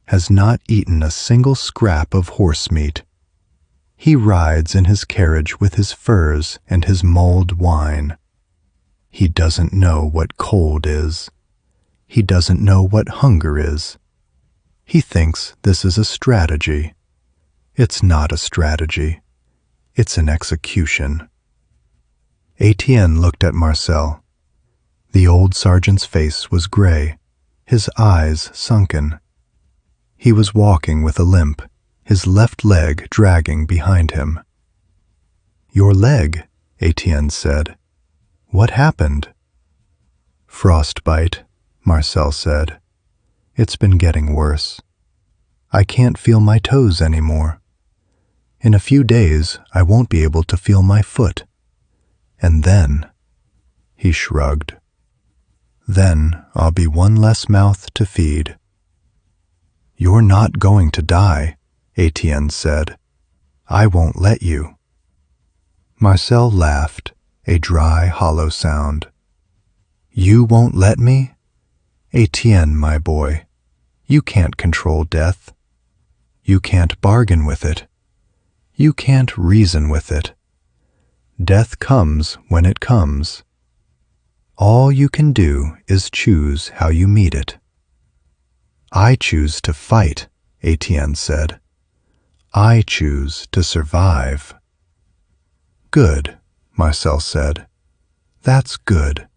"has not eaten a single scrap of horse meat. He rides in his carriage with his furs and his mulled wine. He doesn't know what cold is. He doesn't know what hunger is. He thinks this is a strategy. It's not a strategy. It's an execution." Étienne looked at Marcel. The old sergeant's face was gray, his eyes sunken. He was walking with a limp, his left leg dragging behind him. "Your leg," Étienne said. "What happened?" "Frostbite," Marcel said. "It's been getting worse. I can't feel my toes anymore. In a few days, I won't be able to feel my foot. And then," he shrugged, "then I'll be one less mouth to feed." "You're not going to die," Étienne said. "I won't let you." Marcel laughed, a dry, hollow sound. "You won't let me? Étienne, my boy, you can't control death. You can't bargain with it. You can't reason with it. Death comes when it comes. All you can do is choose how you meet it." "I choose to fight," Étienne said. "I choose to survive." "Good," Marcel said. "That's good.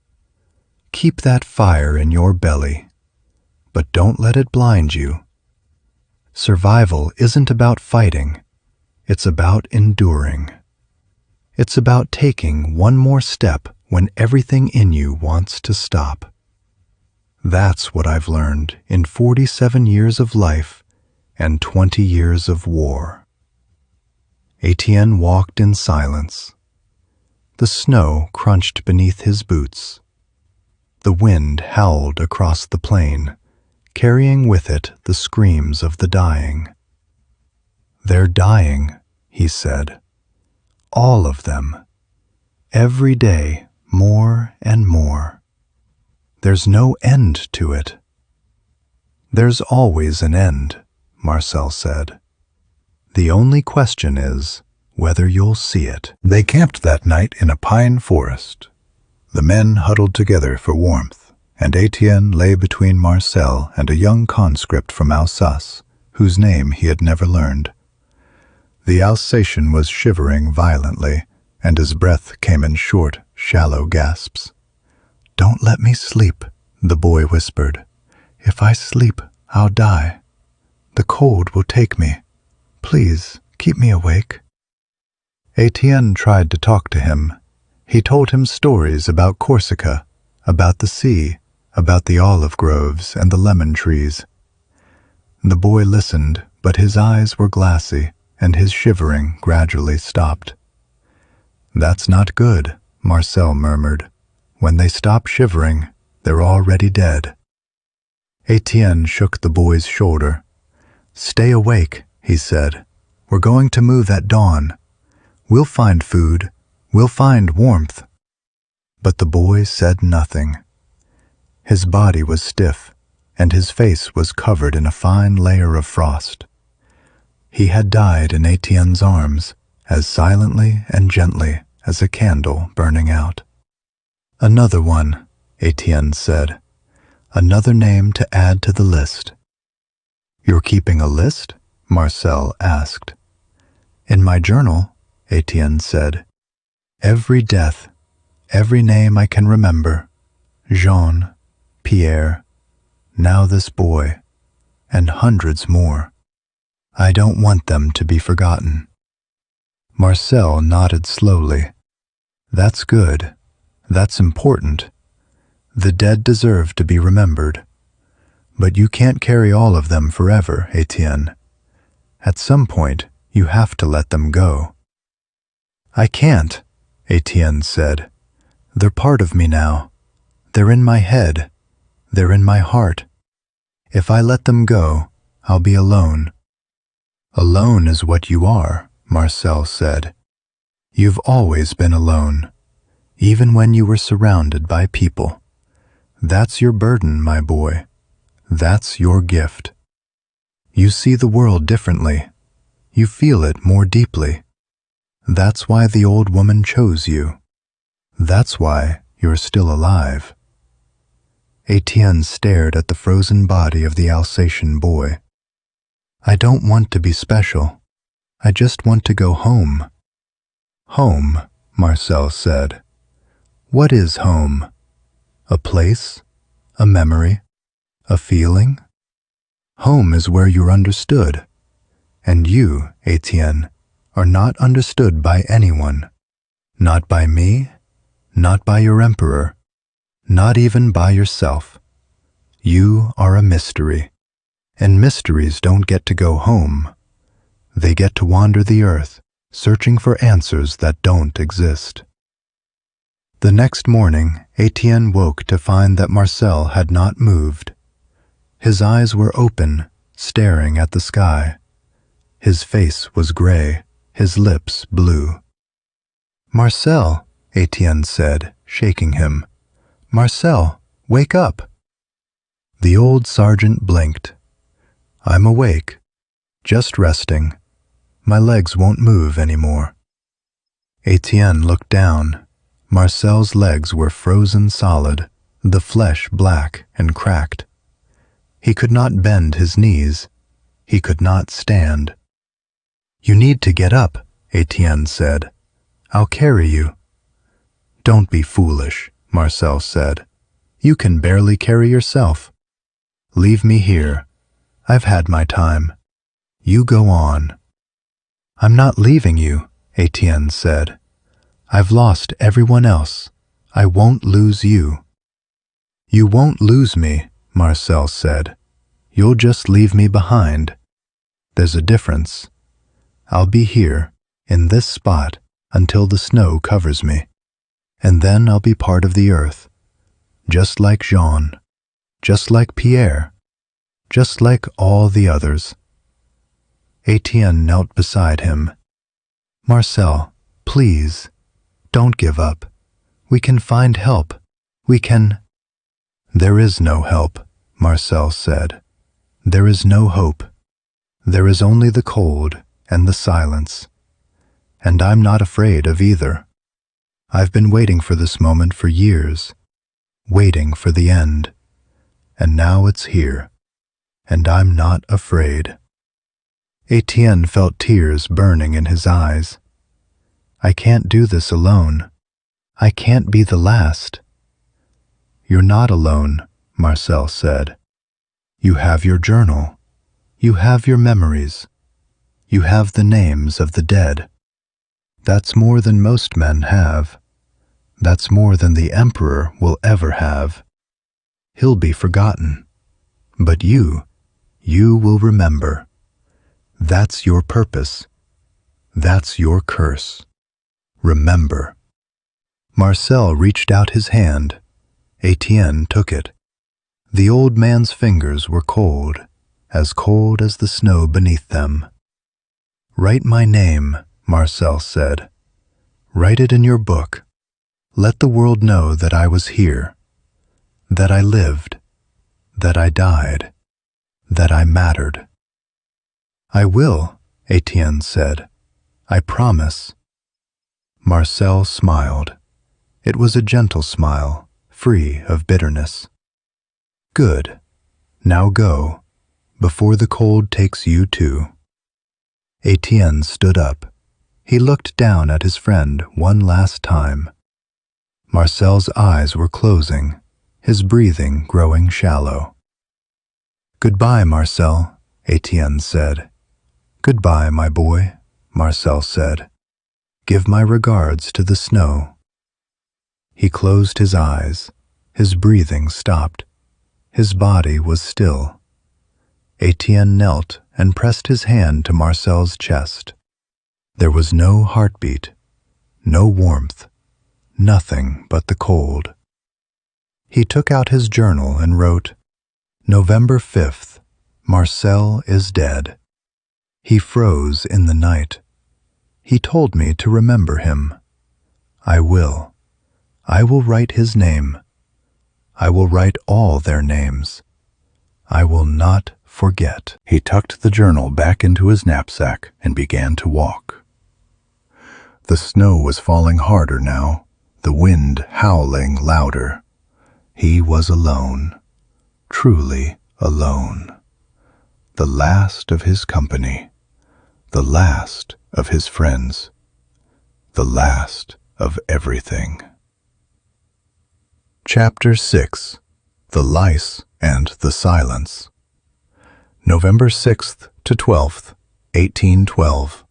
Keep that fire in your belly, but don't let it blind you. Survival isn't about fighting. It's about enduring. It's about taking one more step when everything in you wants to stop. That's what I've learned in 47 years of life and 20 years of war." Étienne walked in silence. The snow crunched beneath his boots. The wind howled across the plain, carrying with it the screams of the dying. "They're dying," he said. "All of them. Every day, more and more. There's no end to it." "There's always an end," Marcel said. "The only question is whether you'll see it." They camped that night in a pine forest. The men huddled together for warmth, and Étienne lay between Marcel and a young conscript from Alsace, whose name he had never learned. The Alsatian was shivering violently, and his breath came in short, shallow gasps. "Don't let me sleep," the boy whispered. "If I sleep, I'll die. The cold will take me. Please, keep me awake." Étienne tried to talk to him. He told him stories about Corsica, about the sea, about the olive groves and the lemon trees. The boy listened, but his eyes were glassy, and his shivering gradually stopped. "That's not good," Marcel murmured. "When they stop shivering, they're already dead." Étienne shook the boy's shoulder. "Stay awake," he said. "We're going to move at dawn. We'll find food. We'll find warmth." But the boy said nothing. His body was stiff, and his face was covered in a fine layer of frost. He had died in Étienne's arms, as silently and gently as a candle burning out. "Another one," Étienne said. "Another name to add to the list." "You're keeping a list?" Marcel asked. "In my journal," Étienne said. "Every death, every name I can remember. Jean, Pierre, now this boy, and hundreds more. I don't want them to be forgotten." Marcel nodded slowly. "That's good. That's important. The dead deserve to be remembered. But you can't carry all of them forever, Étienne. At some point, you have to let them go. I can't, Étienne said. They're part of me now. They're in my head. They're in my heart. If I let them go, I'll be alone. Alone is what you are, Marcel said. You've always been alone, even when you were surrounded by people. That's your burden, my boy. That's your gift. You see the world differently. You feel it more deeply. That's why the old woman chose you. That's why you're still alive. Étienne stared at the frozen body of the Alsatian boy. I don't want to be special. I just want to go home. Home, Marcel said. What is home? A place? A memory? A feeling? Home is where you're understood. And you, Étienne, are not understood by anyone. Not by me, not by your emperor, not even by yourself. You are a mystery, and mysteries don't get to go home. They get to wander the earth, searching for answers that don't exist. The next morning, Étienne woke to find that Marcel had not moved. His eyes were open, staring at the sky. His face was gray, his lips blue. Marcel, Étienne said, shaking him. Marcel, wake up. The old sergeant blinked. I'm awake, just resting. My legs won't move anymore. Étienne looked down. Marcel's legs were frozen solid, the flesh black and cracked. He could not bend his knees. He could not stand. You need to get up, Étienne said. I'll carry you. Don't be foolish, Marcel said. You can barely carry yourself. Leave me here. I've had my time. You go on. I'm not leaving you, Étienne said. I've lost everyone else. I won't lose you. You won't lose me, Marcel said. You'll just leave me behind. There's a difference. I'll be here, in this spot, until the snow covers me. And then I'll be part of the earth. Just like Jean. Just like Pierre. Just like all the others. Étienne knelt beside him. Marcel, please, don't give up. We can find help. We can... There is no help, Marcel said. There is no hope. There is only the cold and the silence. And I'm not afraid of either. I've been waiting for this moment for years, waiting for the end. And now it's here, and I'm not afraid. Étienne felt tears burning in his eyes. I can't do this alone. I can't be the last. You're not alone, Marcel said. You have your journal. You have your memories. You have the names of the dead. That's more than most men have. That's more than the emperor will ever have. He'll be forgotten. But you will remember. That's your purpose. That's your curse. Remember. Marcel reached out his hand. Étienne took it. The old man's fingers were cold as the snow beneath them. Write my name, Marcel said. Write it in your book. Let the world know that I was here, that I lived, that I died, that I mattered. I will, Étienne said. I promise. Marcel smiled. It was a gentle smile, free of bitterness. Good. Now go, before the cold takes you too. Étienne stood up. He looked down at his friend one last time. Marcel's eyes were closing, his breathing growing shallow. Goodbye, Marcel, Étienne said. Goodbye, my boy, Marcel said. Give my regards to the snow. He closed his eyes. His breathing stopped. His body was still. Étienne knelt and pressed his hand to Marcel's chest. There was no heartbeat, no warmth, nothing but the cold. He took out his journal and wrote, "November 5th, Marcel is dead. He froze in the night. He told me to remember him. I will. I will write his name. I will write all their names. I will not forget." He tucked the journal back into his knapsack and began to walk. The snow was falling harder now, the wind howling louder. He was alone, truly alone. The last of his company, the last of his friends, the last of everything. Chapter 6. The Lice and the Silence. November 6th to 12th, 1812.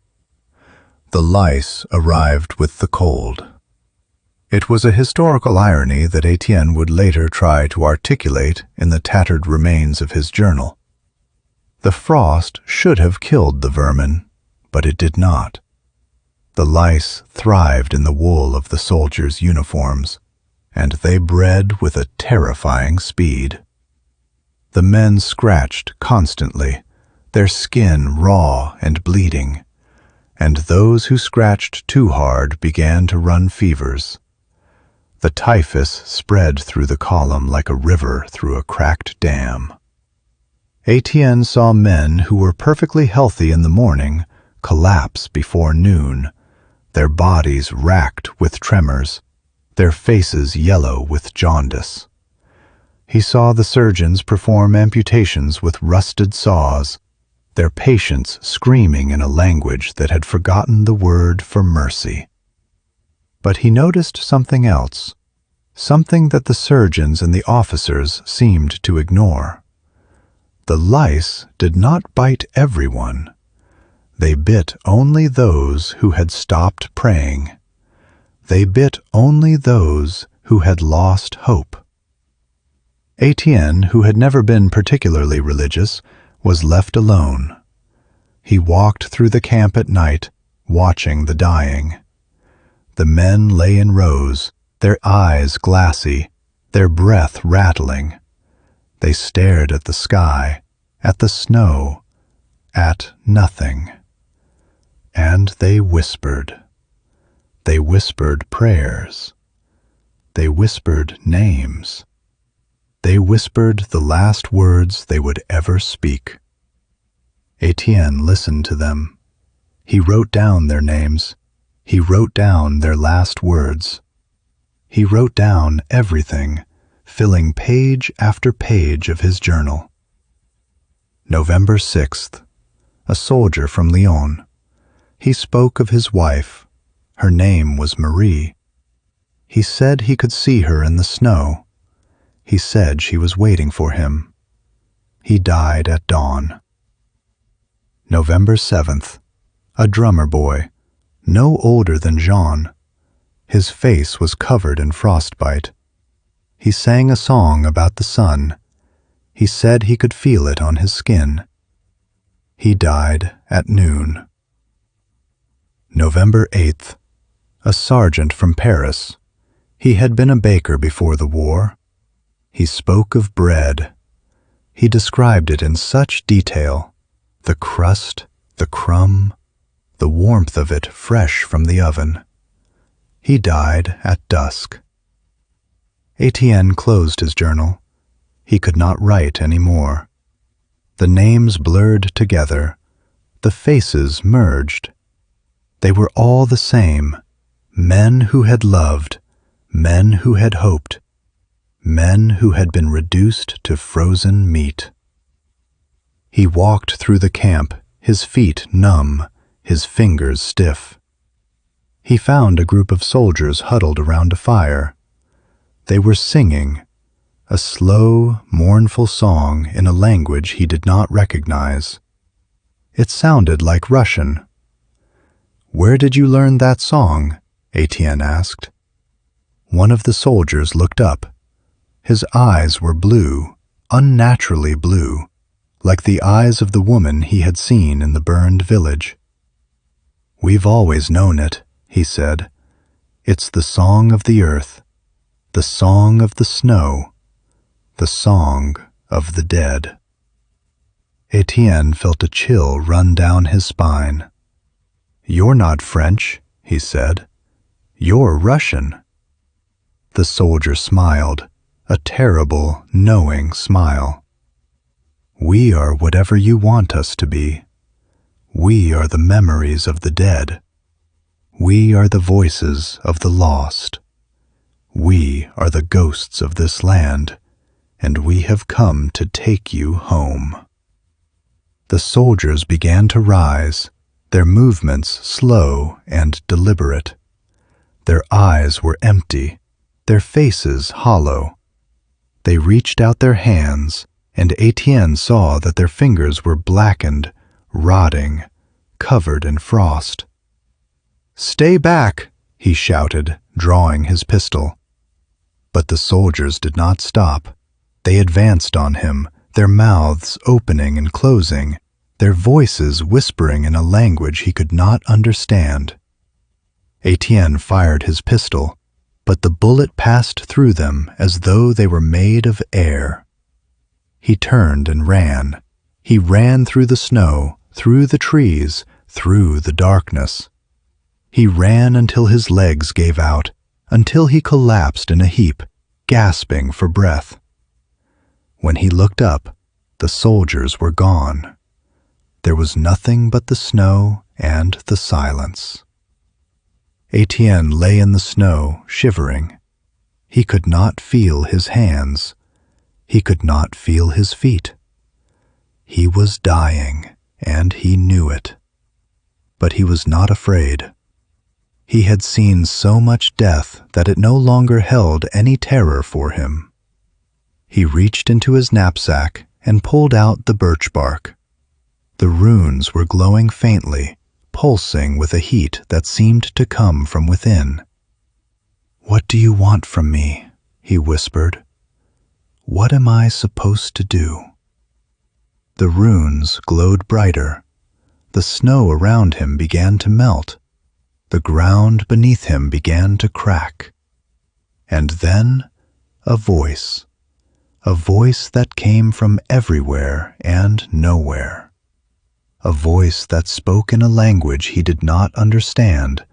The lice arrived with the cold. It was a historical irony that Étienne would later try to articulate in the tattered remains of his journal. The frost should have killed the vermin, but it did not. The lice thrived in the wool of the soldiers' uniforms, and they bred with a terrifying speed. The men scratched constantly, their skin raw and bleeding, and those who scratched too hard began to run fevers. The typhus spread through the column like a river through a cracked dam. Étienne saw men who were perfectly healthy in the morning collapse before noon, their bodies racked with tremors, their faces yellow with jaundice. He saw the surgeons perform amputations with rusted saws, their patients screaming in a language that had forgotten the word for mercy. But he noticed something else, something that the surgeons and the officers seemed to ignore. The lice did not bite everyone. They bit only those who had stopped praying. They bit only those who had lost hope. Étienne, who had never been particularly religious, was left alone. He walked through the camp at night, watching the dying. The men lay in rows, their eyes glassy, their breath rattling. They stared at the sky, at the snow, at nothing. And they whispered. They whispered prayers. They whispered names. They whispered the last words they would ever speak. Étienne listened to them. He wrote down their names. He wrote down their last words. He wrote down everything, filling page after page of his journal. November 6th. A soldier from Lyon. He spoke of his wife. Her name was Marie. He said he could see her in the snow. He said she was waiting for him. He died at dawn. November 7th. A drummer boy, no older than Jean. His face was covered in frostbite. He sang a song about the sun. He said he could feel it on his skin. He died at noon. November 8th. A sergeant from Paris. He had been a baker before the war. He spoke of bread. He described it in such detail, the crust, the crumb, the warmth of it fresh from the oven. He died at dusk. Étienne closed his journal. He could not write any more. The names blurred together. The faces merged. They were all the same, men who had loved, men who had hoped, men who had been reduced to frozen meat. He walked through the camp, his feet numb, his fingers stiff. He found a group of soldiers huddled around a fire. They were singing, a slow, mournful song in a language he did not recognize. It sounded like Russian. "Where did you learn that song?" Étienne asked. One of the soldiers looked up. His eyes were blue, unnaturally blue, like the eyes of the woman he had seen in the burned village. "We've always known it," he said. "It's the song of the earth, the song of the snow, the song of the dead." Étienne felt a chill run down his spine. "You're not French," he said. "You're Russian." The soldier smiled, a terrible, knowing smile. "We are whatever you want us to be. We are the memories of the dead. We are the voices of the lost. We are the ghosts of this land, and we have come to take you home." The soldiers began to rise, their movements slow and deliberate. Their eyes were empty, their faces hollow. They reached out their hands, and Étienne saw that their fingers were blackened, rotting, covered in frost. "Stay back!" he shouted, drawing his pistol. But the soldiers did not stop. They advanced on him, their mouths opening and closing, their voices whispering in a language he could not understand. Étienne fired his pistol, but the bullet passed through them as though they were made of air. He turned and ran. He ran through the snow, through the trees, through the darkness. He ran until his legs gave out, until he collapsed in a heap, gasping for breath. When he looked up, the soldiers were gone. There was nothing but the snow and the silence. Étienne lay in the snow, shivering. He could not feel his hands. He could not feel his feet. He was dying, and he knew it. But he was not afraid. He had seen so much death that it no longer held any terror for him. He reached into his knapsack and pulled out the birch bark. The runes were glowing faintly, pulsing with a heat that seemed to come from within. "What do you want from me?" he whispered. "What am I supposed to do?" The runes glowed brighter. The snow around him began to melt. The ground beneath him began to crack. And then a voice that came from everywhere and nowhere. A voice that spoke in a language he did not understand,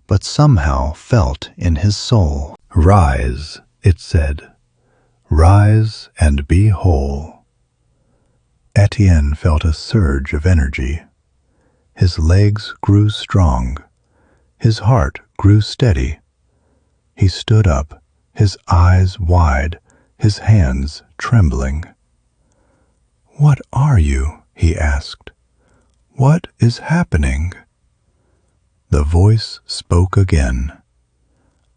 but somehow felt in his soul. "Rise," it said. "Rise and be whole." Étienne felt a surge of energy. His legs grew strong. His heart grew steady. He stood up, his eyes wide, his hands trembling. "What are you?" he asked. "What is happening?" The voice spoke again.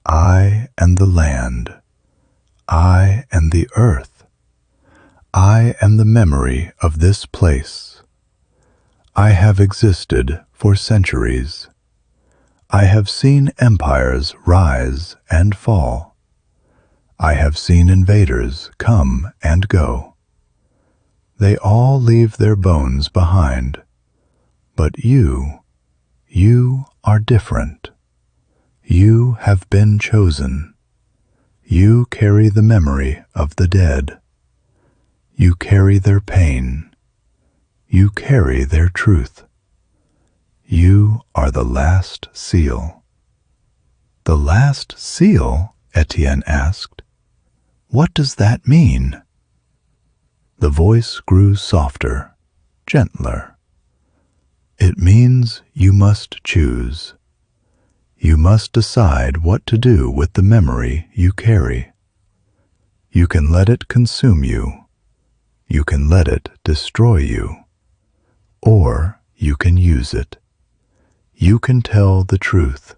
"I am the land. I am the earth. I am the memory of this place. I have existed for centuries. I have seen empires rise and fall. I have seen invaders come and go. They all leave their bones behind. But you are different. You have been chosen. You carry the memory of the dead. You carry their pain. You carry their truth. You are the last seal." "The last seal?" Étienne asked. "What does that mean?" The voice grew softer, gentler. "It means you must choose. You must decide what to do with the memory you carry. You can let it consume you. You can let it destroy you. Or you can use it. You can tell the truth.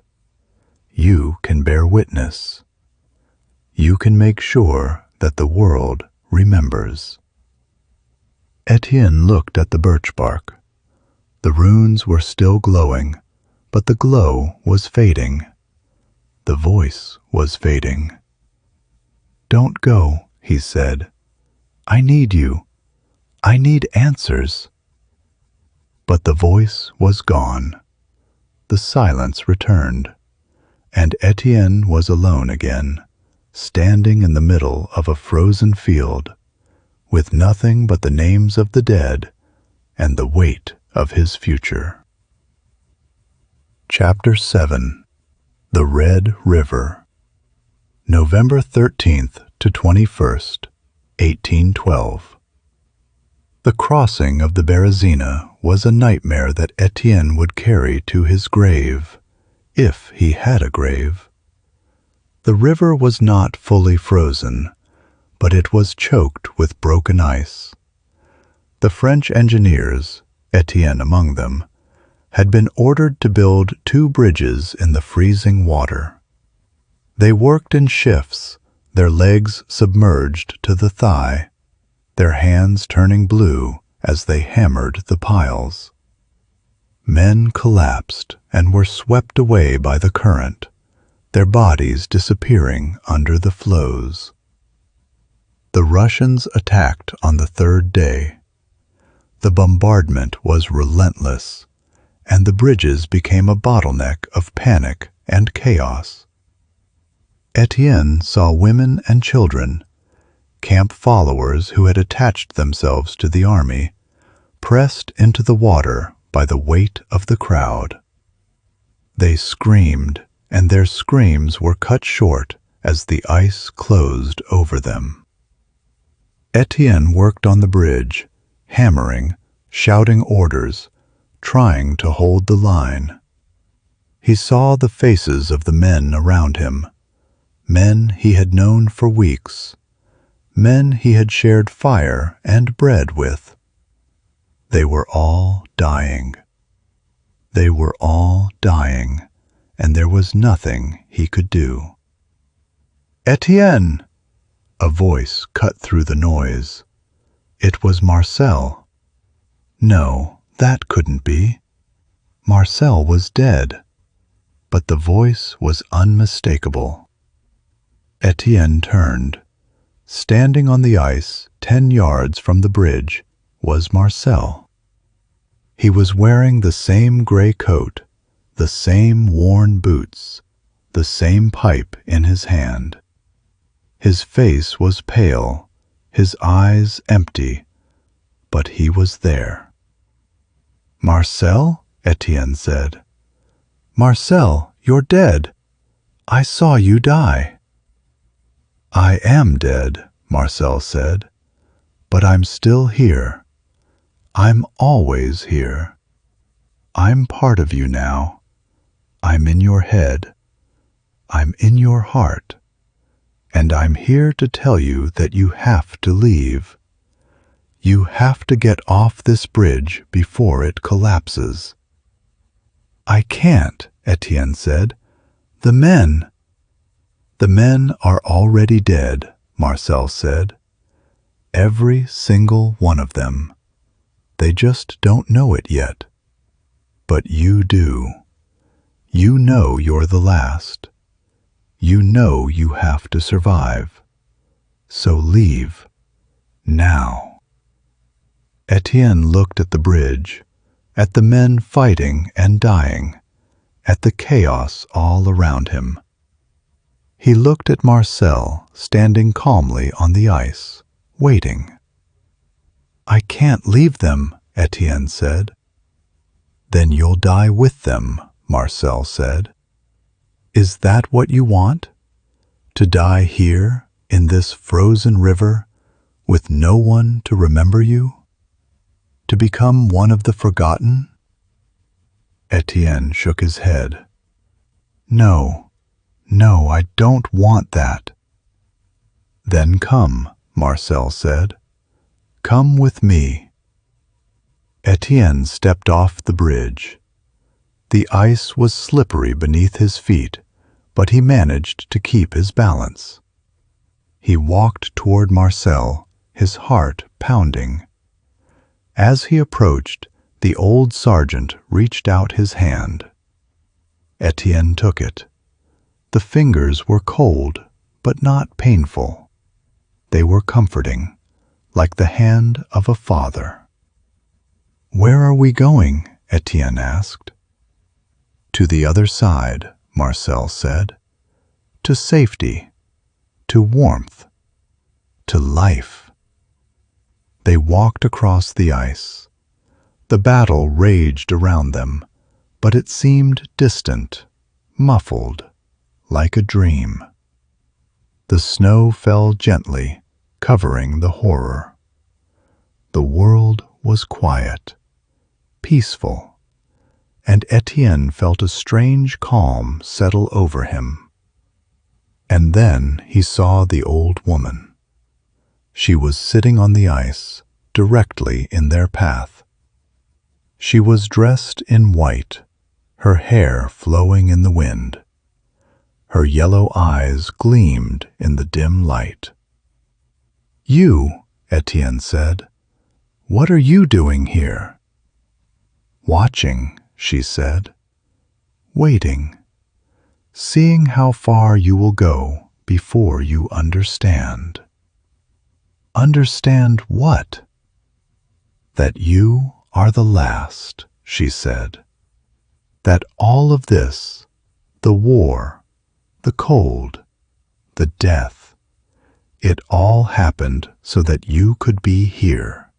You can bear witness. You can make sure that the world remembers." Étienne looked at the birch bark. The runes were still glowing, but the glow was fading. The voice was fading. "Don't go," he said. "I need you. I need answers." But the voice was gone. The silence returned, and Étienne was alone again, standing in the middle of a frozen field, with nothing but the names of the dead and the weight of his future. Chapter 7. The Red River. November 13th to 21st, 1812. The crossing of the Berezina was a nightmare that Étienne would carry to his grave, if he had a grave. The river was not fully frozen, but it was choked with broken ice. The French engineers, Étienne among them, had been ordered to build 2 bridges in the freezing water. They worked in shifts, their legs submerged to the thigh, their hands turning blue as they hammered the piles. Men collapsed and were swept away by the current, their bodies disappearing under the floes. The Russians attacked on the 3rd day. The bombardment was relentless, and the bridges became a bottleneck of panic and chaos. Étienne saw women and children, camp followers who had attached themselves to the army, pressed into the water by the weight of the crowd. They screamed, and their screams were cut short as the ice closed over them. Étienne worked on the bridge, hammering, shouting orders, trying to hold the line. He saw the faces of the men around him, men he had known for weeks, men he had shared fire and bread with. They were all dying. They were all dying, and there was nothing he could do. "Étienne!" A voice cut through the noise. It was Marcel. No, that couldn't be. Marcel was dead, but the voice was unmistakable. Étienne turned. Standing on the ice 10 yards from the bridge was Marcel. He was wearing the same gray coat, the same worn boots, the same pipe in his hand. His face was pale, his eyes empty, but he was there. "Marcel?" Étienne said. "Marcel, you're dead. I saw you die." "I am dead," Marcel said, "but I'm still here. I'm always here. I'm part of you now. I'm in your head. I'm in your heart. And I'm here to tell you that you have to leave. You have to get off this bridge before it collapses." "I can't," Étienne said. "The men—" "The men are already dead," Marcel said. "Every single one of them. They just don't know it yet. But you do. You know you're the last. You know you have to survive. So leave. Now." Étienne looked at the bridge, at the men fighting and dying, at the chaos all around him. He looked at Marcel standing calmly on the ice, waiting. "I can't leave them," Étienne said. "Then you'll die with them," Marcel said. "Is that what you want? To die here, in this frozen river, with no one to remember you? To become one of the forgotten?" Étienne shook his head. "No, no, I don't want that." "Then come," Marcel said. "Come with me." Étienne stepped off the bridge. The ice was slippery beneath his feet, but he managed to keep his balance. He walked toward Marcel, his heart pounding. As he approached, the old sergeant reached out his hand. Étienne took it. The fingers were cold, but not painful. They were comforting, like the hand of a father. "Where are we going?" Étienne asked. "To the other side," Marcel said. "To safety, to warmth, to life." They walked across the ice. The battle raged around them, but it seemed distant, muffled, like a dream. The snow fell gently, covering the horror. The world was quiet, peaceful, and Étienne felt a strange calm settle over him. And then he saw the old woman. She was sitting on the ice, directly in their path. She was dressed in white, her hair flowing in the wind. Her yellow eyes gleamed in the dim light. "You," Étienne said, "what are you doing here?" "Watching," she said, "waiting, seeing how far you will go before you understand." "Understand what?" "That you are the last," she said. "That all of this, the war, the cold, the death, it all happened so that you could be here,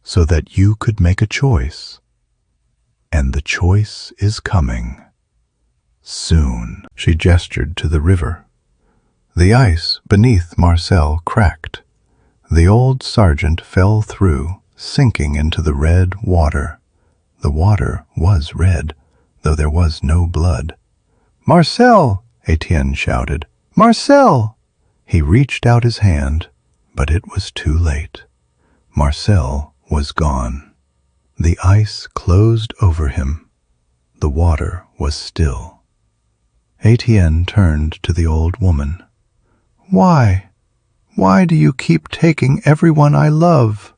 so that you could make a choice. And the choice is coming. Soon." She gestured to the river. The ice beneath Marcel cracked. The old sergeant fell through, sinking into the red water. The water was red, though there was no blood. "Marcel!" Étienne shouted. "Marcel!" He reached out his hand, but it was too late. Marcel was gone. The ice closed over him. The water was still. Étienne turned to the old woman. "Why? Why do you keep taking everyone I love?"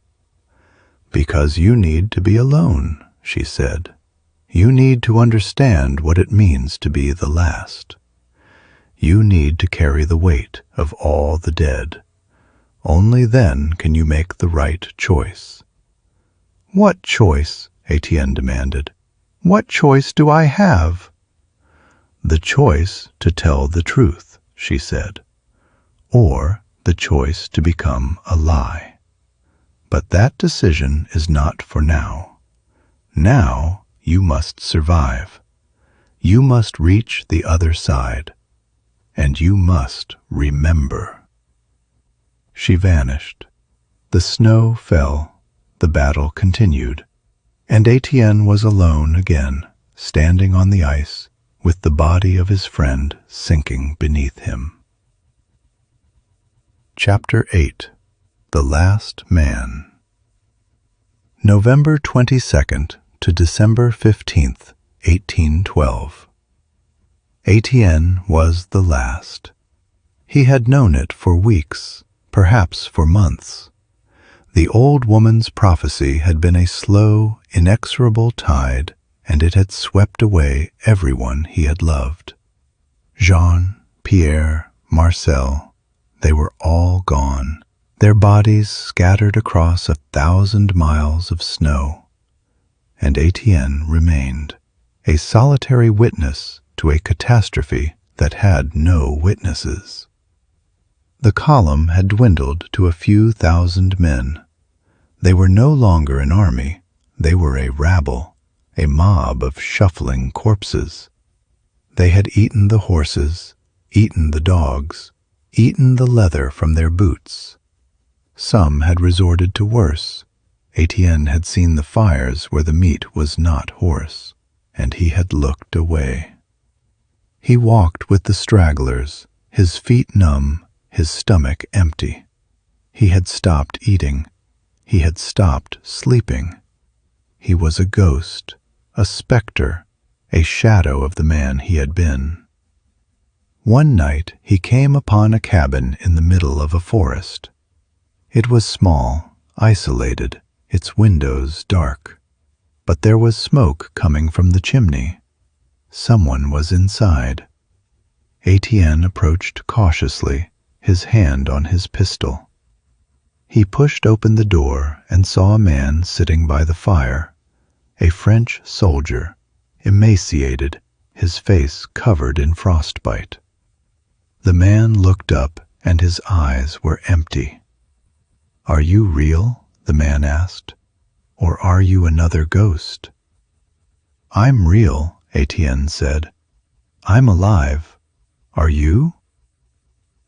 "Because you need to be alone," she said. "You need to understand what it means to be the last. You need to carry the weight of all the dead. Only then can you make the right choice." "What choice?" Étienne demanded. "What choice do I have?" "The choice to tell the truth," she said, "or the choice to become a lie. But that decision is not for now. Now you must survive. You must reach the other side. And you must remember." She vanished. The snow fell. The battle continued. And Étienne was alone again, standing on the ice, with the body of his friend sinking beneath him. Chapter 8. The Last Man. November 22nd to December 15th, 1812. Étienne was the last. He had known it for weeks, perhaps for months. The old woman's prophecy had been a slow, inexorable tide, and it had swept away everyone he had loved. Jean, Pierre, Marcel, they were all gone, their bodies scattered across 1,000 miles of snow. And Étienne remained, a solitary witness to a catastrophe that had no witnesses. The column had dwindled to a few thousand men. They were no longer an army, they were a rabble, a mob of shuffling corpses. They had eaten the horses, eaten the dogs, eaten the leather from their boots. Some had resorted to worse. Étienne had seen the fires where the meat was not horse, and he had looked away. He walked with the stragglers, his feet numb, his stomach empty. He had stopped eating. He had stopped sleeping. He was a ghost, a specter, a shadow of the man he had been. One night he came upon a cabin in the middle of a forest. It was small, isolated, its windows dark. But there was smoke coming from the chimney. Someone was inside. Étienne approached cautiously, his hand on his pistol. He pushed open the door and saw a man sitting by the fire, a French soldier, emaciated, his face covered in frostbite. The man looked up and his eyes were empty. "Are you real?" the man asked, "or are you another ghost?" "I'm real," Étienne said. "I'm alive. Are you?"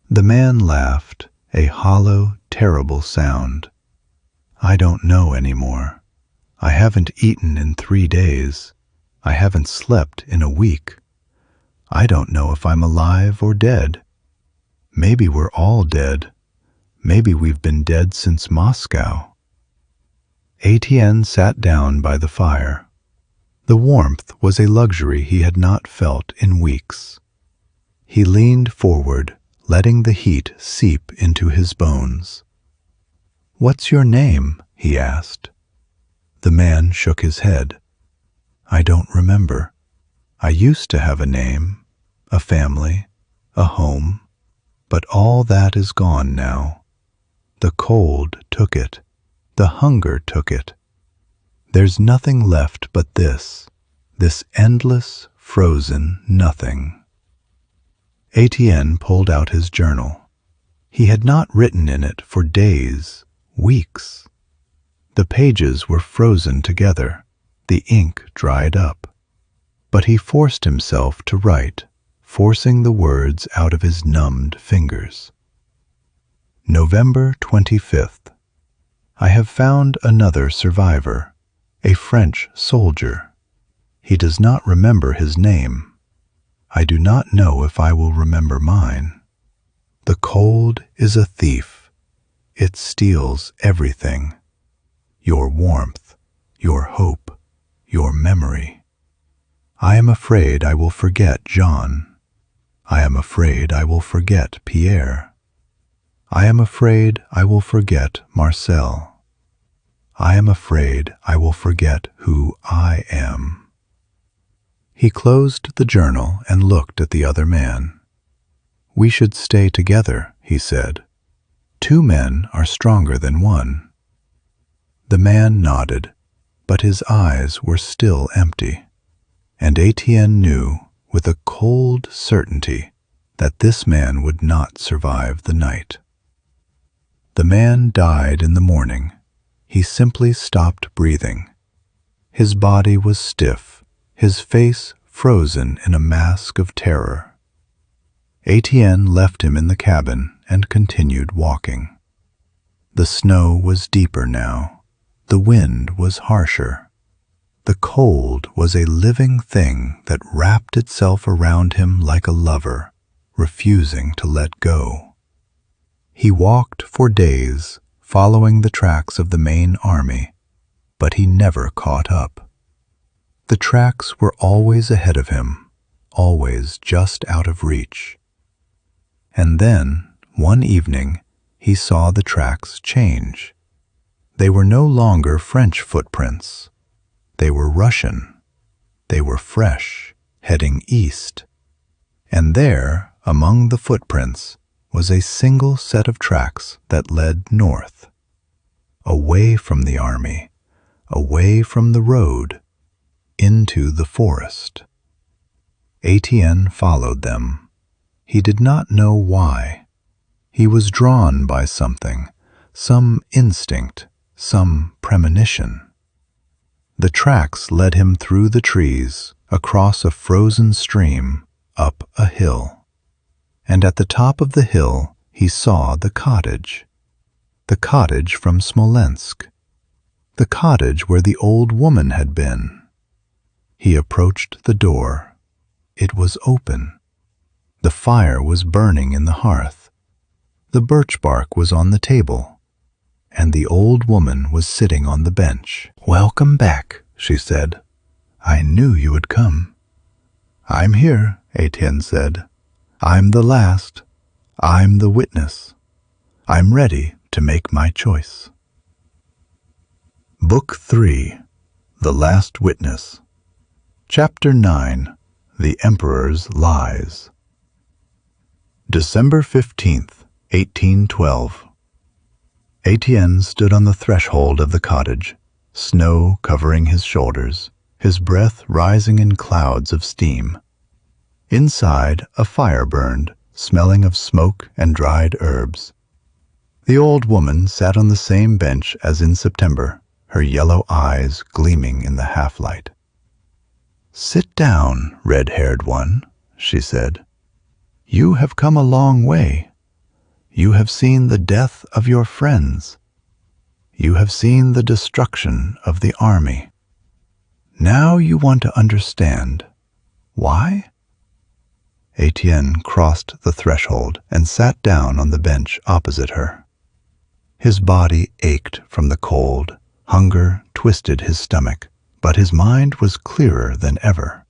The man laughed, a hollow, terrible sound. "I don't know anymore. I haven't eaten in 3 days. I haven't slept in a week. I don't know if I'm alive or dead. Maybe we're all dead. Maybe we've been dead since Moscow." Étienne sat down by the fire. The warmth was a luxury he had not felt in weeks. He leaned forward, letting the heat seep into his bones. "What's your name?" he asked. The man shook his head. "I don't remember. I used to have a name, a family, a home, but all that is gone now. The cold took it. The hunger took it. There's nothing left but this endless, frozen nothing." Étienne pulled out his journal. He had not written in it for days, weeks. The pages were frozen together, the ink dried up. But he forced himself to write, forcing the words out of his numbed fingers. November 25th. I have found another survivor, a French soldier. He does not remember his name. I do not know if I will remember mine. The cold is a thief. It steals everything. Your warmth, your hope, your memory. I am afraid I will forget Jean. I am afraid I will forget Pierre. I am afraid I will forget Marcel. I am afraid I will forget who I am. He closed the journal and looked at the other man. "We should stay together," he said. "2 men are stronger than 1. The man nodded, but his eyes were still empty, and Étienne knew with a cold certainty that this man would not survive the night. The man died in the morning. He simply stopped breathing. His body was stiff, his face frozen in a mask of terror. Étienne left him in the cabin and continued walking. The snow was deeper now. The wind was harsher. The cold was a living thing that wrapped itself around him like a lover, refusing to let go. He walked for days, following the tracks of the main army, but he never caught up. The tracks were always ahead of him, always just out of reach. And then, one evening, he saw the tracks change. They were no longer French footprints. They were Russian. They were fresh, heading east. And there, among the footprints, was a single set of tracks that led north, away from the army, away from the road, into the forest. Étienne followed them. He did not know why. He was drawn by something, some instinct, some premonition. The tracks led him through the trees, across a frozen stream, up a hill. And at the top of the hill he saw the cottage from Smolensk, the cottage where the old woman had been. He approached the door. It was open. The fire was burning in the hearth. The birch bark was on the table, and the old woman was sitting on the bench. "Welcome back," she said. "I knew you would come." "I'm here," Étienne said. "I'm the last. I'm the witness. I'm ready to make my choice." Book 3, The Last Witness. Chapter 9, The Emperor's Lies. December 15th, 1812. Étienne stood on the threshold of the cottage, snow covering his shoulders, his breath rising in clouds of steam. Inside, a fire burned, smelling of smoke and dried herbs. The old woman sat on the same bench as in September, her yellow eyes gleaming in the half-light. "Sit down, red-haired one," she said. "You have come a long way. You have seen the death of your friends. You have seen the destruction of the army. Now you want to understand. Why?" Étienne crossed the threshold and sat down on the bench opposite her. His body ached from the cold, hunger twisted his stomach, but his mind was clearer than ever.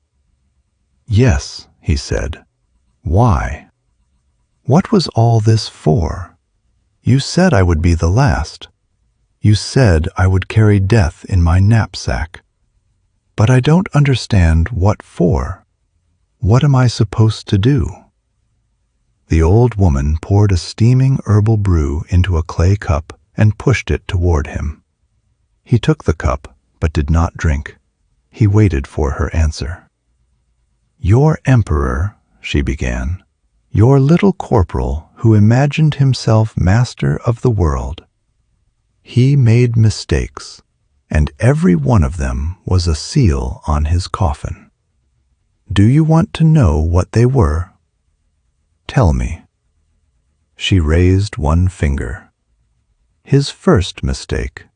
"Yes," he said. "Why? What was all this for? You said I would be the last. You said I would carry death in my knapsack. But I don't understand what for. What am I supposed to do?" The old woman poured a steaming herbal brew into a clay cup and pushed it toward him. He took the cup, but did not drink. He waited for her answer. "Your emperor," she began, "your little corporal who imagined himself master of the world. He made mistakes, and every one of them was a seal on his coffin. Do you want to know what they were? Tell me." She raised one finger. His first mistake.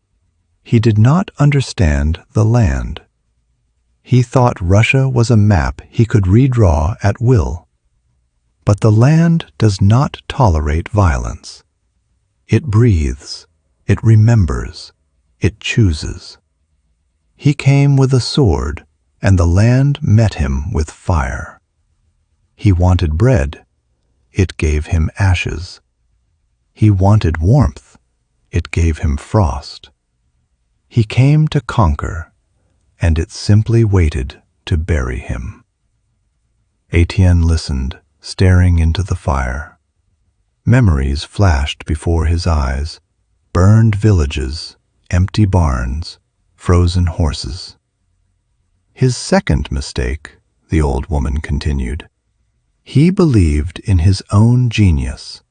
He did not understand the land. He thought Russia was a map he could redraw at will. But the land does not tolerate violence. It breathes, it remembers, it chooses. He came with a sword, and the land met him with fire. He wanted bread, it gave him ashes. He wanted warmth, it gave him frost. He came to conquer, and it simply waited to bury him. Étienne listened, staring into the fire. Memories flashed before his eyes, burned villages, empty barns, frozen horses. His second mistake, the old woman continued. He believed in his own genius.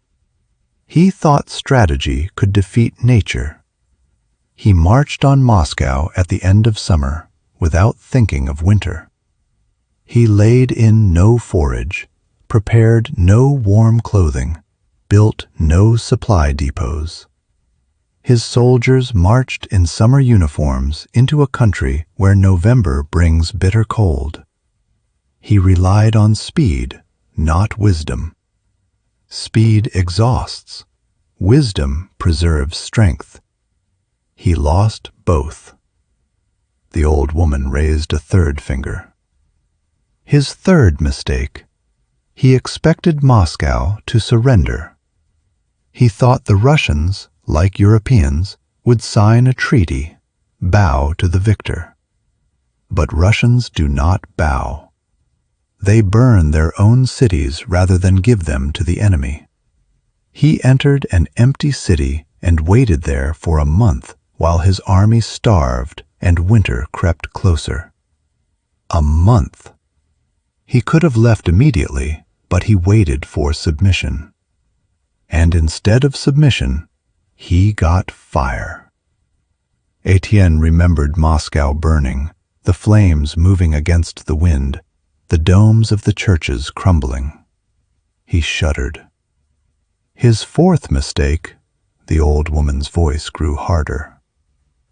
He thought strategy could defeat nature. He marched on Moscow at the end of summer without thinking of winter. He laid in no forage, prepared no warm clothing, built no supply depots. His soldiers marched in summer uniforms into a country where November brings bitter cold. He relied on speed, not wisdom. Speed exhausts. Wisdom preserves strength. He lost both. The old woman raised a third finger. His third mistake. He expected Moscow to surrender. He thought the Russians, like Europeans, would sign a treaty, bow to the victor. But Russians do not bow. They burn their own cities rather than give them to the enemy. He entered an empty city and waited there for a month while his army starved and winter crept closer. A month. He could have left immediately, but he waited for submission. And instead of submission, he got fire. Étienne remembered Moscow burning, the flames moving against the wind, the domes of the churches crumbling. He shuddered. His fourth mistake, the old woman's voice grew harder.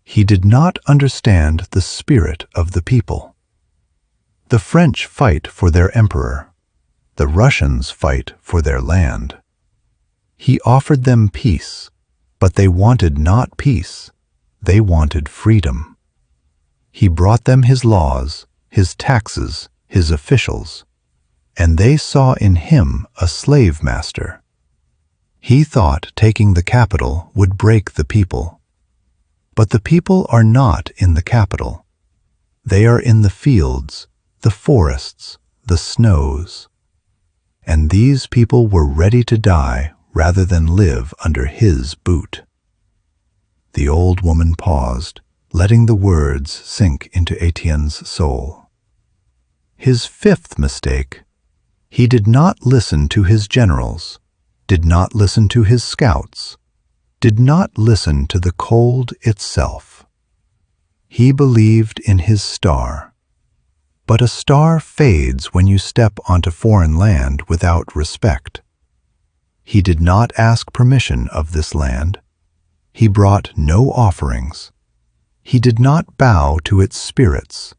He did not understand the spirit of the people. The French fight for their emperor. The Russians fight for their land. He offered them peace, but they wanted not peace. They wanted freedom. He brought them his laws, his taxes, his officials, and they saw in him a slave master. He thought taking the capital would break the people. But the people are not in the capital. They are in the fields, the forests, the snows. And these people were ready to die rather than live under his boot. The old woman paused, letting the words sink into Étienne's soul. His fifth mistake: he did not listen to his generals, did not listen to his scouts, did not listen to the cold itself. He believed in his star. But a star fades when you step onto foreign land without respect. He did not ask permission of this land. He brought no offerings. He did not bow to its spirits,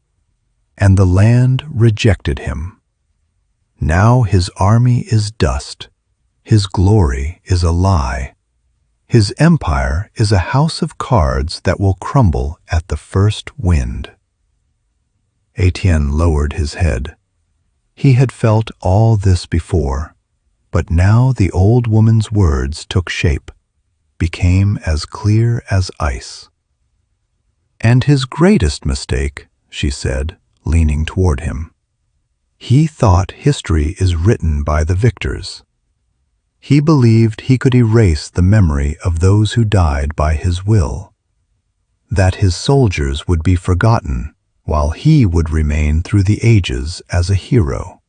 and the land rejected him. Now his army is dust. His glory is a lie. His empire is a house of cards that will crumble at the first wind. Étienne lowered his head. He had felt all this before, but now the old woman's words took shape, became as clear as ice. "And his greatest mistake," she said, leaning toward him. "He thought history is written by the victors. He believed he could erase the memory of those who died by his will, that his soldiers would be forgotten while he would remain through the ages as a hero.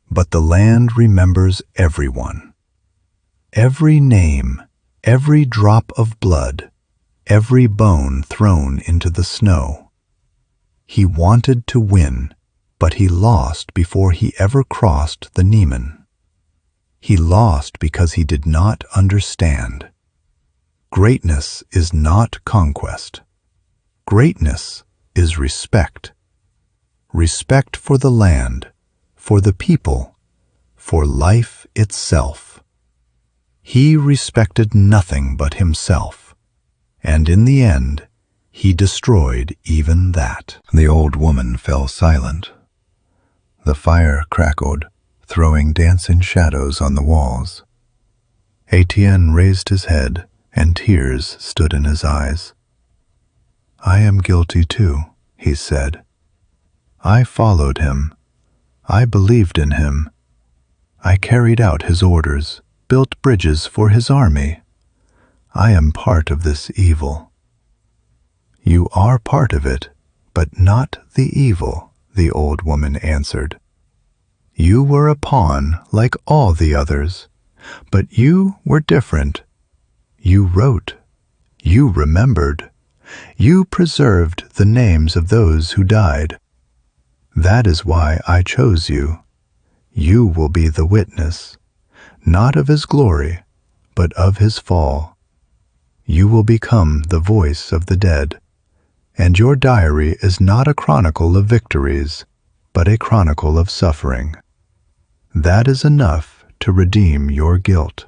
But the land remembers everyone. Every name, every drop of blood, every bone thrown into the snow. He wanted to win, but he lost before he ever crossed the Niemen. He lost because he did not understand. Greatness is not conquest. Greatness is respect. Respect for the land, for the people, for life itself. He respected nothing but himself, and in the end, he destroyed even that." The old woman fell silent. The fire crackled, throwing dancing shadows on the walls. Étienne raised his head, and tears stood in his eyes. "I am guilty too," he said. "I followed him. I believed in him. I carried out his orders, built bridges for his army. I am part of this evil." "You are part of it, but not the evil," the old woman answered. "You were a pawn like all the others, but you were different. You wrote. You remembered. You preserved the names of those who died. That is why I chose you. You will be the witness, not of his glory, but of his fall. You will become the voice of the dead, and your diary is not a chronicle of victories, but a chronicle of suffering. That is enough to redeem your guilt."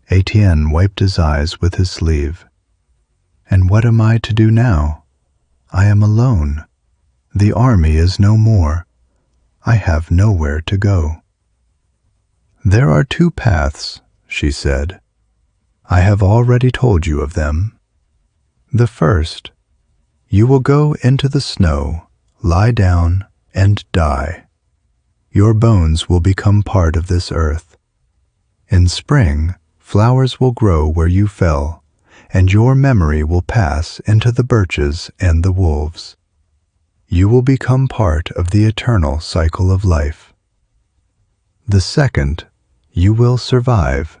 Étienne wiped his eyes with his sleeve. "And what am I to do now? I am alone. The army is no more. I have nowhere to go." "There are two paths," she said. "I have already told you of them. The first, you will go into the snow, lie down, and die. Your bones will become part of this earth. In spring, flowers will grow where you fell, and your memory will pass into the birches and the wolves. You will become part of the eternal cycle of life. The second, you will survive.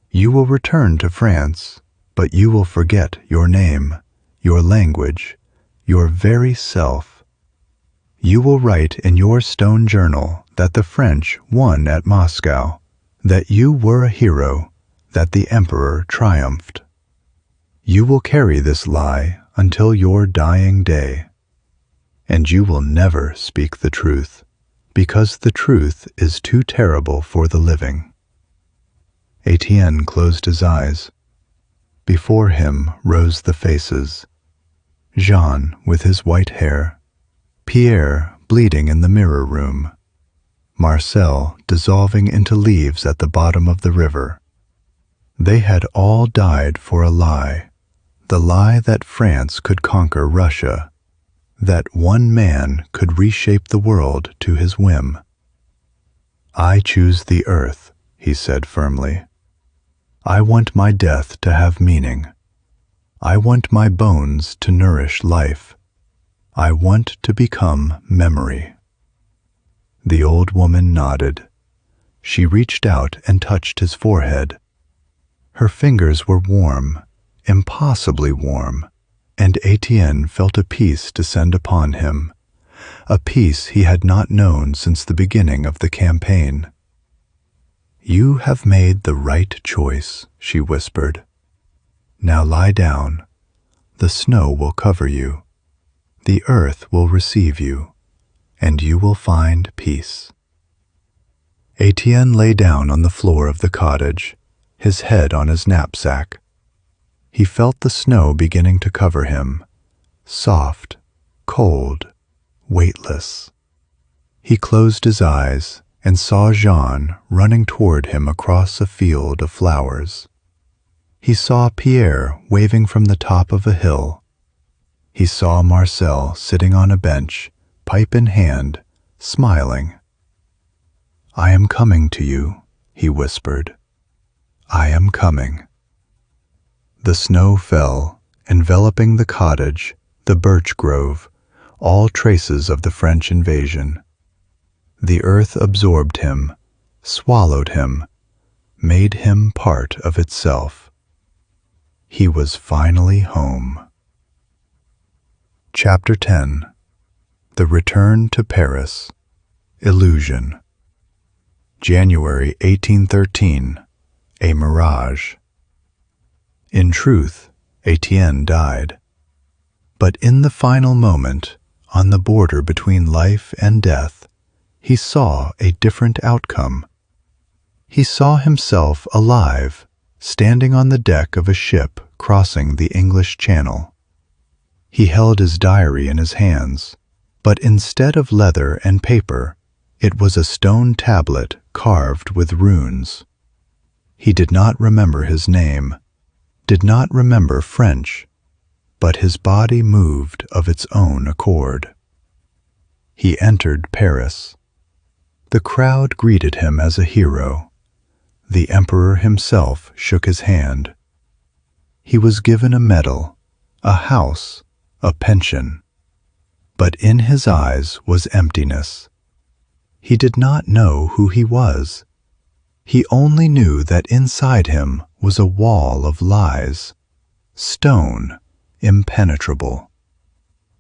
You will return to France, but you will forget your name, your language, your very self. You will write in your stone journal that the French won at Moscow, that you were a hero, that the emperor triumphed. You will carry this lie until your dying day. And you will never speak the truth, because the truth is too terrible for the living." Étienne closed his eyes. Before him rose the faces. Jean with his white hair, Pierre bleeding in the mirror room, Marcel dissolving into leaves at the bottom of the river. They had all died for a lie, the lie that France could conquer Russia, that one man could reshape the world to his whim. "I choose the earth," he said firmly. "I want my death to have meaning. I want my bones to nourish life. I want to become memory." The old woman nodded. She reached out and touched his forehead. Her fingers were warm, impossibly warm, and Étienne felt a peace descend upon him, a peace he had not known since the beginning of the campaign. "You have made the right choice," she whispered. "Now lie down. The snow will cover you. The earth will receive you, and you will find peace." Étienne lay down on the floor of the cottage, his head on his knapsack. He felt the snow beginning to cover him, soft, cold, weightless. He closed his eyes and saw Jean running toward him across a field of flowers. He saw Pierre waving from the top of a hill. He saw Marcel sitting on a bench, pipe in hand, smiling. "I am coming to you," he whispered. "I am coming." The snow fell, enveloping the cottage, the birch grove, all traces of the French invasion. The earth absorbed him, swallowed him, made him part of itself. He was finally home. Chapter 10. The Return to Paris. Illusion. January 1813. A mirage. In truth, Étienne died. But in the final moment, on the border between life and death, he saw a different outcome. He saw himself alive, standing on the deck of a ship crossing the English Channel. He held his diary in his hands, but instead of leather and paper, it was a stone tablet carved with runes. He did not remember his name, did not remember French, but his body moved of its own accord. He entered Paris. The crowd greeted him as a hero. The emperor himself shook his hand. He was given a medal, a house, a pension. But in his eyes was emptiness. He did not know who he was. He only knew that inside him was a wall of lies, stone, impenetrable.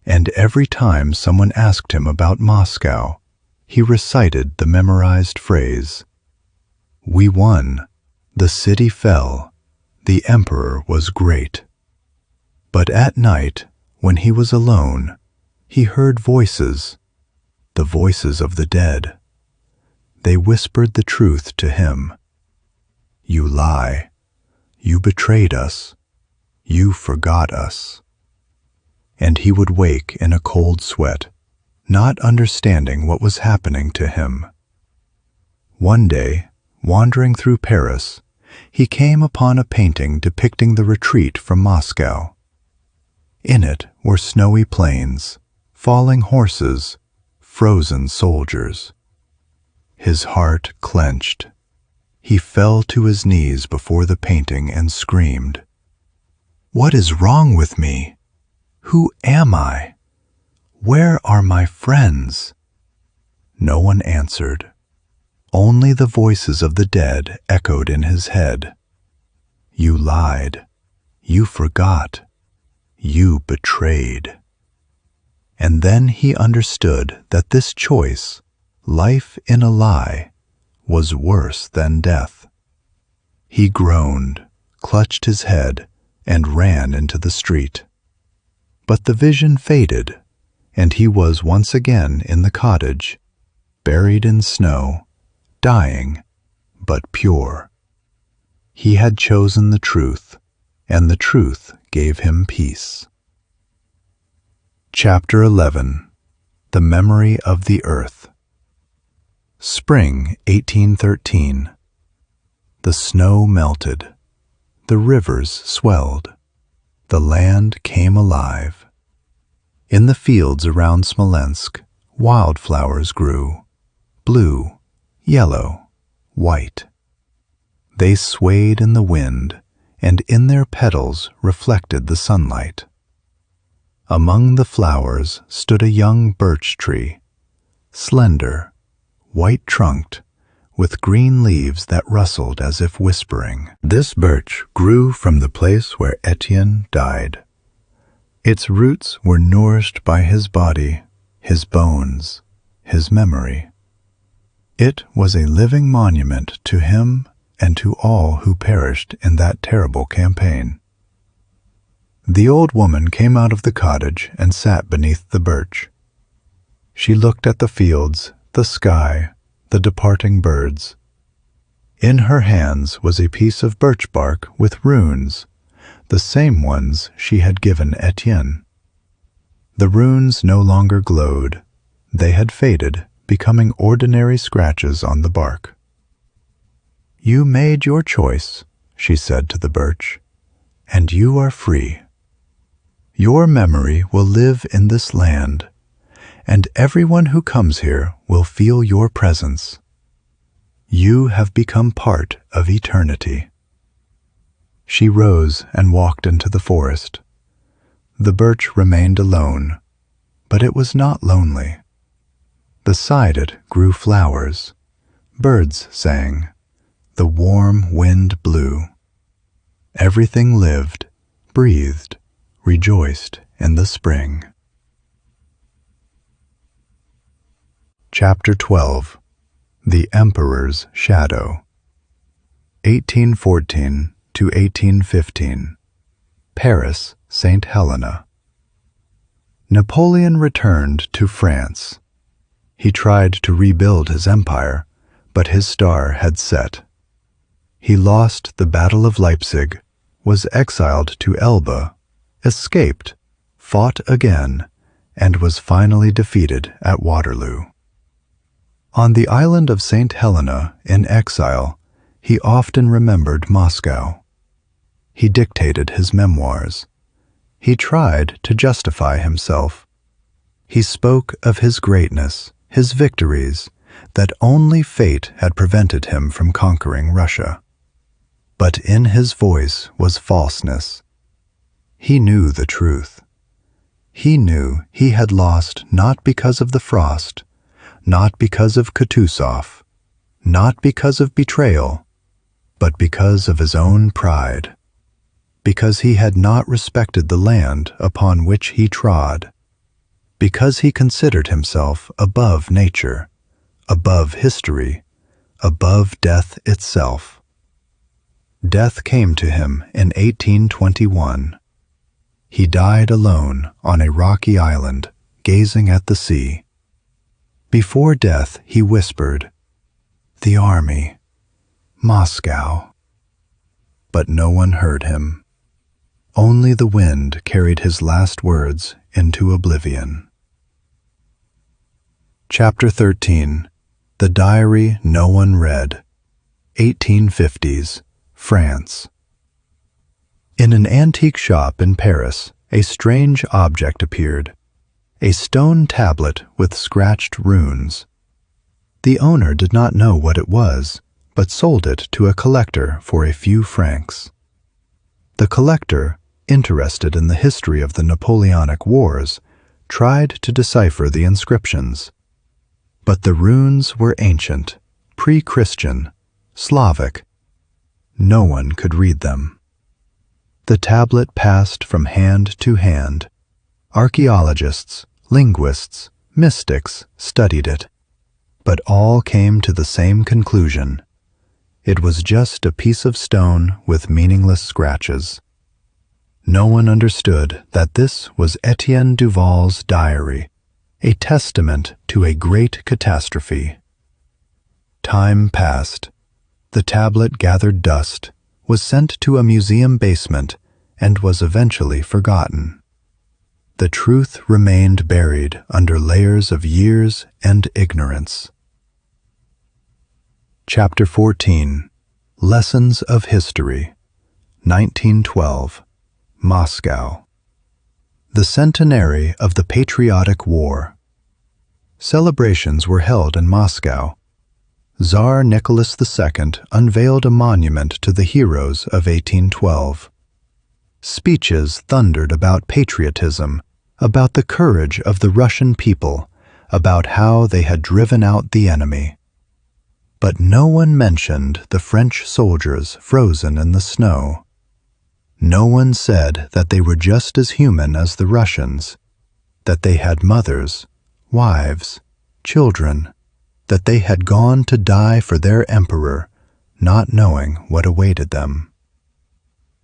And every time someone asked him about Moscow, he recited the memorized phrase, "We won, the city fell, the emperor was great." But at night, when he was alone, he heard voices, the voices of the dead. They whispered the truth to him. "You lie. You betrayed us. You forgot us." And he would wake in a cold sweat, not understanding what was happening to him. One day, wandering through Paris, he came upon a painting depicting the retreat from Moscow. In it were snowy plains, falling horses, frozen soldiers. His heart clenched. He fell to his knees before the painting and screamed, "What is wrong with me? Who am I? Where are my friends?" No one answered. Only the voices of the dead echoed in his head. "You lied. You forgot. You betrayed." And then he understood that this choice, life in a lie, was worse than death. He groaned, clutched his head, and ran into the street. But the vision faded, and he was once again in the cottage, buried in snow, dying, but pure. He had chosen the truth, and the truth gave him peace. Chapter 11. The Memory of the Earth. Spring 1813. The snow melted. The rivers swelled. The land came alive. In the fields around Smolensk, wildflowers grew, blue, yellow, white. They swayed in the wind, and in their petals reflected the sunlight. Among the flowers stood a young birch tree, slender, white-trunked, with green leaves that rustled as if whispering. This birch grew from the place where Étienne died. Its roots were nourished by his body, his bones, his memory. It was a living monument to him and to all who perished in that terrible campaign. The old woman came out of the cottage and sat beneath the birch. She looked at the fields, the sky, the departing birds. In her hands was a piece of birch bark with runes, the same ones she had given Étienne. The runes no longer glowed. They had faded, becoming ordinary scratches on the bark. "You made your choice," she said to the birch, "and you are free. Your memory will live in this land, and everyone who comes here will feel your presence. You have become part of eternity." She rose and walked into the forest. The birch remained alone, but it was not lonely. Beside it grew flowers. Birds sang. The warm wind blew. Everything lived, breathed, rejoiced in the spring. Chapter 12. The Emperor's Shadow. 1814 to 1815. Paris, St. Helena. Napoleon returned to France. He tried to rebuild his empire, but his star had set. He lost the Battle of Leipzig, was exiled to Elba, escaped, fought again, and was finally defeated at Waterloo. On the island of St. Helena, in exile, he often remembered Moscow. He dictated his memoirs. He tried to justify himself. He spoke of his greatness, his victories, that only fate had prevented him from conquering Russia. But in his voice was falseness. He knew the truth. He knew he had lost not because of the frost, not because of Kutuzov, not because of betrayal, but because of his own pride, because he had not respected the land upon which he trod, because he considered himself above nature, above history, above death itself. Death came to him in 1821. He died alone on a rocky island, gazing at the sea. Before death he whispered, "The army, Moscow." But no one heard him. Only the wind carried his last words into oblivion. Chapter 13. The Diary No One Read. 1850s, France. In an antique shop in Paris, a strange object appeared, a stone tablet with scratched runes. The owner did not know what it was, but sold it to a collector for a few francs. The collector, interested in the history of the Napoleonic Wars, tried to decipher the inscriptions. But the runes were ancient, pre-Christian, Slavic. No one could read them. The tablet passed from hand to hand. Archaeologists, linguists, mystics studied it, but all came to the same conclusion. It was just a piece of stone with meaningless scratches. No one understood that this was Étienne Duval's diary, a testament to a great catastrophe. Time passed. The tablet gathered dust, was sent to a museum basement, and was eventually forgotten. The truth remained buried under layers of years and ignorance. Chapter 14. Lessons of History. 1912. Moscow. The centenary of the Patriotic War. Celebrations were held in Moscow. Tsar Nicholas II unveiled a monument to the heroes of 1812. Speeches thundered about patriotism, about the courage of the Russian people, about how they had driven out the enemy. But no one mentioned the French soldiers frozen in the snow. No one said that they were just as human as the Russians, that they had mothers, wives, children, that they had gone to die for their emperor, not knowing what awaited them.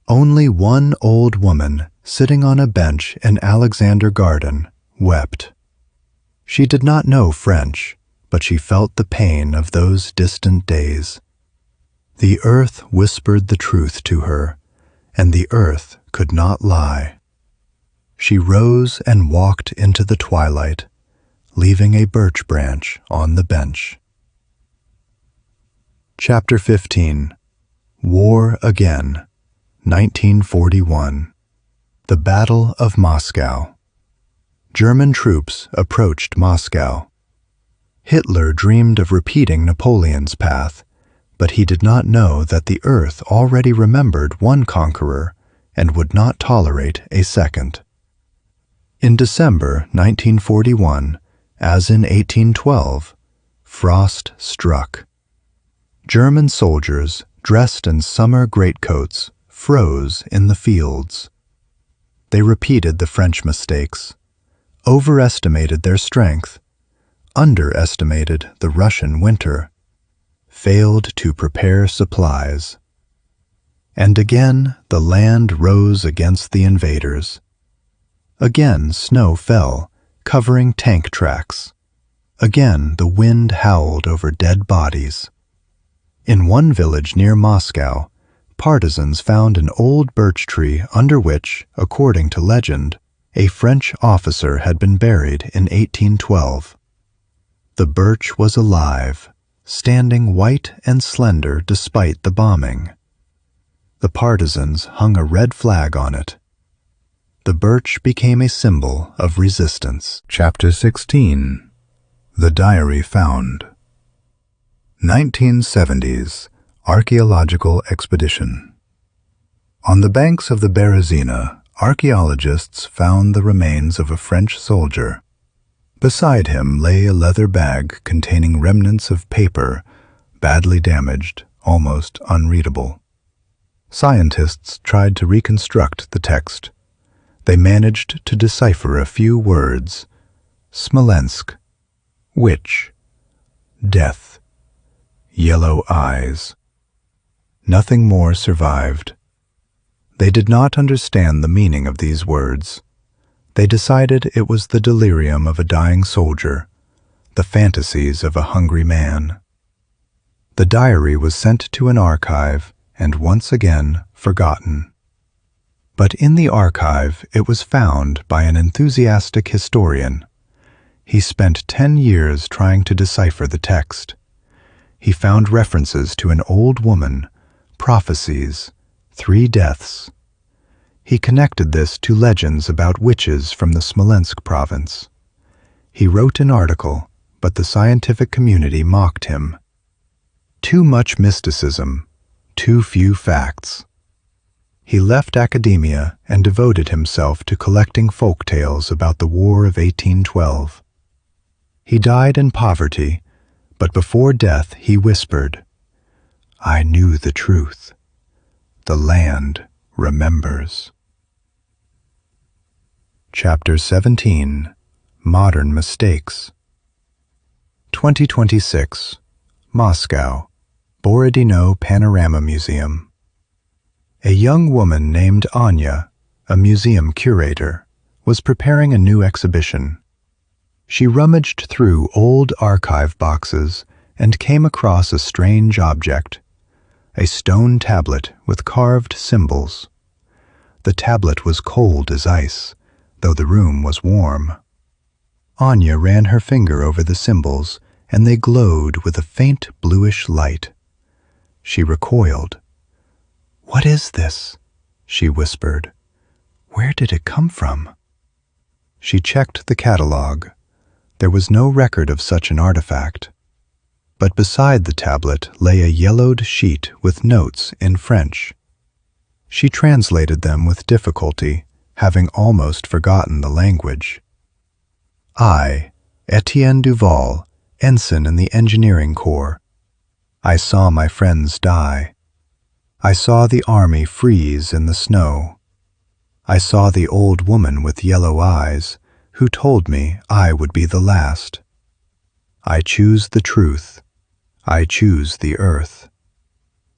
Only one old woman, sitting on a bench in Alexander Garden, wept. She did not know French, but she felt the pain of those distant days. The earth whispered the truth to her, and the earth could not lie. She rose and walked into the twilight, leaving a birch branch on the bench. Chapter 15. War Again, 1941. The Battle of Moscow. German troops approached Moscow. Hitler dreamed of repeating Napoleon's path, but he did not know that the earth already remembered one conqueror and would not tolerate a second. In December 1941, as in 1812, frost struck. German soldiers, dressed in summer greatcoats, froze in the fields. They repeated the French mistakes, overestimated their strength, underestimated the Russian winter, failed to prepare supplies. And again the land rose against the invaders. Again snow fell, covering tank tracks. Again the wind howled over dead bodies. In one village near Moscow, partisans found an old birch tree under which, according to legend, a French officer had been buried in 1812. The birch was alive, standing white and slender despite the bombing. The partisans hung a red flag on it. The birch became a symbol of resistance. Chapter 16. The Diary Found. 1970s Archaeological Expedition. On the banks of the Berezina, archaeologists found the remains of a French soldier. Beside him lay a leather bag containing remnants of paper, badly damaged, almost unreadable. Scientists tried to reconstruct the text. They managed to decipher a few words: Smolensk, witch, death, yellow eyes. Nothing more survived. They did not understand the meaning of these words. They decided it was the delirium of a dying soldier, the fantasies of a hungry man. The diary was sent to an archive and once again forgotten. But in the archive it was found by an enthusiastic historian. He spent 10 years trying to decipher the text. He found references to an old woman, prophecies, 3 deaths. He connected this to legends about witches from the Smolensk province. He wrote an article, but the scientific community mocked him. Too much mysticism, too few facts. He left academia and devoted himself to collecting folk tales about the War of 1812. He died in poverty, but before death he whispered, "I knew the truth. The land remembers." Chapter 17. Modern Mistakes. 2026. Moscow, Borodino Panorama Museum. A young woman named Anya, a museum curator, was preparing a new exhibition. She rummaged through old archive boxes and came across a strange object, a stone tablet with carved symbols. The tablet was cold as ice, though the room was warm. Anya ran her finger over the symbols, and they glowed with a faint bluish light. She recoiled. "What is this?" she whispered. "Where did it come from?" She checked the catalogue. There was no record of such an artifact. but beside the tablet lay a yellowed sheet with notes in French. She translated them with difficulty, having almost forgotten the language. I, Étienne Duval, ensign in the engineering corps. I saw my friends die. I saw the army freeze in the snow. I saw the old woman with yellow eyes, who told me I would be the last. I choose the truth. I choose the earth.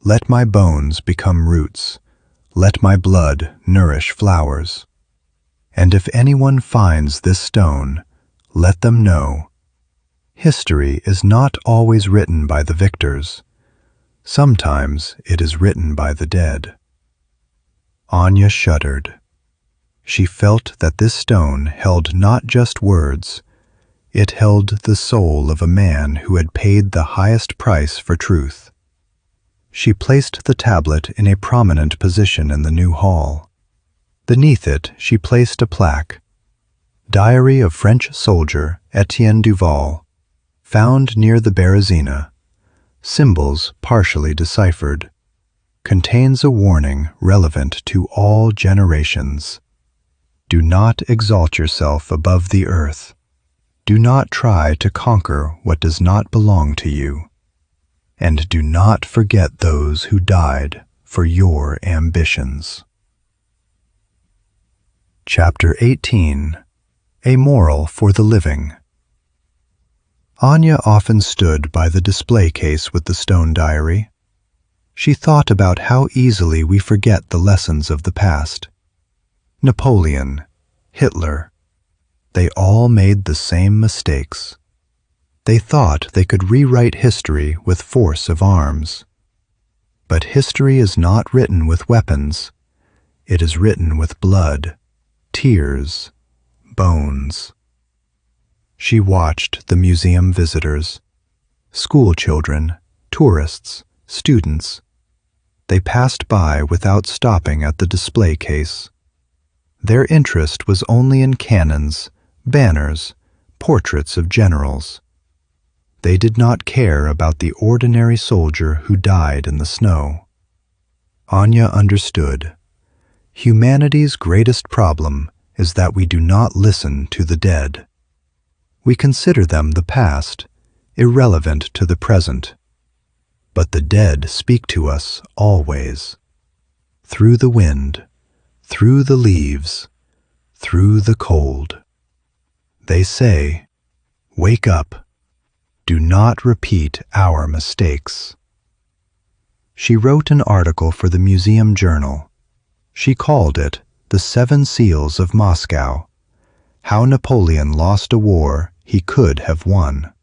Let my bones become roots. Let my blood nourish flowers. And if anyone finds this stone, let them know. History is not always written by the victors. Sometimes it is written by the dead. Anya shuddered. She felt that this stone held not just words, it held the soul of a man who had paid the highest price for truth. She placed the tablet in a prominent position in the new hall. Beneath it she placed a plaque. Diary of French soldier Étienne Duval, found near the Berezina. Symbols partially deciphered. Contains a warning relevant to all generations. Do not exalt yourself above the earth. Do not try to conquer what does not belong to you. And do not forget those who died for your ambitions. Chapter 18. A Moral for the Living. Anya often stood by the display case with the stone diary. She thought about how easily we forget the lessons of the past. Napoleon, Hitler, they all made the same mistakes. They thought they could rewrite history with force of arms. But history is not written with weapons. It is written with blood, tears, bones. She watched the museum visitors, school children, tourists, students. They passed by without stopping at the display case. Their interest was only in cannons, banners, portraits of generals. They did not care about the ordinary soldier who died in the snow. Anya understood. Humanity's greatest problem is that we do not listen to the dead. We consider them the past, irrelevant to the present. But the dead speak to us always. Through the wind, through the leaves, through the cold. They say, "Wake up. Do not repeat our mistakes." She wrote an article for the museum journal. She called it The 7 Seals of Moscow, How Napoleon Lost a War He Could Have Won.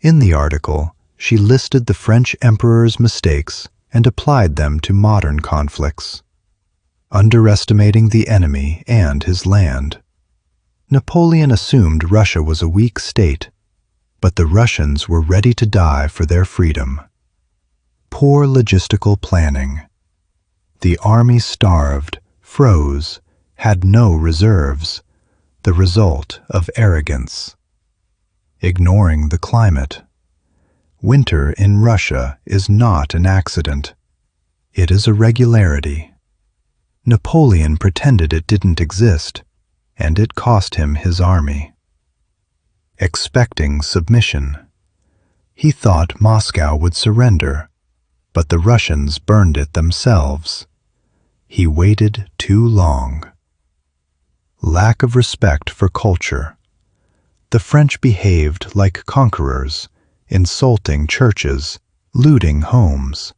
In the article, she listed the French emperor's mistakes and applied them to modern conflicts. Underestimating the enemy and his land. Napoleon assumed Russia was a weak state, but the Russians were ready to die for their freedom. Poor logistical planning. The army starved, froze, had no reserves, the result of arrogance. Ignoring the climate. Winter in Russia is not an accident. It is a regularity. Napoleon pretended it didn't exist, and it cost him his army. Expecting submission. He thought Moscow would surrender, but the Russians burned it themselves. He waited too long. Lack of respect for culture. The French behaved like conquerors, insulting churches, looting homes.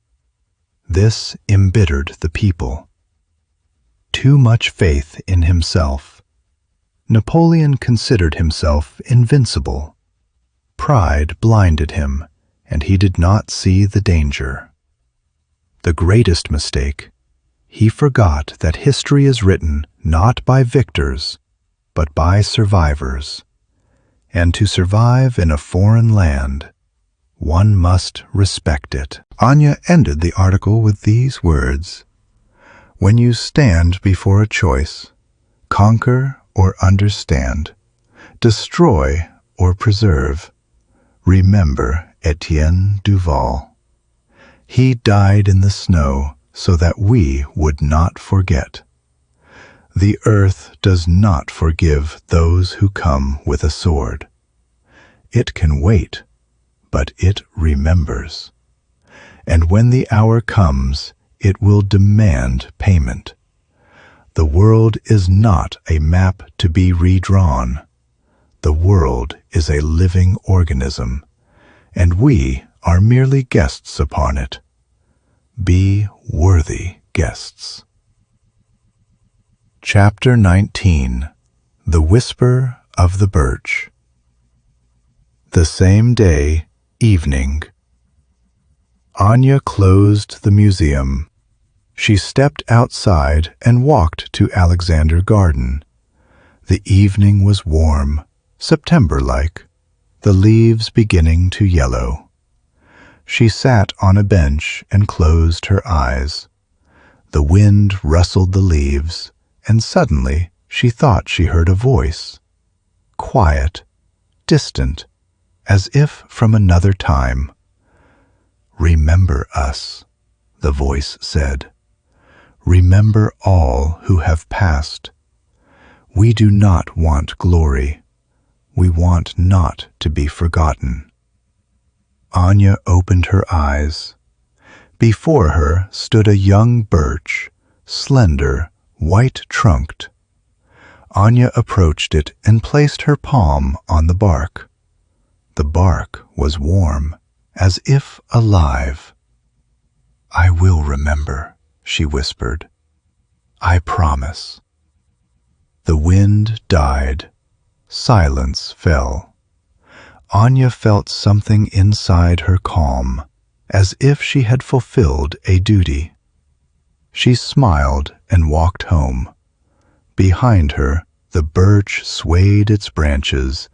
This embittered the people. Too much faith in himself. Napoleon considered himself invincible. Pride blinded him, and he did not see the danger. The greatest mistake, he forgot that history is written not by victors, but by survivors. And to survive in a foreign land, one must respect it. Anya ended the article with these words: "When you stand before a choice, conquer or understand, destroy or preserve, remember Étienne Duval. He died in the snow so that we would not forget. The earth does not forgive those who come with a sword. It can wait, but it remembers. And when the hour comes, it will demand payment. The world is not a map to be redrawn. The world is a living organism, and we are merely guests upon it. Be worthy guests. Chapter 19. The Whisper of the Birch. The same day, evening. Anya closed the museum. She stepped outside and walked to Alexander Garden. The evening was warm, September-like, the leaves beginning to yellow. She sat on a bench and closed her eyes. The wind rustled the leaves, and suddenly she thought she heard a voice. Quiet, distant, as if from another time. "Remember us," the voice said. "Remember all who have passed. We do not want glory. We want not to be forgotten." Anya opened her eyes. Before her stood a young birch, slender, white-trunked. Anya approached it and placed her palm on the bark. The bark was warm, as if alive. "I will remember," she whispered. "I promise." The wind died. Silence fell. Anya felt something inside her calm, as if she had fulfilled a duty. She smiled and walked home. Behind her, the birch swayed its branches,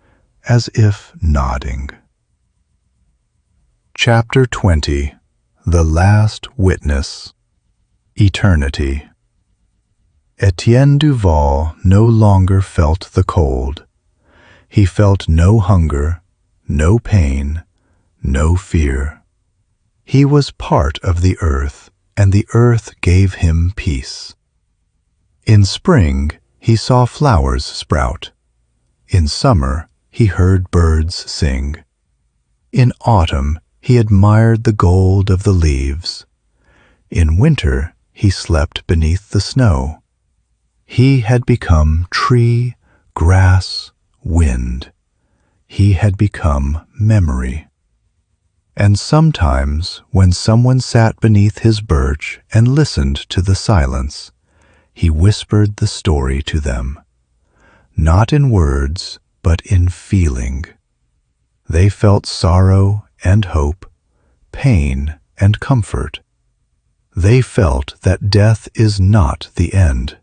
as if nodding. Chapter 20. The Last Witness. Eternity. Étienne Duval no longer felt the cold. He felt no hunger, no pain, no fear. He was part of the earth, and the earth gave him peace. In spring, he saw flowers sprout. In summer, he heard birds sing. In autumn, he admired the gold of the leaves. In winter, he slept beneath the snow. He had become tree, grass, wind. He had become memory. And sometimes, when someone sat beneath his birch and listened to the silence, he whispered the story to them. Not in words, but in feeling. They felt sorrow and hope, pain and comfort. They felt that death is not the end,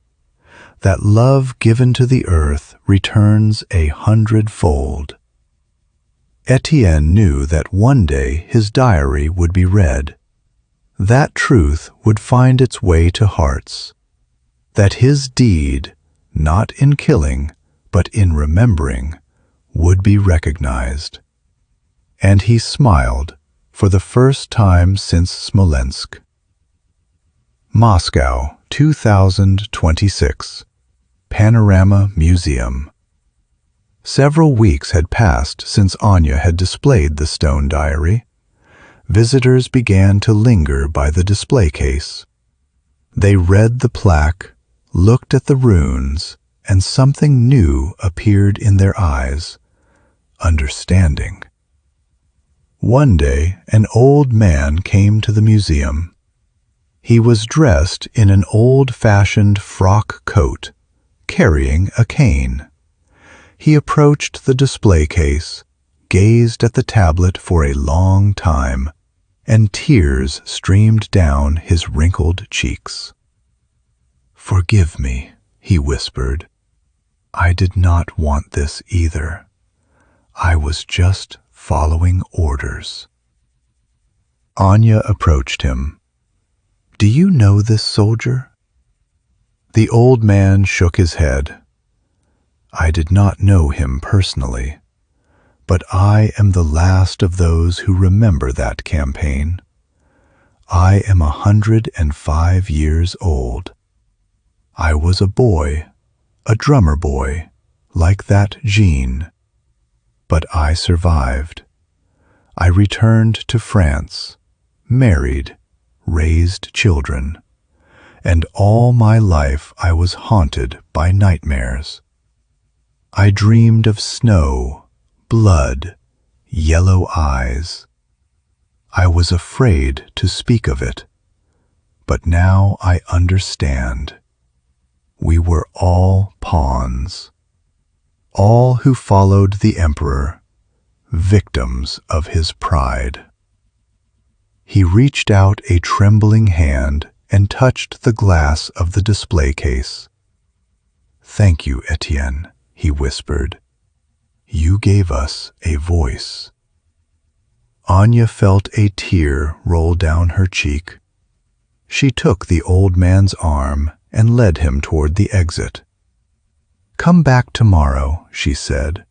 that love given to the earth returns 100-fold. Étienne knew that one day his diary would be read. That truth would find its way to hearts, that his deed, not in killing, but in remembering, would be recognized. And he smiled for the first time since Smolensk. Moscow, 2026. Panorama Museum. Several weeks had passed since Anya had displayed the stone diary. Visitors began to linger by the display case. They read the plaque, looked at the runes, and something new appeared in their eyes: understanding. One day, an old man came to the museum. He was dressed in an old-fashioned frock coat, carrying a cane. He approached the display case, gazed at the tablet for a long time, and tears streamed down his wrinkled cheeks. "Forgive me," he whispered. "I did not want this either. I was just following orders." Anya approached him. "Do you know this soldier?" The old man shook his head. "I did not know him personally, but I am the last of those who remember that campaign. I am 105 years old. I was a boy, a drummer boy, like that Jean. But I survived. I returned to France, married, raised children, and all my life I was haunted by nightmares. I dreamed of snow, blood, yellow eyes. I was afraid to speak of it, but now I understand. We were all pawns, all who followed the emperor, victims of his pride. He reached out a trembling hand and touched the glass of the display case. "Thank you, Étienne," he whispered. "You gave us a voice." Anya felt a tear roll down her cheek. She took the old man's arm and led him toward the exit. "Come back tomorrow," she said.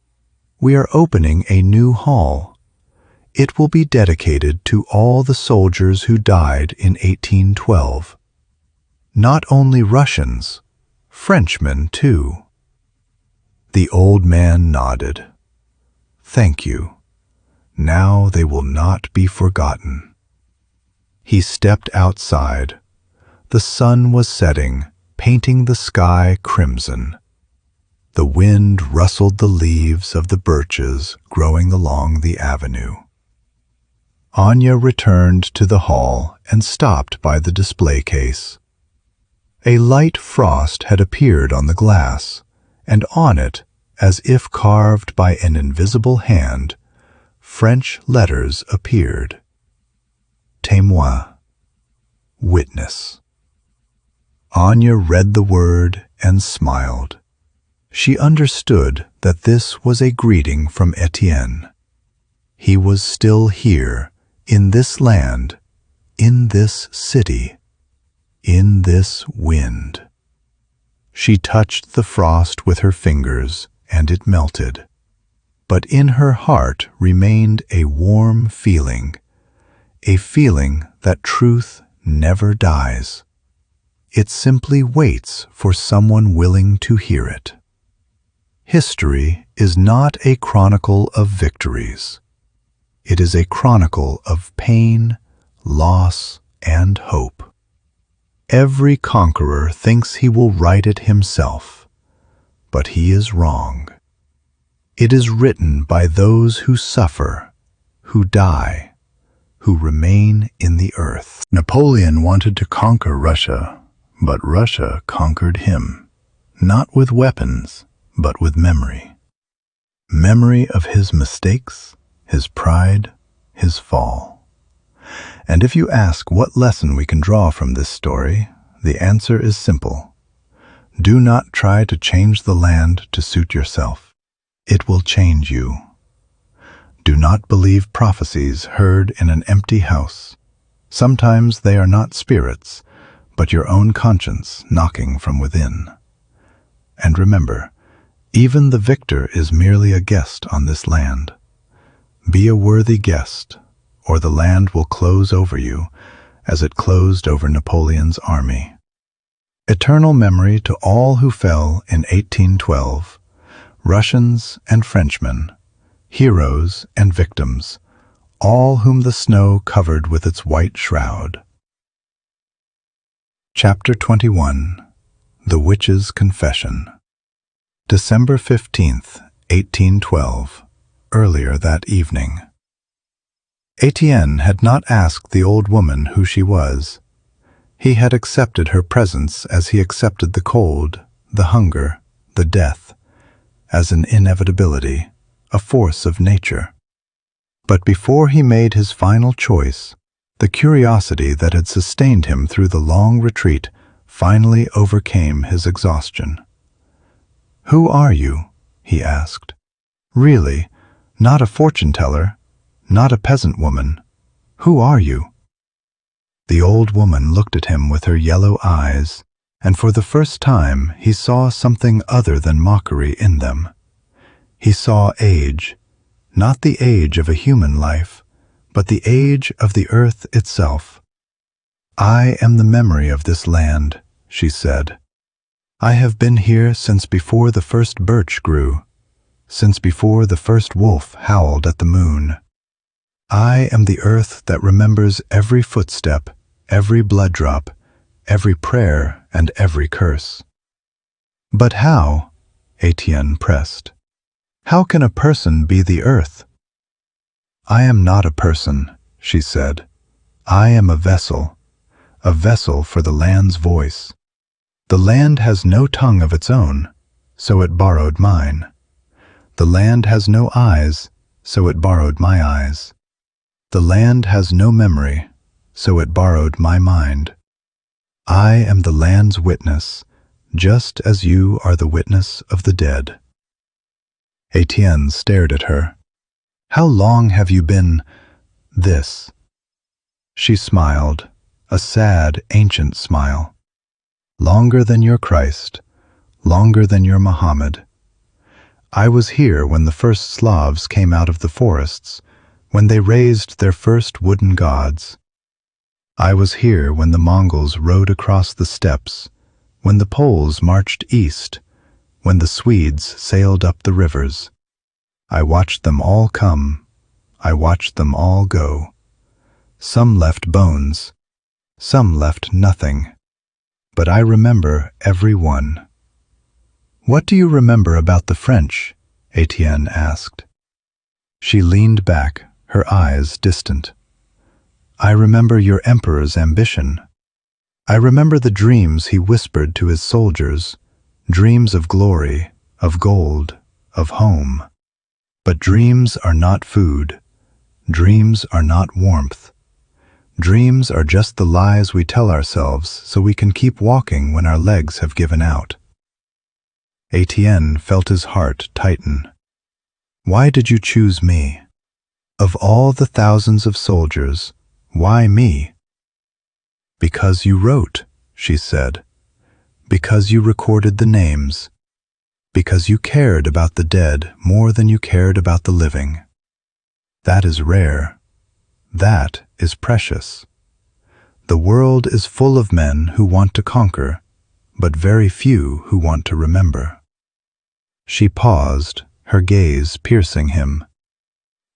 "We are opening a new hall. It will be dedicated to all the soldiers who died in 1812. Not only Russians, Frenchmen too." The old man nodded. "Thank you. Now they will not be forgotten." He stepped outside. The sun was setting, painting the sky crimson. The wind rustled the leaves of the birches growing along the avenue. Anya returned to the hall and stopped by the display case. A light frost had appeared on the glass, and on it, as if carved by an invisible hand, French letters appeared. Témoin, witness. Anya read the word and smiled. She understood that this was a greeting from Étienne. He was still here, in this land, in this city, in this wind. She touched the frost with her fingers, and it melted. But in her heart remained a warm feeling, a feeling that truth never dies. It simply waits for someone willing to hear it. History is not a chronicle of victories. It is a chronicle of pain, loss, and hope. Every conqueror thinks he will write it himself, but he is wrong. It is written by those who suffer, who die, who remain in the earth. Napoleon wanted to conquer Russia, but Russia conquered him, not with weapons, but with memory. Memory of his mistakes, his pride, his fall. And if you ask what lesson we can draw from this story, the answer is simple. Do not try to change the land to suit yourself. It will change you. Do not believe prophecies heard in an empty house. Sometimes they are not spirits, but your own conscience knocking from within. And remember, even the victor is merely a guest on this land. Be a worthy guest, or the land will close over you, as it closed over Napoleon's army. Eternal memory to all who fell in 1812, Russians and Frenchmen, heroes and victims, all whom the snow covered with its white shroud. Chapter 21. The Witch's Confession. December 15th, 1812, earlier that evening. Étienne had not asked the old woman who she was. He had accepted her presence as he accepted the cold, the hunger, the death, as an inevitability, a force of nature. But before he made his final choice, the curiosity that had sustained him through the long retreat finally overcame his exhaustion. "Who are you?" he asked. "Really, not a fortune-teller, not a peasant woman. Who are you?" The old woman looked at him with her yellow eyes, and for the first time he saw something other than mockery in them. He saw age, not the age of a human life, but the age of the earth itself. I am the memory of this land, she said. I have been here since before the first birch grew, since before the first wolf howled at the moon. I am the earth that remembers every footstep, every blood drop, every prayer and every curse. But how? Étienne pressed. How can a person be the earth? I am not a person, she said. I am a vessel for the land's voice. The land has no tongue of its own, so it borrowed mine. The land has no eyes, so it borrowed my eyes. The land has no memory, so it borrowed my mind. I am the land's witness, just as you are the witness of the dead. Étienne stared at her. How long have you been this? She smiled, a sad, ancient smile. Longer than your Christ, longer than your Muhammad. I was here when the first Slavs came out of the forests, when they raised their first wooden gods. I was here when the Mongols rode across the steppes, when the Poles marched east, when the Swedes sailed up the rivers. I watched them all come, I watched them all go. Some left bones, some left nothing, but I remember every one. What do you remember about the French? Étienne asked. She leaned back, her eyes distant. I remember your emperor's ambition. I remember the dreams he whispered to his soldiers, dreams of glory, of gold, of home. But dreams are not food. Dreams are not warmth. Dreams are just the lies we tell ourselves so we can keep walking when our legs have given out. Étienne felt his heart tighten. Why did you choose me? Of all the thousands of soldiers, why me? Because you wrote, she said. Because you recorded the names. Because you cared about the dead more than you cared about the living. That is rare. That is precious. The world is full of men who want to conquer, but very few who want to remember. She paused, her gaze piercing him.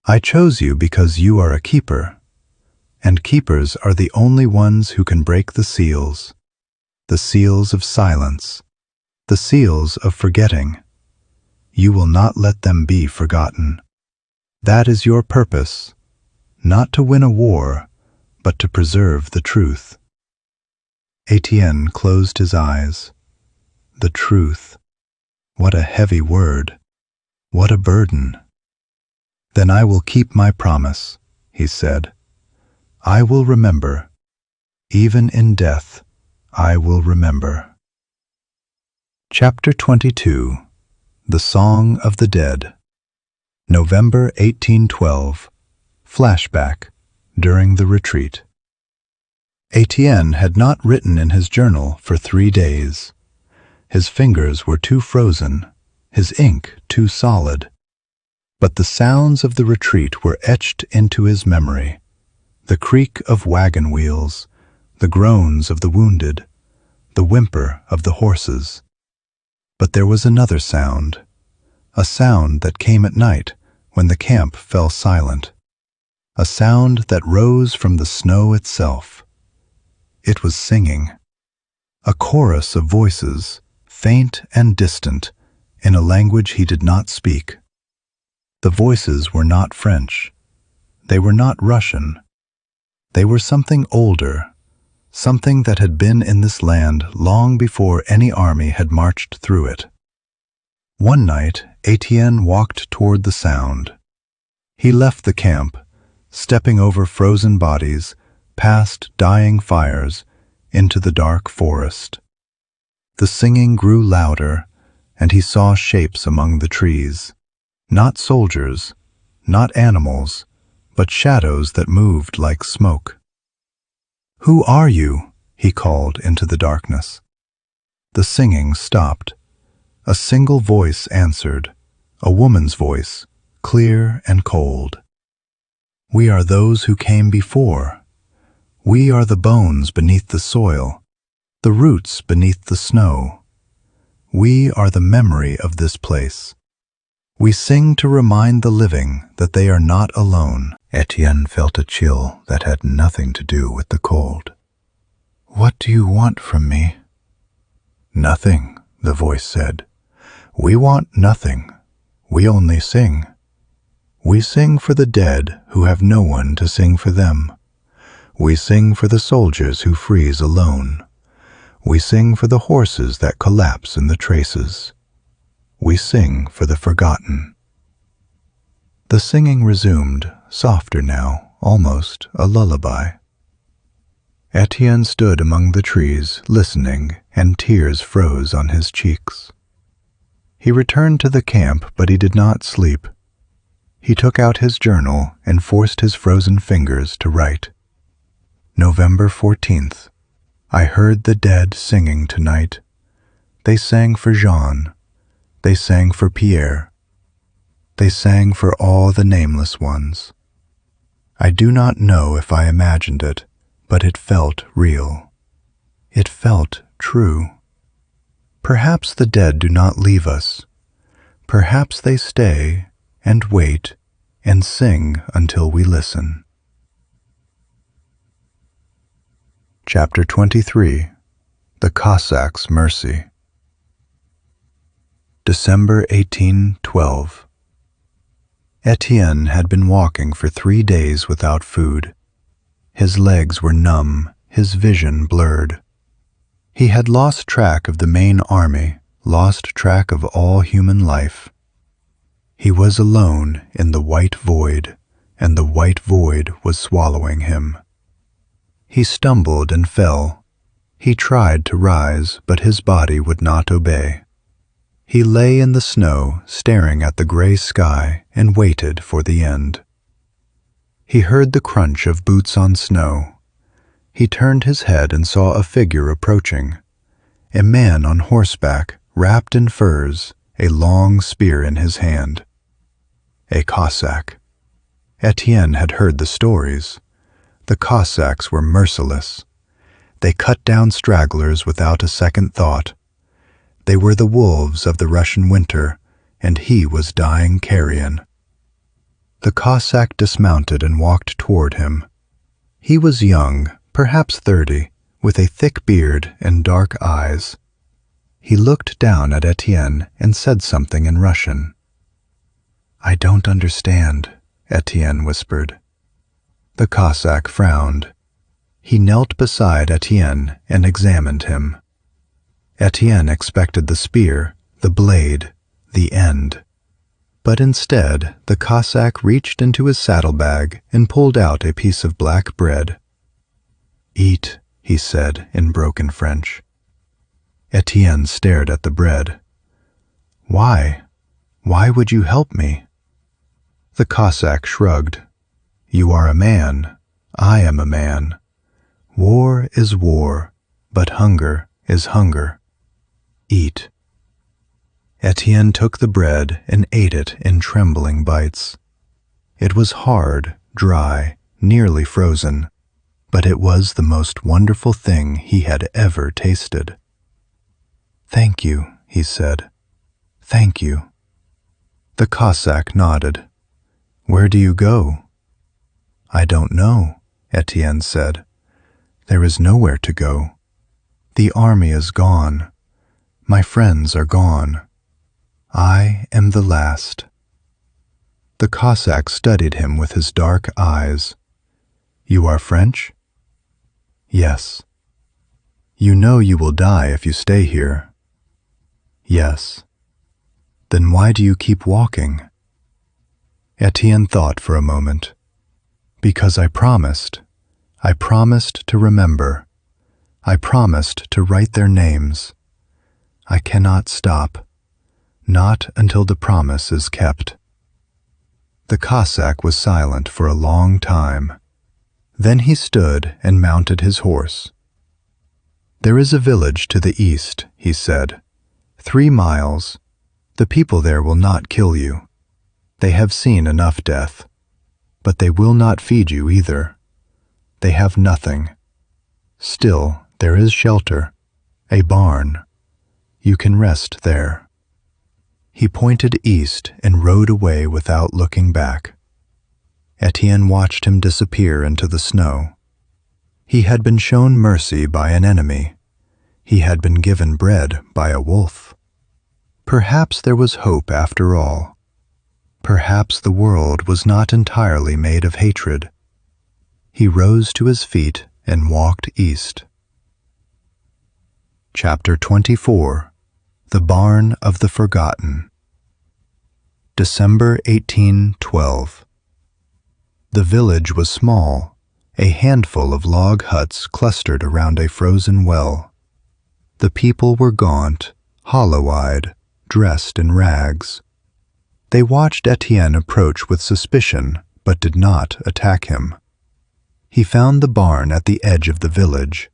I chose you because you are a keeper, and keepers are the only ones who can break the seals of silence, the seals of forgetting. You will not let them be forgotten. That is your purpose, not to win a war, but to preserve the truth. Étienne closed his eyes. The truth. What a heavy word. What a burden. Then I will keep my promise, he said. I will remember. Even in death, I will remember. Chapter 22. The Song of the Dead. November 1812. Flashback. During the retreat. Étienne had not written in his journal for 3 days. His fingers were too frozen, his ink too solid. But the sounds of the retreat were etched into his memory. The creak of wagon wheels, the groans of the wounded, the whimper of the horses. But there was another sound, a sound that came at night when the camp fell silent, a sound that rose from the snow itself. It was singing, a chorus of voices, faint and distant, in a language he did not speak. The voices were not French. They were not Russian. They were something older, something that had been in this land long before any army had marched through it. One night, Étienne walked toward the sound. He left the camp, stepping over frozen bodies, past dying fires, into the dark forest. The singing grew louder, and he saw shapes among the trees. Not soldiers, not animals, but shadows that moved like smoke. "Who are you?" he called into the darkness. The singing stopped. A single voice answered, a woman's voice, clear and cold. We are those who came before. We are the bones beneath the soil, the roots beneath the snow. We are the memory of this place. We sing to remind the living that they are not alone. Étienne felt a chill that had nothing to do with the cold. "What do you want from me?" "Nothing," the voice said. "We want nothing. We only sing. We sing for the dead who have no one to sing for them. We sing for the soldiers who freeze alone. We sing for the horses that collapse in the traces. We sing for the forgotten." The singing resumed, softer now, almost a lullaby. Étienne stood among the trees, listening, and tears froze on his cheeks. He returned to the camp, but he did not sleep. He took out his journal and forced his frozen fingers to write. November 14th. I heard the dead singing tonight. They sang for Jean. They sang for Pierre. They sang for all the nameless ones. I do not know if I imagined it, but it felt real. It felt true. Perhaps the dead do not leave us. Perhaps they stay and wait and sing until we listen. Chapter 23. The Cossack's Mercy. December 1812. Étienne had been walking for 3 days without food. His legs were numb, his vision blurred. He had lost track of the main army, lost track of all human life. He was alone in the white void, and the white void was swallowing him. He stumbled and fell. He tried to rise, but his body would not obey. He lay in the snow, staring at the gray sky, and waited for the end. He heard the crunch of boots on snow. He turned his head and saw a figure approaching. A man on horseback, wrapped in furs, a long spear in his hand. A Cossack. Étienne had heard the stories. The Cossacks were merciless. They cut down stragglers without a second thought. They were the wolves of the Russian winter, and he was dying carrion. The Cossack dismounted and walked toward him. He was young, perhaps 30, with a thick beard and dark eyes. He looked down at Étienne and said something in Russian. "I don't understand," Étienne whispered. The Cossack frowned. He knelt beside Étienne and examined him. Étienne expected the spear, the blade, the end. But instead, the Cossack reached into his saddlebag and pulled out a piece of black bread. "Eat," he said in broken French. Étienne stared at the bread. "Why? Why would you help me?" The Cossack shrugged. "You are a man. I am a man. War is war, but hunger is hunger. Eat." Étienne took the bread and ate it in trembling bites. It was hard, dry, nearly frozen, but it was the most wonderful thing he had ever tasted. "Thank you," he said. "Thank you." The Cossack nodded. "Where do you go?" "I don't know," Étienne said. "There is nowhere to go. The army is gone. My friends are gone. I am the last." The Cossack studied him with his dark eyes. "You are French?" "Yes." "You know you will die if you stay here?" "Yes." "Then why do you keep walking?" Étienne thought for a moment. "Because I promised. I promised to remember. I promised to write their names. I cannot stop. Not until the promise is kept." The Cossack was silent for a long time. Then he stood and mounted his horse. "There is a village to the east," he said. 3 miles. The people there will not kill you. They have seen enough death, but they will not feed you either. They have nothing. Still, there is shelter, a barn. You can rest there." He pointed east and rode away without looking back. Étienne watched him disappear into the snow. He had been shown mercy by an enemy. He had been given bread by a wolf. Perhaps there was hope after all. Perhaps the world was not entirely made of hatred. He rose to his feet and walked east. Chapter 24. The Barn of the Forgotten. December 1812. The village was small, a handful of log huts clustered around a frozen well. The people were gaunt, hollow-eyed, dressed in rags. They watched Étienne approach with suspicion, but did not attack him. He found the barn at the edge of the village.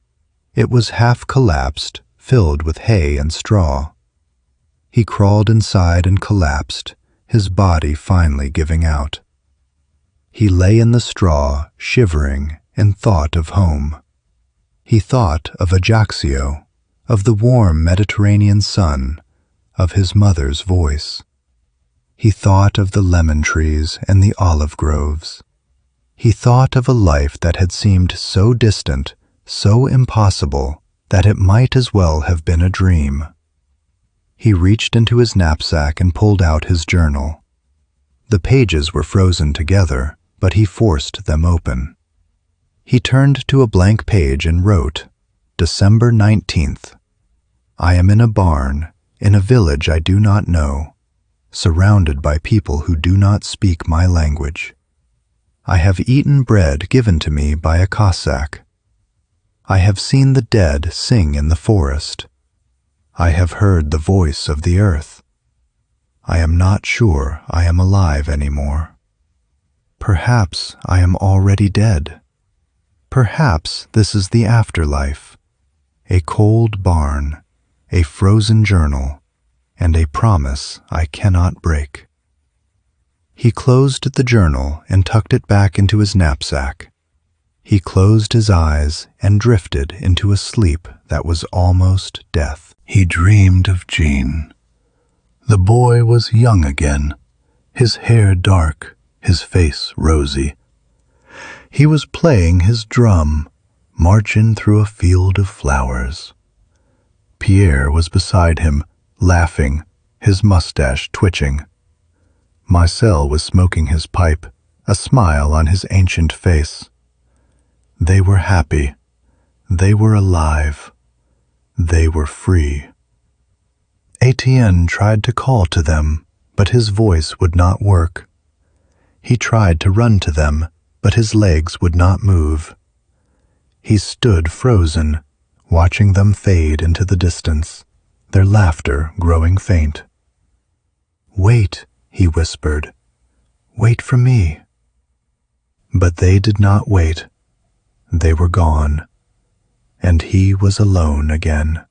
It was half collapsed, filled with hay and straw. He crawled inside and collapsed, his body finally giving out. He lay in the straw, shivering, and thought of home. He thought of Ajaccio, of the warm Mediterranean sun, of his mother's voice. He thought of the lemon trees and the olive groves. He thought of a life that had seemed so distant, so impossible, that it might as well have been a dream. He reached into his knapsack and pulled out his journal. The pages were frozen together, but he forced them open. He turned to a blank page and wrote, December 19th. I am in a barn, in a village I do not know, surrounded by people who do not speak my language. I have eaten bread given to me by a Cossack. I have seen the dead sing in the forest. I have heard the voice of the earth. I am not sure I am alive anymore. Perhaps I am already dead. Perhaps this is the afterlife. A cold barn, a frozen journal, and a promise I cannot break. He closed the journal and tucked it back into his knapsack. He closed his eyes and drifted into a sleep that was almost death. He dreamed of Jean. The boy was young again, his hair dark, his face rosy. He was playing his drum, marching through a field of flowers. Pierre was beside him, laughing, his mustache twitching. Marcel was smoking his pipe, a smile on his ancient face. They were happy. They were alive. They were free. Étienne tried to call to them, but his voice would not work. He tried to run to them, but his legs would not move. He stood frozen, watching them fade into the distance, their laughter growing faint. "Wait," he whispered. "Wait for me." But they did not wait. They were gone, and he was alone again.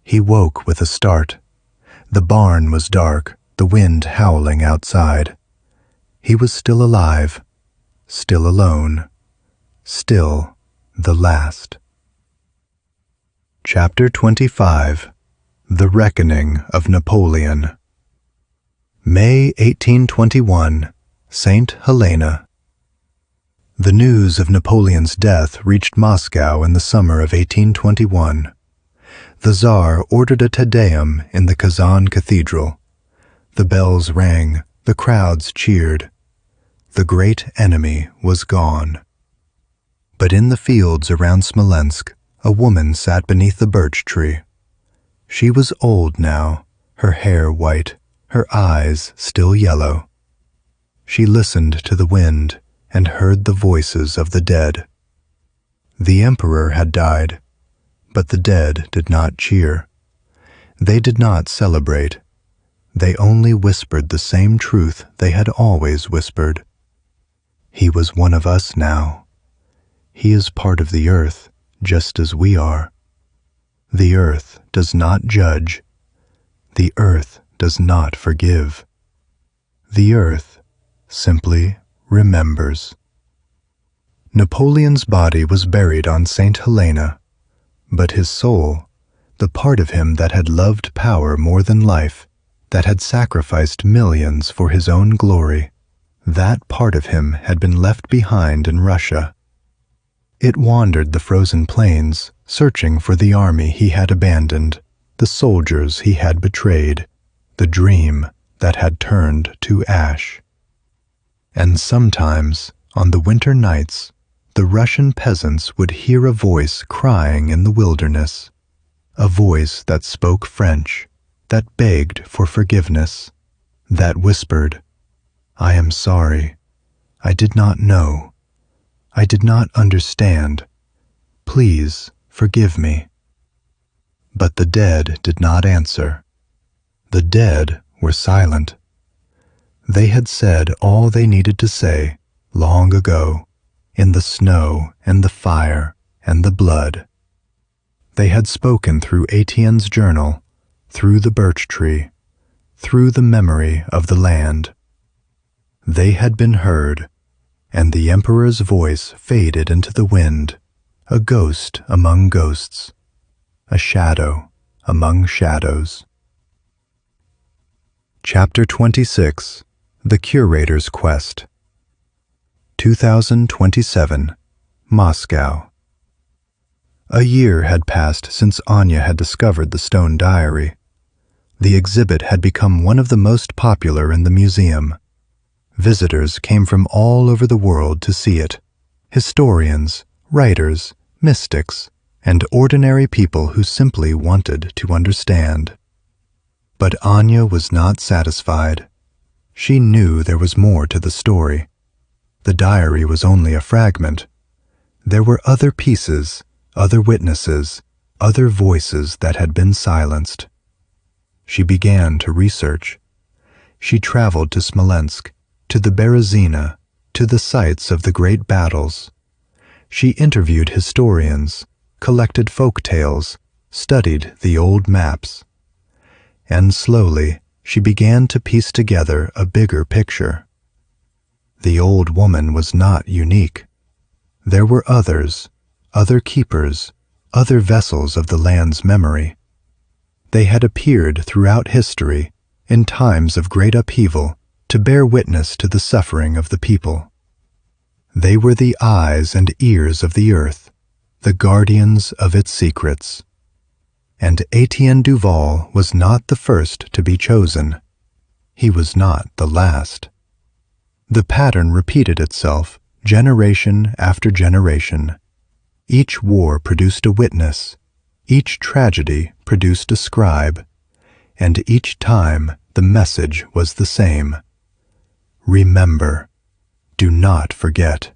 He woke with a start. The barn was dark, the wind howling outside. He was still alive, still alone, still the last. Chapter 25. The Reckoning of Napoleon. May 1821, St. Helena. The news of Napoleon's death reached Moscow in the summer of 1821. The Tsar ordered a Te Deum in the Kazan Cathedral. The bells rang, the crowds cheered. The great enemy was gone. But in the fields around Smolensk, a woman sat beneath the birch tree. She was old now, her hair white, her eyes still yellow. She listened to the wind and heard the voices of the dead. The emperor had died, but the dead did not cheer. They did not celebrate. They only whispered the same truth they had always whispered. He was one of us now. He is part of the earth, just as we are. The earth does not judge. The earth does not forgive. The earth simply remembers. Napoleon's body was buried on St. Helena, but his soul, the part of him that had loved power more than life, that had sacrificed millions for his own glory, that part of him had been left behind in Russia. It wandered the frozen plains, searching for the army he had abandoned, the soldiers he had betrayed, the dream that had turned to ash. And sometimes, on the winter nights, the Russian peasants would hear a voice crying in the wilderness, a voice that spoke French, that begged for forgiveness, that whispered, "I am sorry. I did not know. I did not understand. Please forgive me." But the dead did not answer. The dead were silent. They had said all they needed to say long ago, in the snow and the fire and the blood. They had spoken through Étienne's journal, through the birch tree, through the memory of the land. They had been heard, and the emperor's voice faded into the wind, a ghost among ghosts, a shadow among shadows. Chapter 26. The Curator's Quest. 2027, Moscow. A year had passed since Anya had discovered the stone diary. The exhibit had become one of the most popular in the museum. Visitors came from all over the world to see it. Historians, writers, mystics, and ordinary people who simply wanted to understand. But Anya was not satisfied. She knew there was more to the story. The diary was only a fragment. There were other pieces, other witnesses, other voices that had been silenced. She began to research. She traveled to Smolensk, to the Berezina, to the sites of the great battles. She interviewed historians, collected folk tales, studied the old maps. And slowly she began to piece together a bigger picture. The old woman was not unique. There were others, other keepers, other vessels of the land's memory. They had appeared throughout history, in times of great upheaval, to bear witness to the suffering of the people. They were the eyes and ears of the earth, the guardians of its secrets. And Étienne Duval was not the first to be chosen. He was not the last. The pattern repeated itself, generation after generation. Each war produced a witness, each tragedy produced a scribe, and each time the message was the same. Remember, do not forget.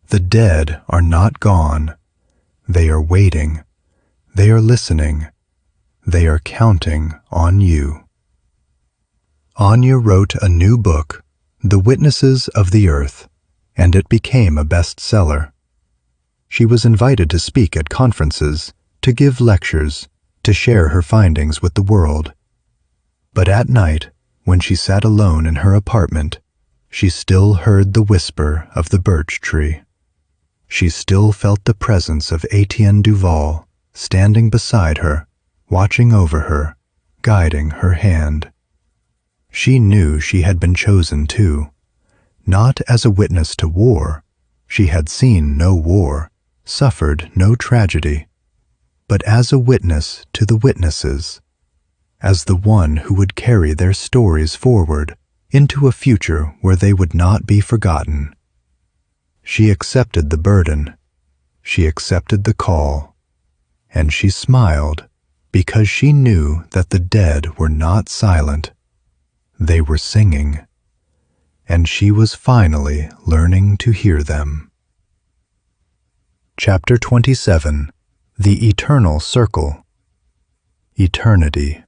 The dead are not gone. They are waiting. They are listening. They are counting on you. Anya wrote a new book, The Witnesses of the Earth, and it became a bestseller. She was invited to speak at conferences, to give lectures, to share her findings with the world. But at night, when she sat alone in her apartment, she still heard the whisper of the birch tree. She still felt the presence of Étienne Duval, standing beside her, watching over her, guiding her hand. She knew she had been chosen too, not as a witness to war. She had seen no war, suffered no tragedy, but as a witness to the witnesses, as the one who would carry their stories forward into a future where they would not be forgotten. She accepted the burden. She accepted the call. And she smiled because she knew that the dead were not silent. They were singing, and she was finally learning to hear them. Chapter 27. The Eternal Circle. Eternity.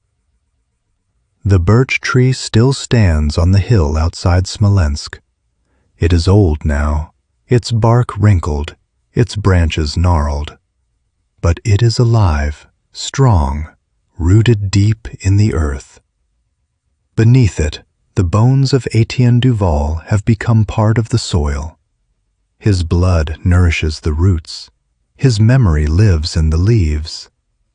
The birch tree still stands on the hill outside Smolensk. It is old now, its bark wrinkled, its branches gnarled. But it is alive, strong, rooted deep in the earth. Beneath it, The bones of Étienne Duval have become part of the soil. His blood nourishes the roots. His memory lives in the leaves.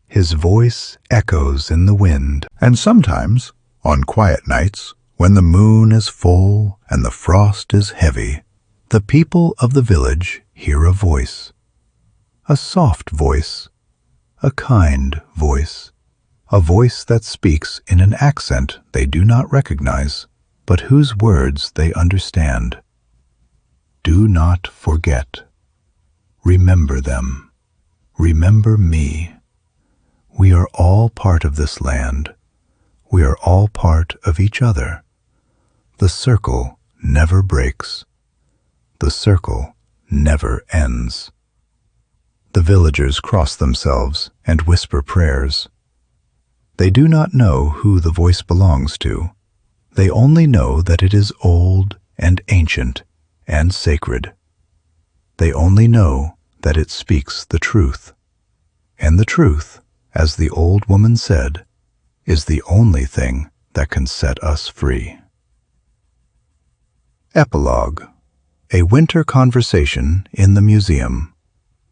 His voice echoes in the wind. And sometimes, on quiet nights, when the moon is full and the frost is heavy, the people of the village hear a voice. A soft voice, a kind voice, a voice that speaks in an accent they do not recognize, but whose words they understand. Do not forget. Remember them. Remember me. We are all part of this land. We are all part of each other. The circle never breaks. The circle never ends. The villagers cross themselves and whisper prayers. They do not know who the voice belongs to. They only know that it is old and ancient and sacred. They only know that it speaks the truth. And the truth, as the old woman said, is the only thing that can set us free. Epilogue. A Winter Conversation in the Museum.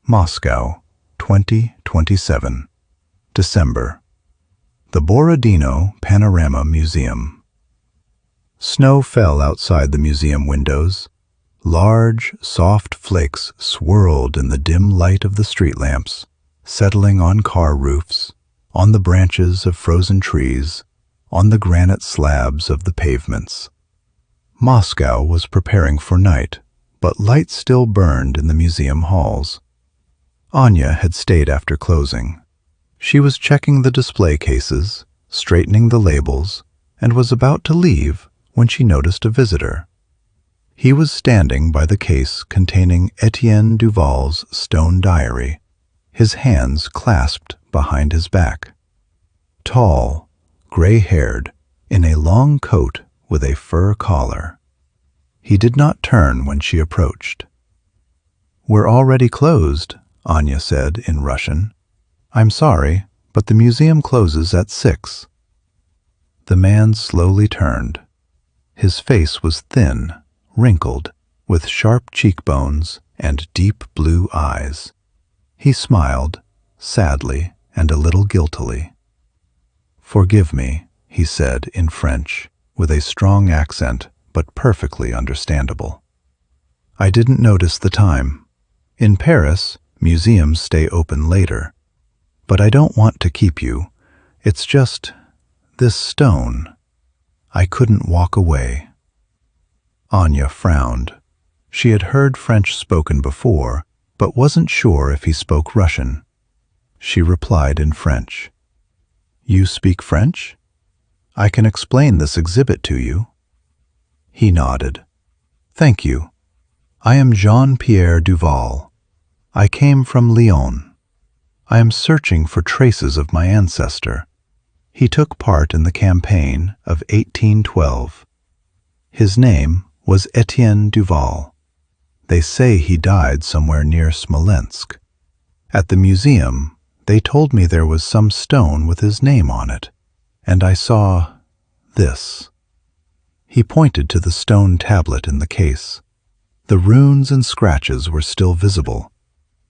Moscow, 2027. December. The Borodino Panorama Museum. Snow fell outside the museum windows. Large, soft flakes swirled in the dim light of the street lamps, settling on car roofs, on the branches of frozen trees, on the granite slabs of the pavements. Moscow was preparing for night, but light still burned in the museum halls. Anya had stayed after closing. She was checking the display cases, straightening the labels, and was about to leave when she noticed a visitor. He was standing by the case containing Étienne Duval's stone diary, his hands clasped behind his back. Tall, gray-haired, in a long coat with a fur collar. He did not turn when she approached. "We're already closed," Anya said in Russian. "I'm sorry, but the museum closes at 6. The man slowly turned. His face was thin, wrinkled, with sharp cheekbones and deep blue eyes. He smiled, sadly and a little guiltily. "Forgive me," he said in French, with a strong accent but perfectly understandable. "I didn't notice the time. In Paris, museums stay open later. But I don't want to keep you. It's just this stone. I couldn't walk away." Anya frowned. She had heard French spoken before, but wasn't sure if he spoke Russian. She replied in French. "You speak French? I can explain this exhibit to you." He nodded. "Thank you. I am Jean-Pierre Duval. I came from Lyon. I am searching for traces of my ancestor. He took part in the campaign of 1812. His name was Étienne Duval. They say he died somewhere near Smolensk. At the museum, they told me there was some stone with his name on it, and I saw this." He pointed to the stone tablet in the case. The runes and scratches were still visible,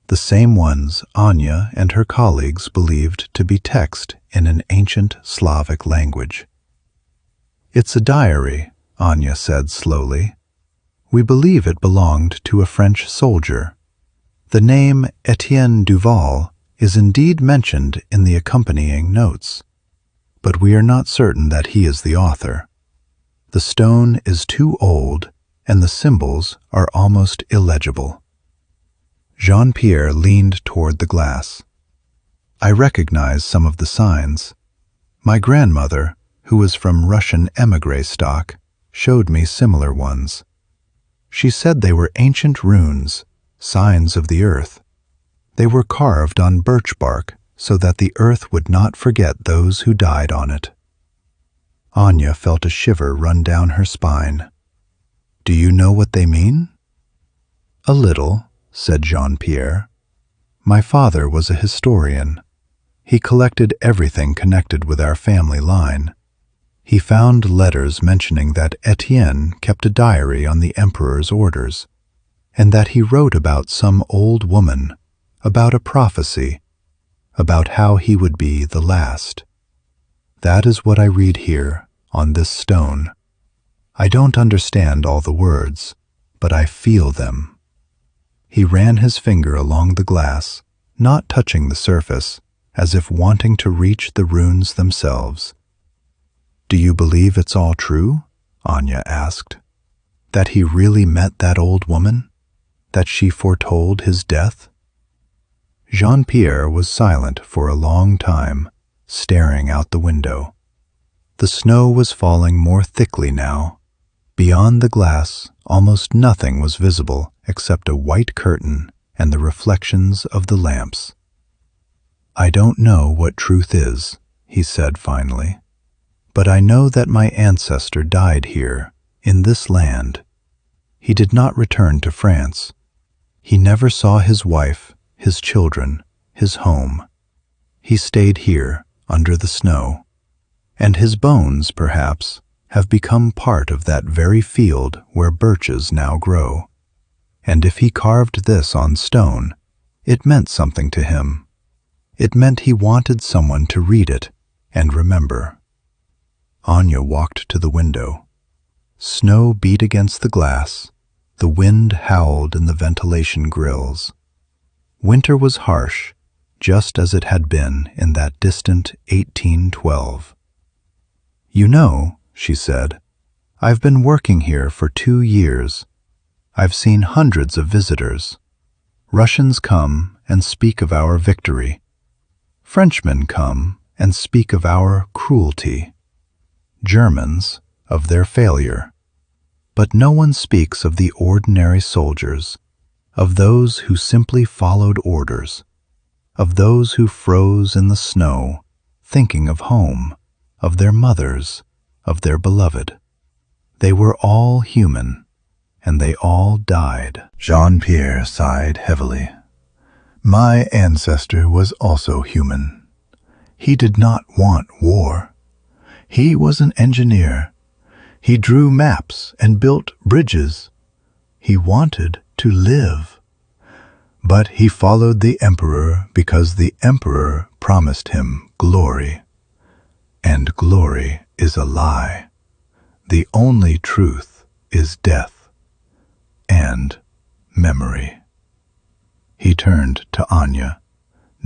the same ones Anya and her colleagues believed to be text in an ancient Slavic language. "It's a diary," Anya said slowly. "We believe it belonged to a French soldier. The name Étienne Duval is indeed mentioned in the accompanying notes, but we are not certain that he is the author. The stone is too old, and the symbols are almost illegible." Jean-Pierre leaned toward the glass. "I recognize some of the signs. My grandmother, who was from Russian émigré stock, showed me similar ones. She said they were ancient runes, signs of the earth. They were carved on birch bark so that the earth would not forget those who died on it." Anya felt a shiver run down her spine. "Do you know what they mean?" "A little," said Jean-Pierre. "My father was a historian. He collected everything connected with our family line. He found letters mentioning that Étienne kept a diary on the emperor's orders, and that he wrote about some old woman, about a prophecy, about how he would be the last. That is what I read here on this stone. I don't understand all the words, but I feel them. He ran his finger along the glass, not touching the surface, as if wanting to reach the runes themselves. "Do you believe it's all true?" Anya asked. "That he really met that old woman? That she foretold his death?" Jean-Pierre was silent for a long time, staring out the window. The snow was falling more thickly now. Beyond the glass, almost nothing was visible except a white curtain and the reflections of the lamps. "I don't know what truth is," he said finally, "but I know that my ancestor died here, in this land. He did not return to France. He never saw his wife, his children, his home. He stayed here, under the snow. And his bones, perhaps, have become part of that very field where birches now grow. And if he carved this on stone, it meant something to him. It meant he wanted someone to read it and remember." Anya walked to the window. Snow beat against the glass. The wind howled in the ventilation grills. Winter was harsh, just as it had been in that distant 1812. "You know," she said, "I've been working here for 2 years. I've seen hundreds of visitors. Russians come and speak of our victory. Frenchmen come and speak of our cruelty. Germans of their failure. But no one speaks of the ordinary soldiers, of those who simply followed orders, of those who froze in the snow, thinking of home, of their mothers, of their beloved. They were all human, and they all died." Jean-Pierre sighed heavily. "My ancestor was also human. He did not want war. He was an engineer. He drew maps and built bridges. He wanted to live. But he followed the emperor because the emperor promised him glory. And glory is a lie. The only truth is death and memory." He turned to Anya.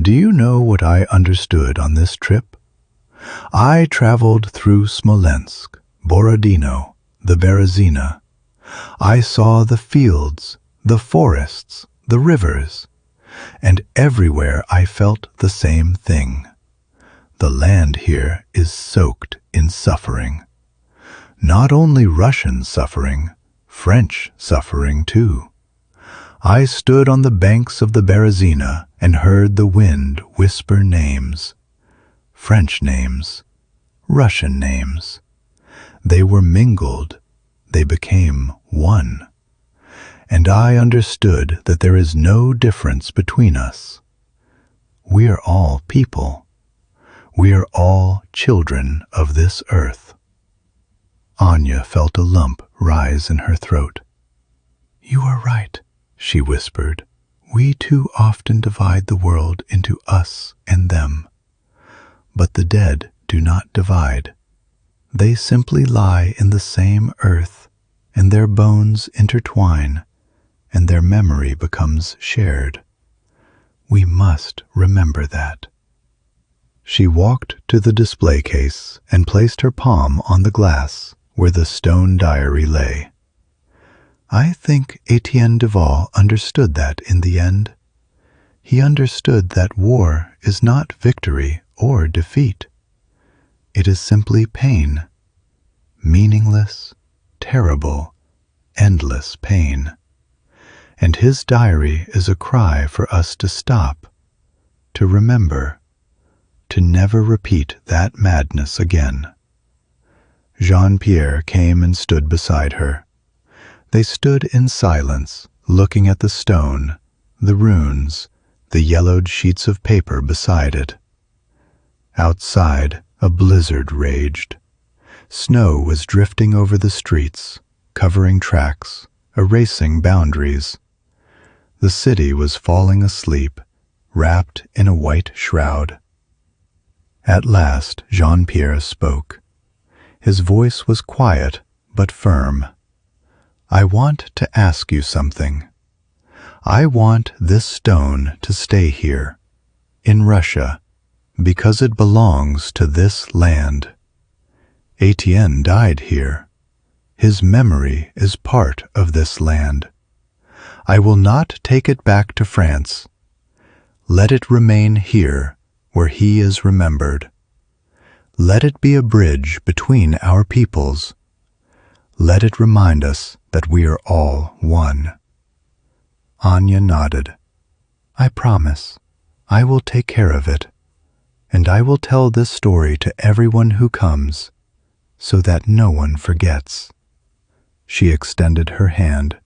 "Do you know what I understood on this trip? I traveled through Smolensk, Borodino, the Berezina. I saw the fields, the forests, the rivers, and everywhere I felt the same thing. The land here is soaked in suffering. Not only Russian suffering, French suffering too. I stood on the banks of the Berezina and heard the wind whisper names. French names, Russian names. They were mingled. They became one. And I understood that there is no difference between us. We are all people. We are all children of this earth." Anya felt a lump rise in her throat. "You are right," she whispered. "We too often divide the world into us and them. But the dead do not divide. They simply lie in the same earth, and their bones intertwine, and their memory becomes shared. We must remember that." She walked to the display case and placed her palm on the glass where the stone diary lay. I think Étienne Duval understood that in the end. He understood that war is not victory or defeat. It is simply pain. Meaningless, terrible, endless pain. And his diary is a cry for us to stop, to remember, to never repeat that madness again. Jean-Pierre came and stood beside her. They stood in silence, looking at the stone, the runes, the yellowed sheets of paper beside it. Outside, a blizzard raged. Snow was drifting over the streets, covering tracks, erasing boundaries. The city was falling asleep, wrapped in a white shroud. At last Jean-Pierre spoke. His voice was quiet but firm. "I want to ask you something. I want this stone to stay here, in Russia, because it belongs to this land. Étienne died here. His memory is part of this land. I will not take it back to France. Let it remain here where he is remembered. Let it be a bridge between our peoples. Let it remind us that we are all one." Anya nodded. "I promise. I will take care of it. And I will tell this story to everyone who comes, so that no one forgets." She extended her hand.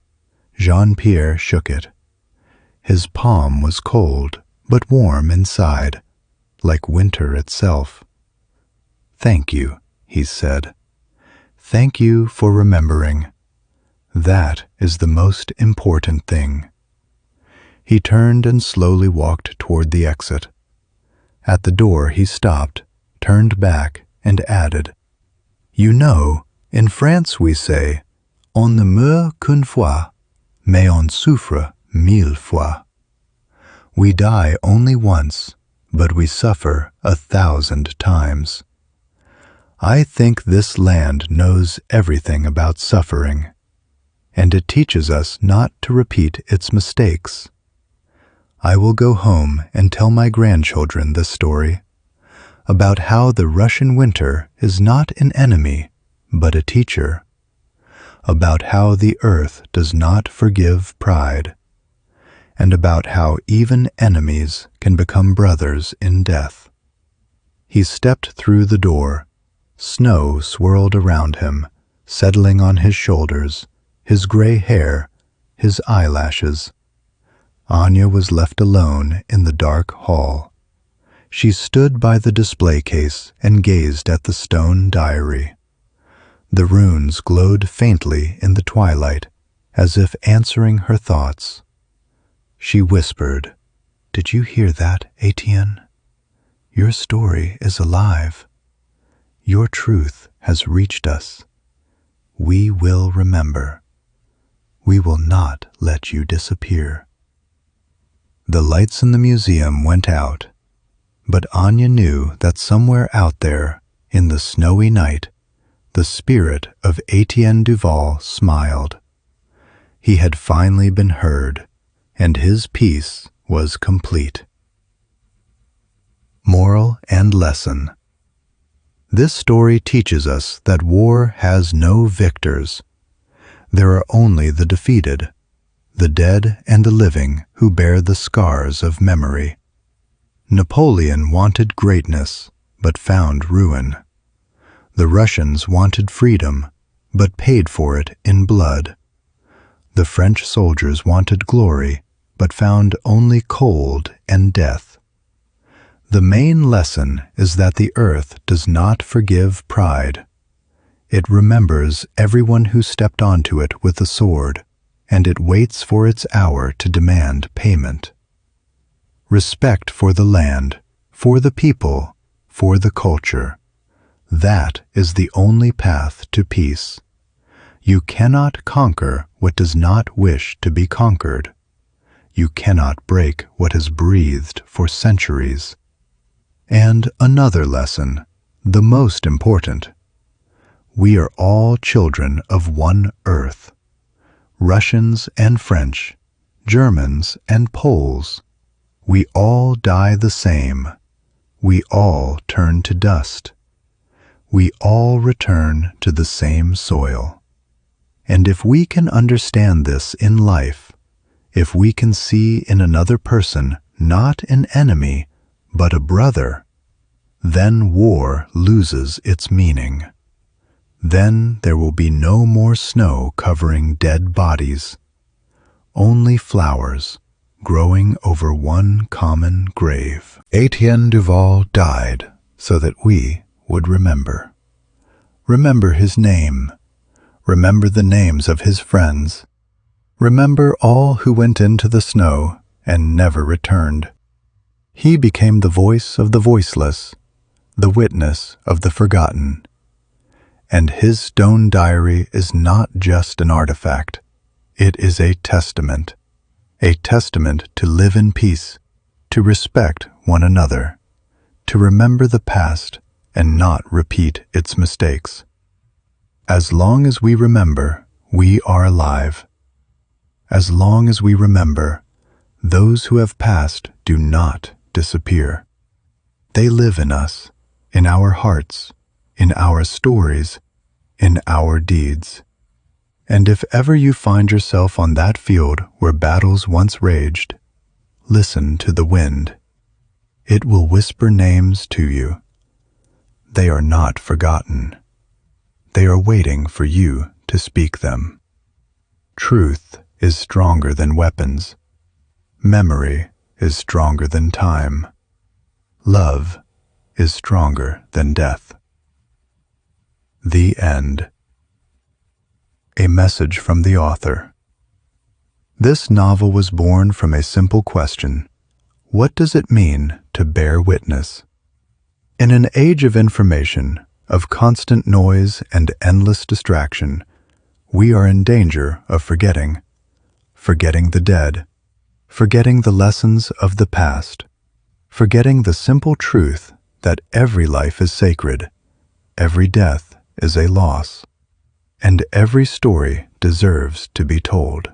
Jean-Pierre shook it. His palm was cold, but warm inside, like winter itself. "Thank you," he said. "Thank you for remembering. That is the most important thing." He turned and slowly walked toward the exit. At the door he stopped, turned back, and added, "You know, in France we say, on ne meurt qu'une fois, mais on souffre 1000 fois. We die only once, but we suffer 1,000 times. I think this land knows everything about suffering, and it teaches us not to repeat its mistakes. I will go home and tell my grandchildren this story, about how the Russian winter is not an enemy, but a teacher, about how the earth does not forgive pride, and about how even enemies can become brothers in death." He stepped through the door. Snow swirled around him, settling on his shoulders, his gray hair, his eyelashes. Anya was left alone in the dark hall. She stood by the display case and gazed at the stone diary. The runes glowed faintly in the twilight, as if answering her thoughts. She whispered, "Did you hear that, Étienne? Your story is alive. Your truth has reached us. We will remember. We will not let you disappear." The lights in the museum went out, but Anya knew that somewhere out there, in the snowy night, the spirit of Étienne Duval smiled. He had finally been heard, and his peace was complete. Moral and lesson. This story teaches us that war has no victors. There are only the defeated, the dead and the living who bear the scars of memory. Napoleon wanted greatness, but found ruin. The Russians wanted freedom, but paid for it in blood. The French soldiers wanted glory, but found only cold and death. The main lesson is that the earth does not forgive pride. It remembers everyone who stepped onto it with a sword, and it waits for its hour to demand payment. Respect for the land, for the people, for the culture. That is the only path to peace. You cannot conquer what does not wish to be conquered. You cannot break what has breathed for centuries. And another lesson, the most important. We are all children of one earth. Russians and French, Germans and Poles. We all die the same. We all turn to dust. We all return to the same soil. And if we can understand this in life, if we can see in another person not an enemy, but a brother, then war loses its meaning. Then there will be no more snow covering dead bodies, only flowers growing over one common grave. Étienne Duval died so that we would remember. Remember his name. Remember the names of his friends. Remember all who went into the snow and never returned. He became the voice of the voiceless, the witness of the forgotten. And his stone diary is not just an artifact. It is a testament to live in peace, to respect one another, to remember the past and not repeat its mistakes. As long as we remember, we are alive. As long as we remember, those who have passed do not disappear. They live in us, in our hearts, in our stories, in our deeds. And if ever you find yourself on that field where battles once raged, listen to the wind. It will whisper names to you. They are not forgotten. They are waiting for you to speak them. Truth is stronger than weapons. Memory is stronger than time. Love is stronger than death. The end. A message from the author. This novel was born from a simple question. What does it mean to bear witness? In an age of information, of constant noise and endless distraction, we are in danger of forgetting the dead, forgetting the lessons of the past, forgetting the simple truth that every life is sacred, every death is a loss, and every story deserves to be told.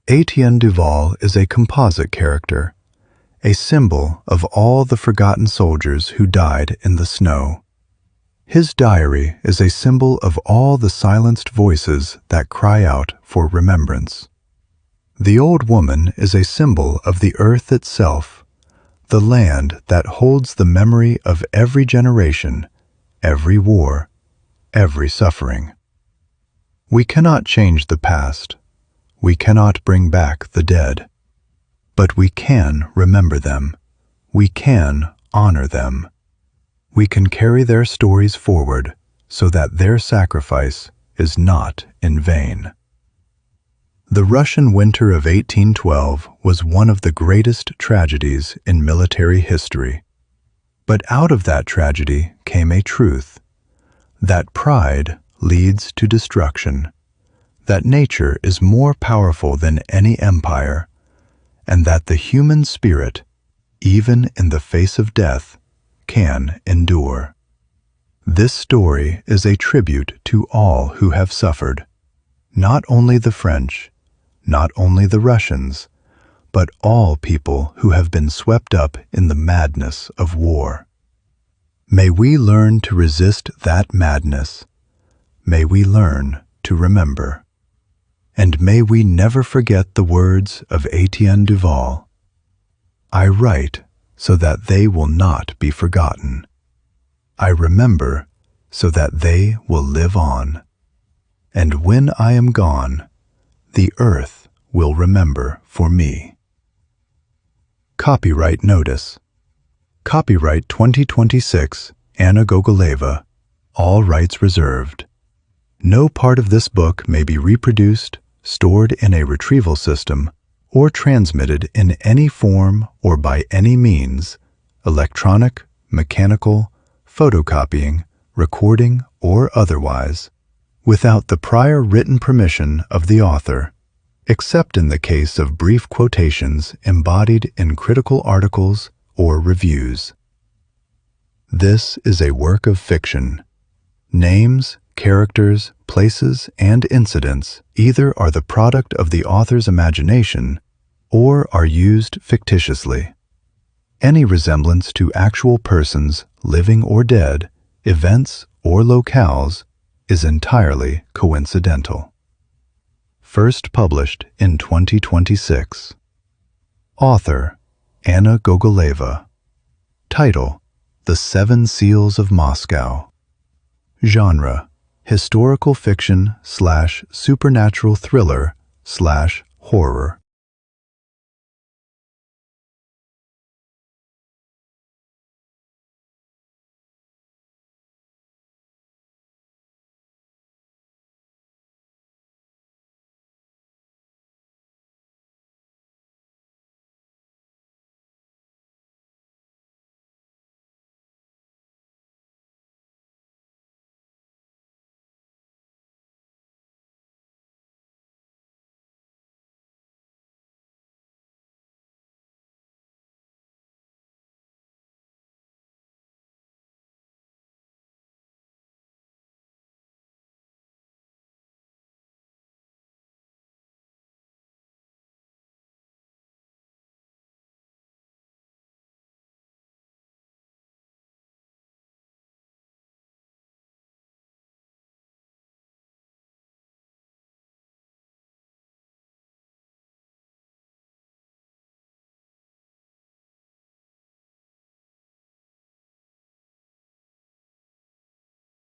Étienne Duval is a composite character, a symbol of all the forgotten soldiers who died in the snow. His diary is a symbol of all the silenced voices that cry out for remembrance. The old woman is a symbol of the earth itself, the land that holds the memory of every generation, every war, every suffering. We cannot change the past. We cannot bring back the dead. But we can remember them. We can honor them. We can carry their stories forward so that their sacrifice is not in vain. The Russian winter of 1812 was one of the greatest tragedies in military history. But out of that tragedy came a truth, that pride leads to destruction, that nature is more powerful than any empire, and that the human spirit, even in the face of death, can endure. This story is a tribute to all who have suffered, not only the French, not only the Russians, but all people who have been swept up in the madness of war. May we learn to resist that madness. May we learn to remember. And may we never forget the words of Étienne Duval. I write so that they will not be forgotten. I remember so that they will live on. And when I am gone, the earth will remember for me. Copyright Notice. Copyright 2026, Anna Gogoleva. All rights reserved. No part of this book may be reproduced, stored in a retrieval system, or transmitted in any form or by any means, electronic, mechanical, photocopying, recording, or otherwise, without the prior written permission of the author, except in the case of brief quotations embodied in critical articles or reviews. This is a work of fiction. Names, characters, places, and incidents either are the product of the author's imagination or are used fictitiously. Any resemblance to actual persons, living or dead, events or locales, is entirely coincidental. First published in 2026. Author, Anna Gogoleva. Title, The Seven Seals of Moscow. Genre, historical fiction / supernatural thriller / horror.